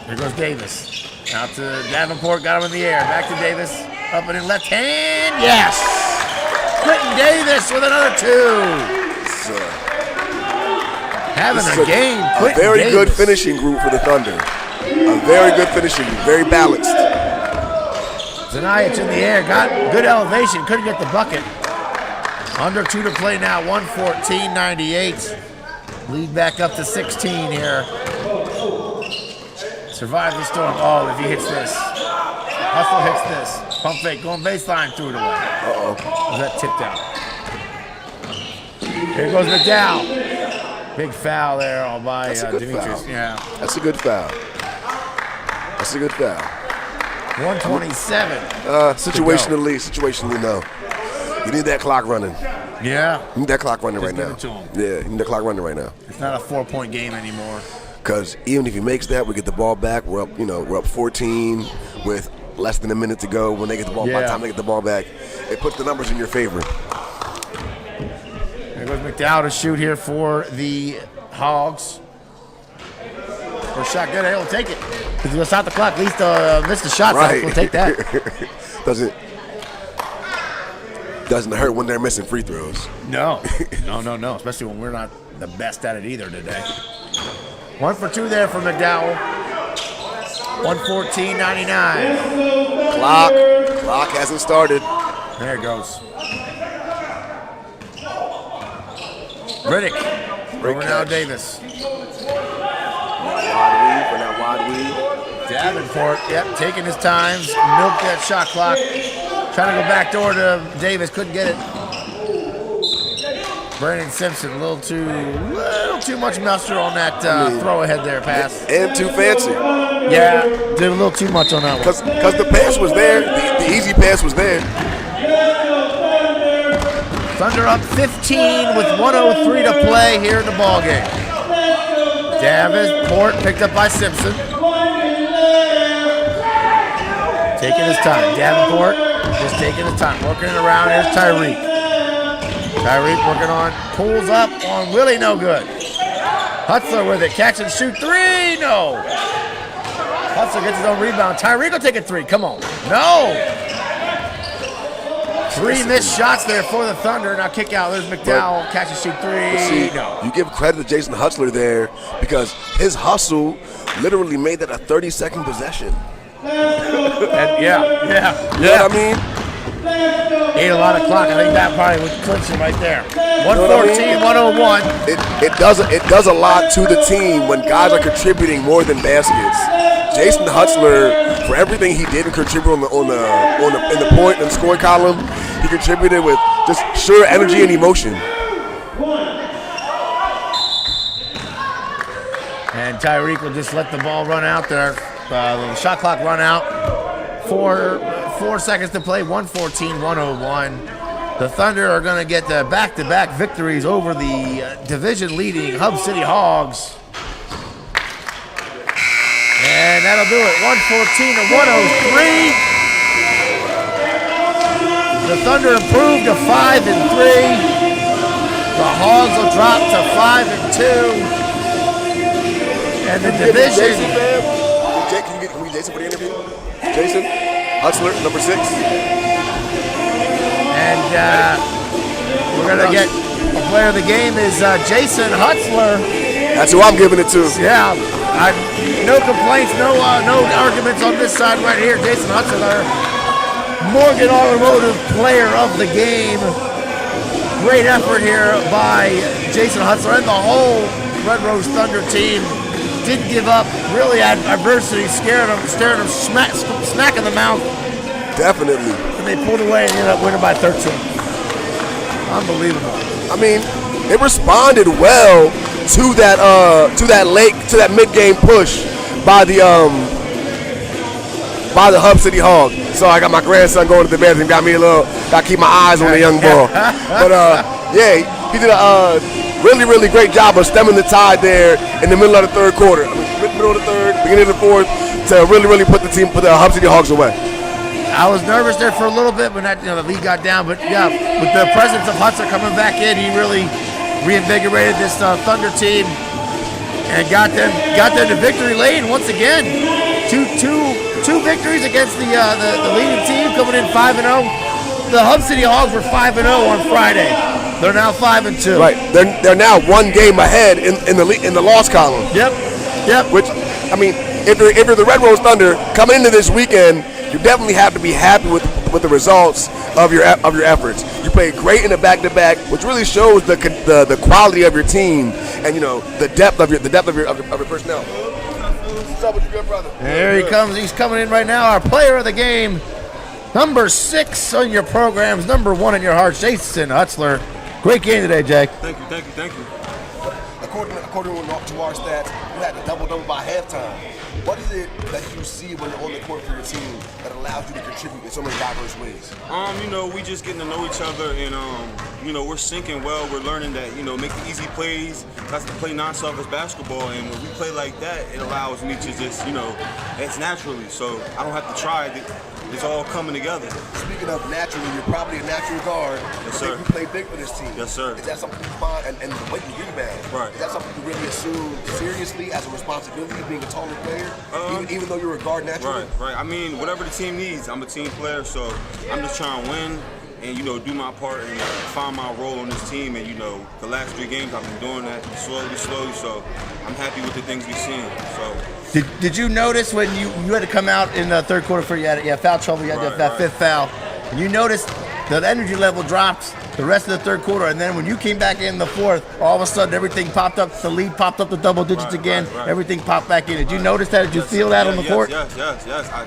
A: Here goes Davis. Out to Davenport, got him in the air. Back to Davis. Up and in left hand. Yes! Quentin Davis with another 2. Having a game.
D: A very good finishing group for the Thunder. A very good finishing group. Very balanced.
A: Zanajic in the air. Got good elevation. Couldn't get the bucket. Under 2 to play now. 114-98. Lead back up to 16 here. Survive the storm. Oh, if he hits this. Hustle hits this. Pump fake. Going baseline. Threw it away.
D: Uh-oh.
A: Was that tipped out? Here goes McDowell. Big foul there all by Demetrius.
D: Foul.
A: Yeah.
D: That's a good foul.
A: 127.
D: Situationally, no. You need that clock running.
A: Yeah.
D: You need that clock running right now.
A: Give it to him.
D: Yeah, you need that clock running right now.
A: It's not a 4-point game anymore.
D: Because even if he makes that, we get the ball back. We're up 14 with less than a minute to go. When they get the ball, by the time they get the ball back, it puts the numbers in your favor.
A: There goes McDowell to shoot here for the Hogs. First shot good. He'll take it. Because he'll stop the clock. At least miss the shot.
D: Right.
A: So we'll take that.
D: Doesn't hurt when they're missing free throws.
A: No. Especially when we're not the best at it either today. 1 for 2 there for McDowell. 114-99.
D: Clock hasn't started.
A: There it goes. Riddick. Over now Davis.
D: Wide weave.
A: Davenport, taking his time. Milked that shot clock. Trying to go back door to Davis. Couldn't get it. Brandon Simpson, a little too much muster on that throw ahead there pass.
D: And too fancy.
A: Yeah, did a little too much on that one.
D: Because the pass was there. The easy pass was there.
A: Thunder up 15 with 1:03 to play here in the ballgame. Davenport picked up by Simpson. Taking his time. Davenport just taking his time. Working it around. Here's Tyreek. Tyreek working on. Pulls up on Willie. No good. Hutzler with it. Catch and shoot 3. No. Hutzler gets his own rebound. Tyreek will take a 3. Come on. No. 3 missed shots there for the Thunder. Now kick out. There's McDowell. Catch and shoot 3.
D: See, no. You give credit to Jason Hutzler there because his hustle literally made that a 30-second possession.
A: Yeah.
D: You know what I mean?
A: ate a lot of clock. I think that probably was clinching right there. 114, 101.
D: It does a lot to the team when guys are contributing more than baskets. Jason Hutzler, for everything he did and contribute in the point and scoring column, he contributed with just sheer energy and emotion.
A: And Tyreek will just let the ball run out there. The shot clock run out. 4 seconds to play. 114, 101. The Thunder are going to get the back-to-back victories over the division-leading Hub City Hogs. And that'll do it. 114 to 103. The Thunder improved to 5-3. The Hogs will drop to 5-2. And the division.
D: Can we Jason for the interview? Jason Hutzler, number 6.
A: And we're going to get a player of the game is Jason Hutzler.
D: That's who I'm giving it to.
A: Yeah, no complaints, no arguments on this side right here. Jason Hutzler, Morgan Automotive player of the game. Great effort here by Jason Hutzler and the whole Red Rose Thunder team. Didn't give up. Really had adversity, staring them smack in the mouth.
D: Definitely.
A: And they pulled away and ended up winning by 13. Unbelievable.
D: I mean, they responded well to that mid-game push by the Hub City Hog. So I got my grandson going to the bathroom, got to keep my eyes on the young boy. But yeah, he did a really great job of stemming the tide there in the middle of the third quarter. I mean, middle of the third, beginning of the fourth, to really put the Hub City Hogs away.
A: I was nervous there for a little bit when the lead got down, but yeah, with the presence of Hudson coming back in, he really reinvigorated this Thunder team and got them to victory lane once again. Two victories against the leading team, coming in 5-0. The Hub City Hogs were 5-0 on Friday. They're now 5-2.
D: Right, they're now one game ahead in the loss column.
A: Yep.
D: Which, I mean, if you're the Red Rose Thunder coming into this weekend, you definitely have to be happy with the results of your efforts. You played great in the back-to-back, which really shows the quality of your team and the depth of your personnel. What's up with your good brother?
A: There he comes. He's coming in right now. Our player of the game, number 6 on your programs, number 1 in your hearts, Jason Hutzler. Great game today, Jake.
M: Thank you.
D: According to our stats, you had a double-double by halftime. What is it that you see when you're on the court for your team that allows you to contribute in so many diverse ways?
M: We just getting to know each other, and we're syncing well. We're learning that making easy plays. That's to play non-selfish basketball, and when we play like that, it allows me to just it's naturally. So I don't have to try it. It's all coming together.
D: Speaking of naturally, you're probably a natural guard.
M: Yes, sir.
D: You play big for this team.
M: Yes, sir.
D: Is that something you find, and the way you rebound,
M: right?
D: Is that something you really assume seriously as a responsibility, being a taller player, even though you're a guard naturally?
M: Right. I mean, whatever the team needs, I'm a team player, so I'm just trying to win and do my part and find my role on this team. And the last 3 games I've been doing that slowly. So I'm happy with the things we've seen. So.
A: Did you notice when you had to come out in the third quarter for you had foul trouble, you had that 5th foul, and you noticed the energy level drops the rest of the third quarter, and then when you came back in the fourth, all of a sudden everything popped up, the lead popped up to double digits again, everything popped back in. Did you notice that? Did you feel that on the court?
M: Yes. I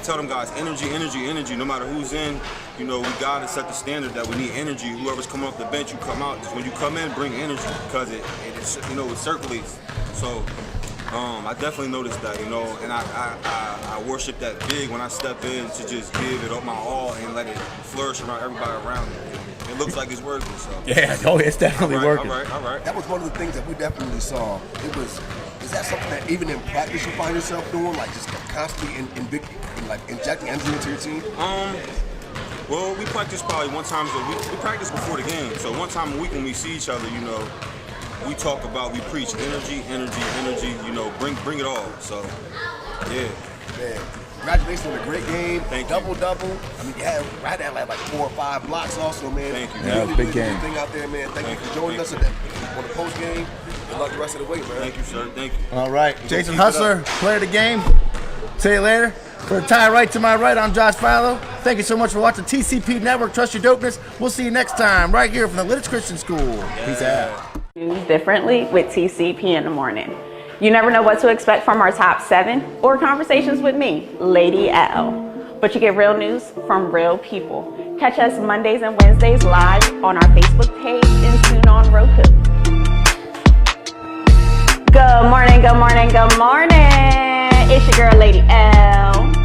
M: tell them guys, energy, no matter who's in, we gotta set the standard that we need energy. Whoever's coming off the bench, you come out. Just when you come in, bring energy because it circulates. So I definitely noticed that, and I worship that big when I step in to just give it up my all and let it flourish around everybody around me. It looks like it's working. So
A: yeah, it's definitely working.
M: All right.
D: That was one of the things that we definitely saw. Is that something that even in practice you find yourself doing, like just constantly injecting energy into your team?
M: Well, we practice probably one time a week. We practice before the game, so one time a week when we see each other, we talk about, we preach energy, bring it all. So, yeah.
D: Man, congratulations on a great game.
M: Thank you.
D: Double. I mean, I had like 4 or 5 blocks also, man.
M: Thank you.
A: Yeah,
D: really
A: big game.
D: Thing out there, man. Thank you for joining us on the post game. Good luck the rest of the way, man.
M: Thank you, sir. Thank you.
A: All right, Jason Hutzler, player of the game. See you later. For Ty right to my right, I'm Josh Philo. Thank you so much for watching TCP Network. Trust your dopeness. We'll see you next time right here from the Lidditz Christian School. Peace out.
F: News differently with TCP in the morning. You never know what to expect from our top 7 or conversations with me, Lady L. But you get real news from real people. Catch us Mondays and Wednesdays live on our Facebook page and soon on Roku. Good morning, good morning, good morning. It's your girl, Lady L.